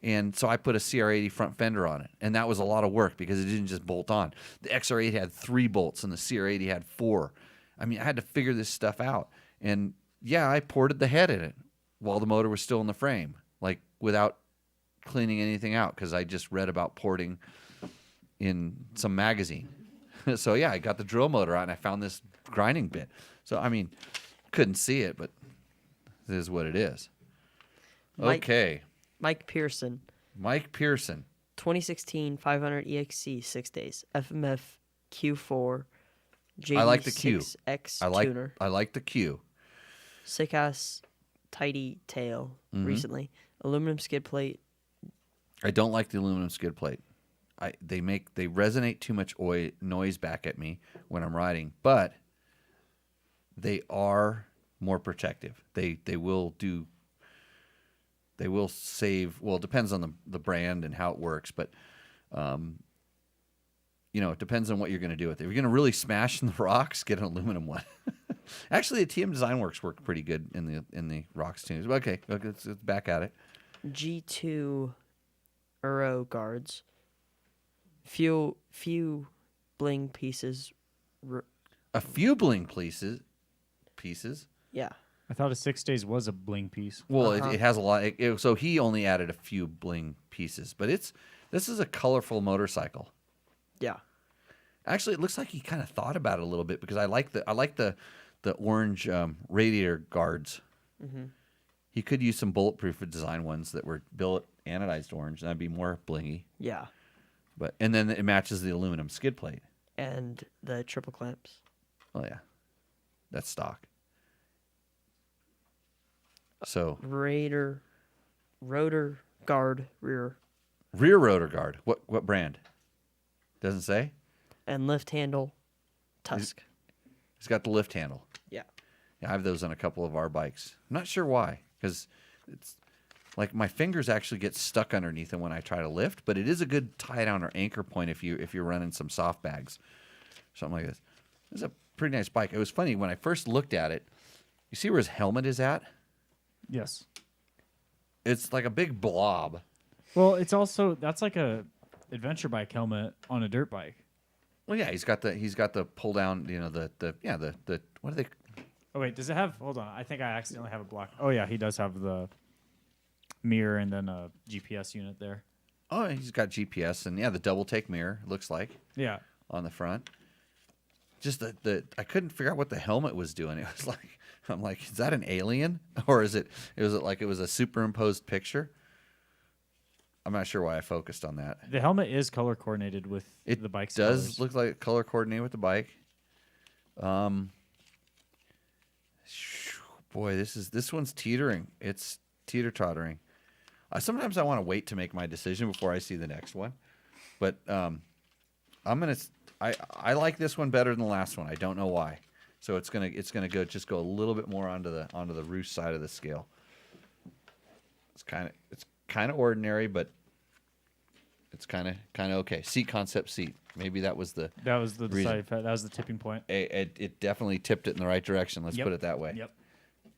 And so I put a CR80 front fender on it, and that was a lot of work because it didn't just bolt on. The XR80 had 3 bolts, and the CR80 had 4. I mean, I had to figure this stuff out, and yeah, I ported the head in it while the motor was still in the frame, like without cleaning anything out because I just read about porting in some magazine. So yeah, I got the drill motor out and I found this grinding bit. So I mean, couldn't see it, but it is what it is. Okay, Mike Pearson, Mike Pearson. 2016 500 EXC 6 days, FMF Q4, I like the Q. JD6X I tuner, like the Q. sick ass tidy tail recently, aluminum skid plate. I don't like the aluminum skid plate. They resonate too much noise back at me when I'm riding, but they are more protective. They will save. Well, it depends on the brand and how it works, but it depends on what you're going to do with it. If you're going to really smash in the rocks, get an aluminum one. Actually, the TM Design Works work pretty good in the rocks tunes. Okay, let's back at it. G2 Euro guards. Few bling pieces. A few bling pieces. Yeah. I thought a 6 days was a bling piece. Well, it has a lot. So he only added a few bling pieces, but this is a colorful motorcycle. Yeah. Actually, it looks like he kind of thought about it a little bit because I like the orange radiator guards. Mm-hmm. He could use some bulletproof design ones that were billet anodized orange. That'd be more blingy. Yeah. And then it matches the aluminum skid plate. And the triple clamps. Oh yeah, that's stock. So rotor guard rear. Rear rotor guard. What brand? Doesn't say. And lift handle tusk. He's got the lift handle. Yeah. I have those on a couple of our bikes. I'm not sure why, because it's like my fingers actually get stuck underneath them when I try to lift, but it is a good tie down or anchor point if you're running some soft bags, something like this. This is a pretty nice bike. It was funny when I first looked at it. You see where his helmet is at? Yes. It's like a big blob. Well, that's like a adventure bike helmet on a dirt bike. Well, yeah, he's got the pull down. The what are they? Oh wait, does it have? Hold on, I think I accidentally have a block. Oh yeah, he does have the mirror and then a GPS unit there. Oh, he's got GPS and the double take mirror looks like Yeah. on the front. Just the I couldn't figure out what the helmet was doing. It was like I'm like, is that an alien or is it like it was a superimposed picture? I'm not sure why I focused on that. The helmet is color coordinated with the bike's does colors. look like color coordinated with the bike. Boy, this one's teetering. It's teeter-tottering. Sometimes I want to wait to make my decision before I see the next one, but I like this one better than the last one. I don't know why. So it's gonna go a little bit more onto the Roost side of the scale. It's kind of ordinary, but it's kind of okay. Seat concept seat. Maybe that was the deciding reason. factor. That was the tipping point. It definitely tipped it in the right direction. Let's put it that way. Yep.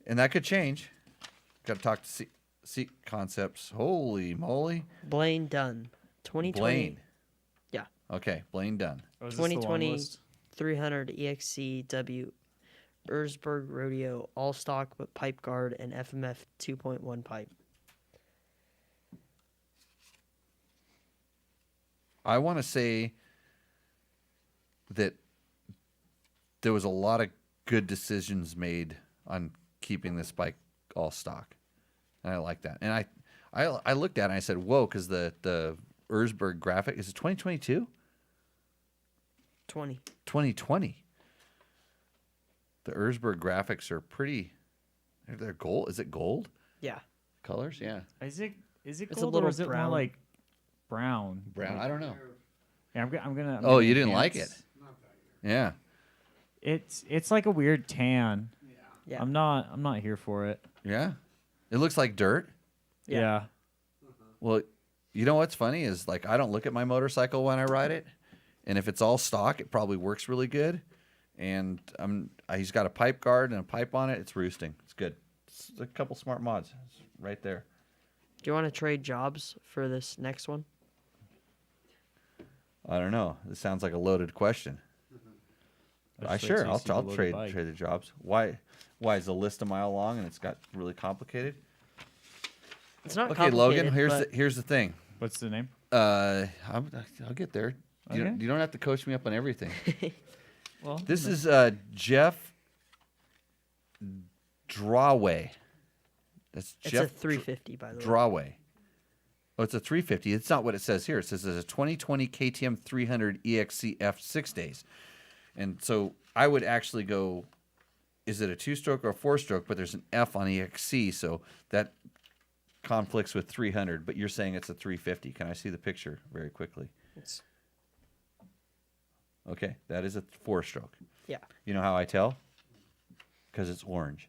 And that could change. Got to talk to seat concepts. Holy moly. Blaine Dunn, 2020. Blaine. Yeah. Okay, Blaine Dunn. Oh, is this the long 2020 list? 300 EXCW Erzberg Rodeo all stock with pipe guard and FMF 2.1 pipe. I want to say that there was a lot of good decisions made on keeping this bike all stock, and I like that. And I looked at it and I said, "Whoa!" Because the Erzberg graphic is it 2022? 2020. The Erzberg graphics are pretty. They're gold. Is it gold Yeah. colors? Yeah, Is it It's a gold little or is it brown. more like brown? brown. I don't know. Yeah, I'm gonna. Oh, you didn't like it? Yeah. It's like a weird tan. Yeah. I'm not here for it. Yeah. It looks like dirt. Yeah. Well, you know what's funny is like I don't look at my motorcycle when I ride it, and if it's all stock, it probably works really good. And he's got a pipe guard and a pipe on it. It's roosting. It's good. It's a couple smart mods. It's right there. Do you want to trade jobs for this next one? I don't know. This sounds like a loaded question. Sure, I'll trade the jobs. Why is the list a mile long and it's got really complicated? It's not Okay, Logan. complicated, Here's the thing. What's the name? I'll get there. You Okay. don't have to coach me up on everything. Well, This is Jeff Drawway. That's It's Jeff a 350, by the way. Drawway. Oh, it's a 350. It's not what it says here. It says it's a 2020 KTM 300 EXCF 6 days. And so I would actually go, is it a 2-stroke or a 4-stroke? But there's an F on EXC, so that conflicts with 300. But you're saying it's a 350. Can I see the picture very quickly? It's- Okay, that is a 4-stroke. yeah. You know how I tell? Because it's orange.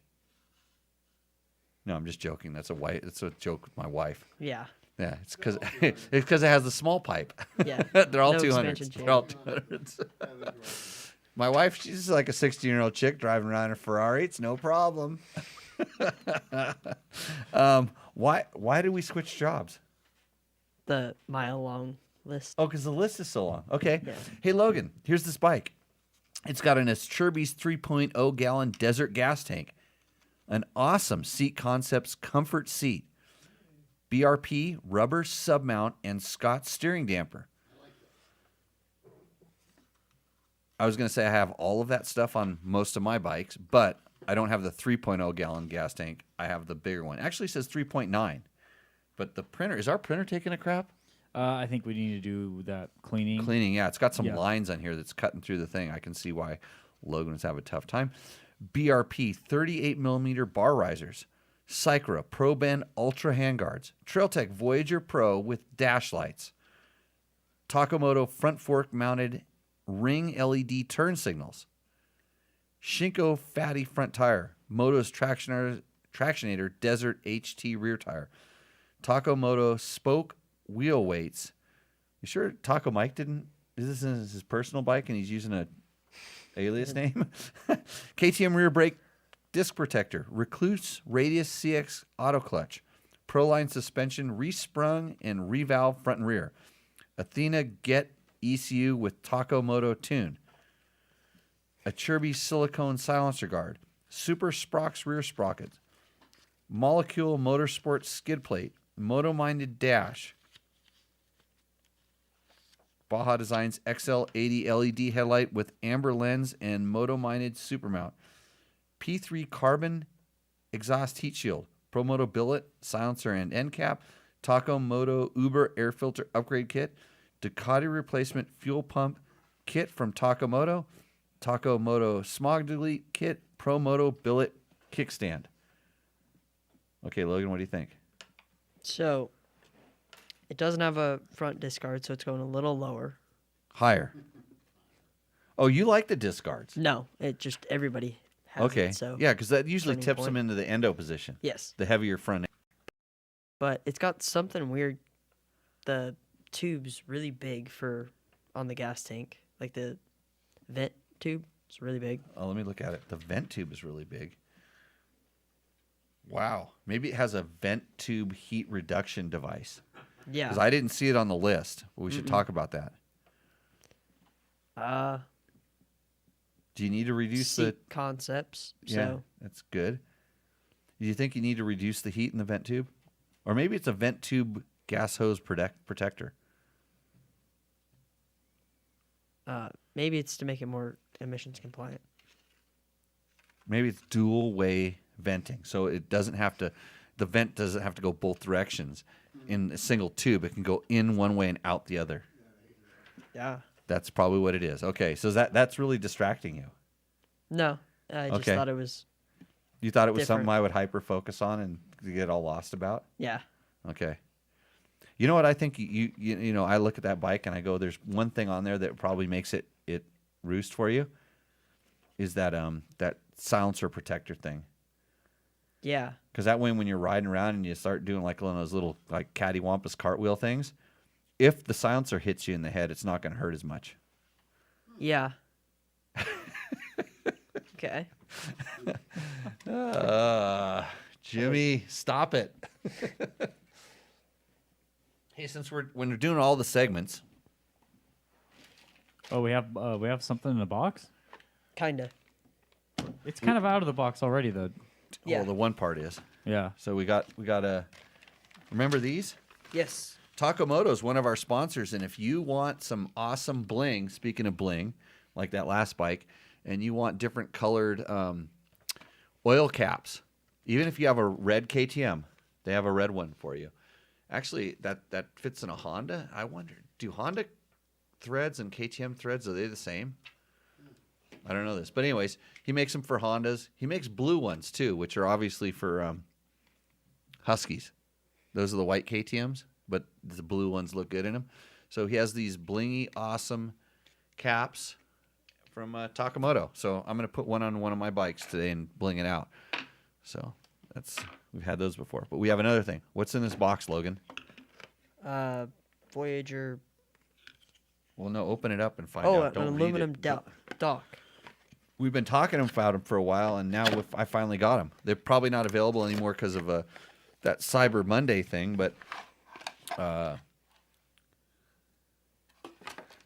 No, I'm just joking. That's a joke with my wife. Yeah. Yeah, it's because it has the small pipe. Yeah. They're all No 200s. expansion They're all 200s. My wife, she's like a 16-year-old chick driving around a Ferrari. It's no problem. Why did we switch jobs? The mile-long list. Oh, because the list is so long. Okay. Yeah. Hey, Logan, here's this bike. It's got an Ascherbys 3.0 gallon desert gas tank, an awesome Seat Concepts comfort seat, BRP rubber submount, and Scott steering damper. I was going to say I have all of that stuff on most of my bikes, but I don't have the 3.0 gallon gas tank. I have the bigger one. Actually, it says 3.9. But the printer, is our printer taking a crap? I think we need to do that cleaning. Cleaning, yeah. It's got some Yeah. lines on here that's cutting through the thing. I can see why Logan would have a tough time. BRP 38 millimeter bar risers. Cycra Pro Bend Ultra handguards. Trailtech Voyager Pro with dash lights. Takamoto front fork mounted ring LED turn signals. Fatty front tire. Moto's Tractionator Desert HT rear tire. Takamoto spoke wheel weights. You sure Taco Mike didn't? Is this his personal bike and he's using a alias name? KTM rear brake disc protector. Recluse Radius CX auto clutch. Proline suspension resprung and revalve front and rear. Athena Get ECU with Takamoto tune. Ascherbys silicone silencer guard. Super Sprox rear sprocket. Molecule Motorsport skid plate. Moto-minded dash. Baja Designs XL80 LED headlight with amber lens and Moto-minded super mount. P3 carbon exhaust heat shield. Pro Moto billet, silencer and end cap. Taco Moto Uber air filter upgrade kit. Ducati replacement fuel pump kit from Taco Moto. Taco Moto smog delete kit. Pro Moto billet kickstand. Okay, Logan, what do you think? So, it doesn't have a front discard, so it's going a little lower. Higher. Oh, you like the discards? No, it just everybody has Okay. it. So Yeah, because that usually turning tips them point. into the endo position. Yes, The heavier front end. but it's got something weird. The tube's really big for on the gas tank, like the vent tube. It's really big. Oh, let me look at it. The vent tube is really big. Wow. Maybe it has a vent tube heat reduction device. Yeah. Because I didn't see it on the list. But we should talk about that. Do you need to reduce the... Seek concepts. Yeah, So that's good. Do you think you need to reduce the heat in the vent tube? Or maybe it's a vent tube gas hose protector. maybe it's to make it more emissions compliant. Maybe it's dual way venting. So it doesn't have to, the vent doesn't have to go both directions in a single tube. It can go in one way and out the other. Yeah. That's probably what it is. Okay, so that's really distracting you. No, I just Okay. thought it was. You thought it was something Different. I would hyper focus on and get all lost about? Yeah. Okay. You know what I think you know, I look at that bike and I go, there's one thing on there that probably makes it roost for you is that that silencer protector thing. Yeah. Because that way when you're riding around and you start doing like one of those little like cattywampus cartwheel things, if the silencer hits you in the head, it's not going to hurt as much. Yeah. Okay. Jimmy, stop it. Hey, since when we're doing all the segments, Oh, we have something in the box. Kinda. It's kind of out of the box already, though. Yeah. well, the one part is. Yeah. So we got remember these? Yes. Takamoto is one of our sponsors, and if you want some awesome bling, speaking of bling, like that last bike, and you want different colored oil caps, even if you have a red KTM, they have a red one for you. Actually, that fits in a Honda. I wonder, do Honda threads and KTM threads, are they the same? I don't know this. But anyways, he makes them for Hondas. He makes blue ones, too, which are obviously for Huskies. Those are the white KTMs, but the blue ones look good in them. So he has these blingy, awesome caps from Takamoto. So I'm going to put one on one of my bikes today and bling it out. So we've had those before. But we have another thing. What's in this box, Logan? Voyager. Well, no, open it up and find Oh, out. an Don't read aluminum it. dock. We've been talking about them for a while, and now I finally got them. They're probably not available anymore because of that Cyber Monday thing, but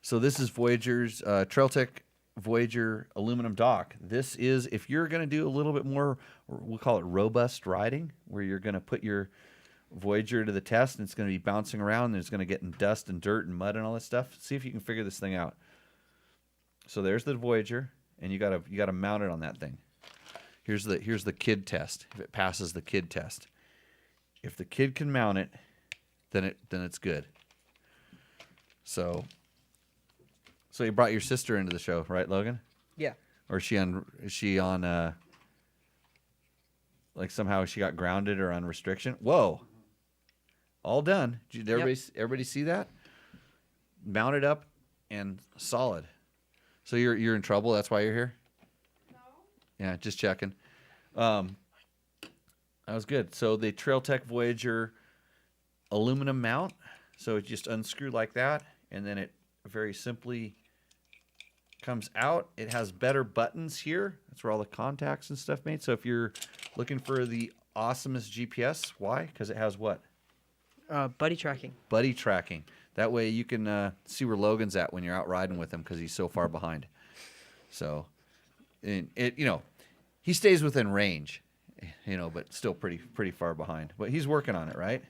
so this is Voyager's Trailtech Voyager aluminum dock. This is, if you're going to do a little bit more, we'll call it robust riding, where you're going to put your Voyager to the test, and it's going to be bouncing around, and it's going to get in dust and dirt and mud and all that stuff. See if you can figure this thing out. So there's the Voyager, and you gotta mount it on that thing. Here's the kid test. If it passes the kid test, if the kid can mount it, then it's good. So you brought your sister into the show, right, Logan? Yeah. Or is she on like somehow she got grounded or on restriction? Whoa. All done. Did everybody see that? Mounted up and solid. So you're in trouble, that's why you're here? No. Yeah, just checking. That was good. So the Trailtech Voyager aluminum mount. So it just unscrewed like that, and then it very simply comes out. It has better buttons here. That's where all the contacts and stuff made. So if you're looking for the awesomest GPS, why? Because it has what? Buddy tracking. Buddy tracking. That way you can see where Logan's at when you're out riding with him because he's so far behind. So, he stays within range, but still pretty far behind. But he's working on it, right?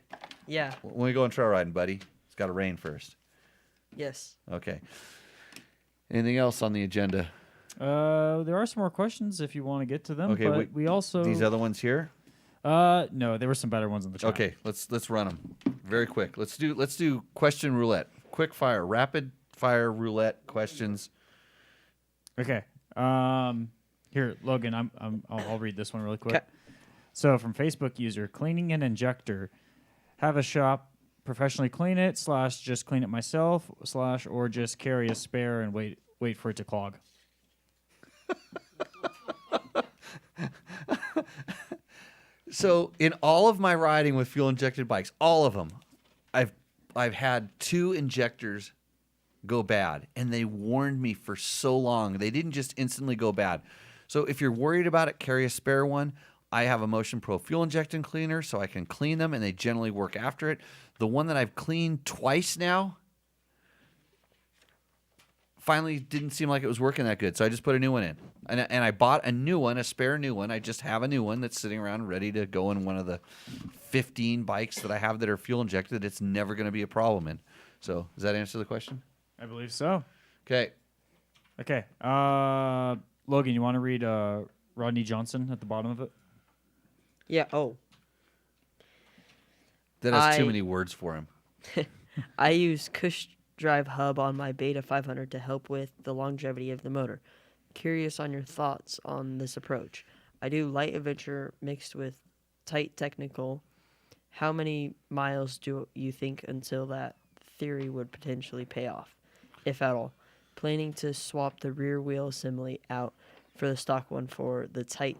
Yeah. When we go on trail riding, buddy, it's got to rain first. Yes. Okay. Anything else on the agenda? There are some more questions if you want to get to them. Okay, but we also these other ones here. no, there were some better ones in the chat. Okay, let's run them very quick. Let's do question roulette, quick fire, rapid fire roulette questions. Okay. Here, Logan, I'll read this one really quick. 'Kay. So from Facebook user, cleaning an injector, have a shop professionally clean it / just clean it myself / or just carry a spare and wait for it to clog. So in all of my riding with fuel injected bikes, all of them, I've had 2 injectors go bad, and they warned me for so long. They didn't just instantly go bad. So if you're worried about it, carry a spare one. I have a Motion Pro fuel injection cleaner, so I can clean them, and they generally work after it. The one that I've cleaned twice now finally didn't seem like it was working that good, so I just put a new one in. And I bought a new one, a spare new one. I just have a new one that's sitting around ready to go in one of the 15 bikes that I have that are fuel injected. It's never going to be a problem in. So does that answer the question? I believe so. Okay. Okay. Logan, you want to read Rodney Johnson at the bottom of it? Yeah. Oh. That has too I- many words for him. I use Cush Drive Hub on my Beta 500 to help with the longevity of the motor. Curious on your thoughts on this approach. I do light adventure mixed with tight technical. How many miles do you think until that theory would potentially pay off, if at all? Planning to swap the rear wheel assembly out for the stock one for the tight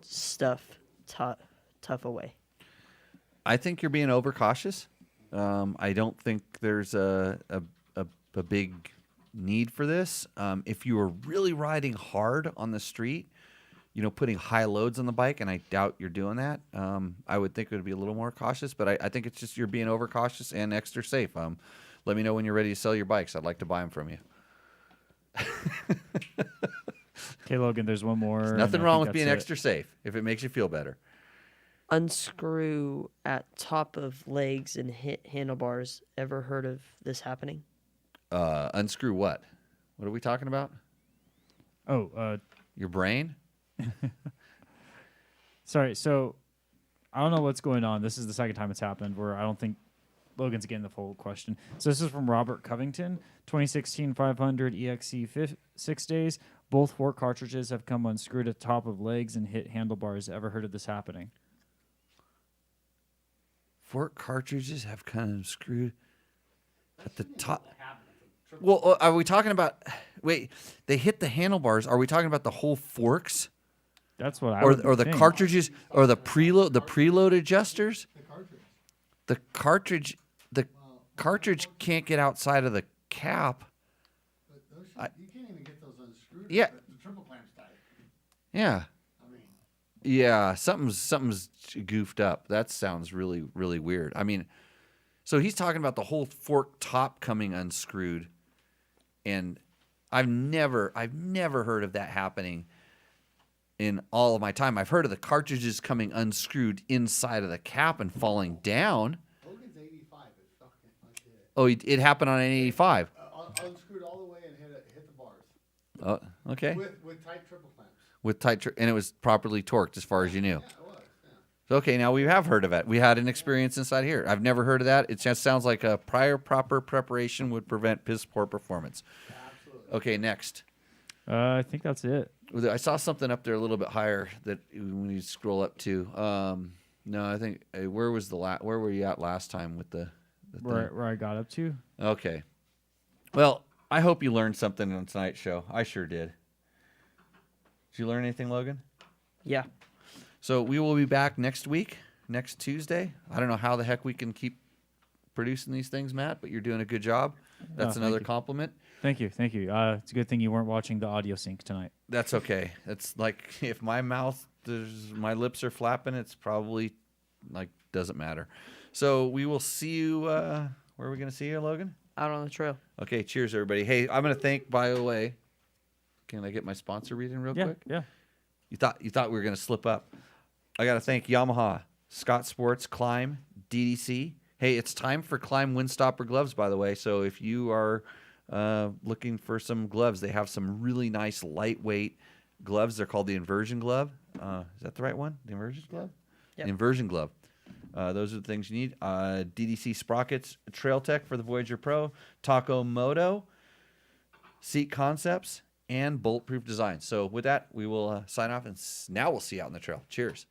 stuff tough away. I think you're being overcautious. I don't think there's a big need for this. If you were really riding hard on the street, putting high loads on the bike, and I doubt you're doing that, I would think it would be a little more cautious. But I think it's just you're being overcautious and extra safe. Let me know when you're ready to sell your bikes. I'd like to buy them from you. Okay, Logan, there's one more. There's and nothing I wrong think with being that's it. extra safe if it makes you feel better. Unscrew at top of legs and hit handlebars. Ever heard of this happening? Unscrew what? What are we talking about? Oh, Your brain? sorry. So I don't know what's going on. This is the second time it's happened where I don't think Logan's getting the full question. So this is from Robert Covington, 2016 500 EXE 6 days. Both fork cartridges have come unscrewed at top of legs and hit handlebars. Ever heard of this happening? Fork cartridges have kind of screwed at the top. Well, are we talking about? Wait, they hit the handlebars. Are we talking about the whole forks, That's what I or would the think. cartridges, or the preload adjusters? The cartridge can't get outside of the cap. But those you can't even get those unscrewed. Yeah. The triple clamps tight. Yeah, I mean, yeah. Something's goofed up. That sounds really, really weird. I mean, so he's talking about the whole fork top coming unscrewed, and I've never heard of that happening in all of my time. I've heard of the cartridges coming unscrewed inside of the cap and falling down. Hogan's 85 is fucking like it. Oh, it happened on an 85. Unscrewed all the way and hit the bars. Oh, okay. With tight triple clamps. With tight, and it was properly torqued as far as you knew. Yeah, it was. Yeah. So, okay, now we have heard of it. We had an experience inside here. I've never heard of that. It just sounds like a prior proper preparation would prevent piss poor performance. Absolutely. Okay, next. I think that's it. I saw something up there a little bit higher that when you scroll up to. No, I think where were you at last time with the thing? Where I got up to. Okay. Well, I hope you learned something on tonight's show. I sure did. Did you learn anything, Logan? Yeah. So we will be back next week, next Tuesday. I don't know how the heck we can keep producing these things, Matt, but you're doing a good job. That's thank another you. compliment. Thank you. It's a good thing you weren't watching the audio sync tonight. That's okay. It's like if my my lips are flapping, it's probably like doesn't matter. So we will see you. Where are we going to see you, Logan? Out on the trail. Okay. Cheers, everybody. Hey, I'm going to thank. By the way, can I get my sponsor reading real quick? Yeah. You thought we were going to slip up. I got to thank Yamaha, Scott Sports, Climb, DDC, Hey, it's time for Climb Windstopper gloves, by the way. So if you are looking for some gloves, they have some really nice lightweight gloves. They're called the inversion glove. Is that the right one? The inversion glove? Yep. The inversion glove. Those are the things you need. DDC sprockets, Trail Tech for the Voyager Pro, Taco Moto, Seat Concepts, and Bulletproof Design. So with that, we will sign off, and now we'll see you out on the trail. Cheers.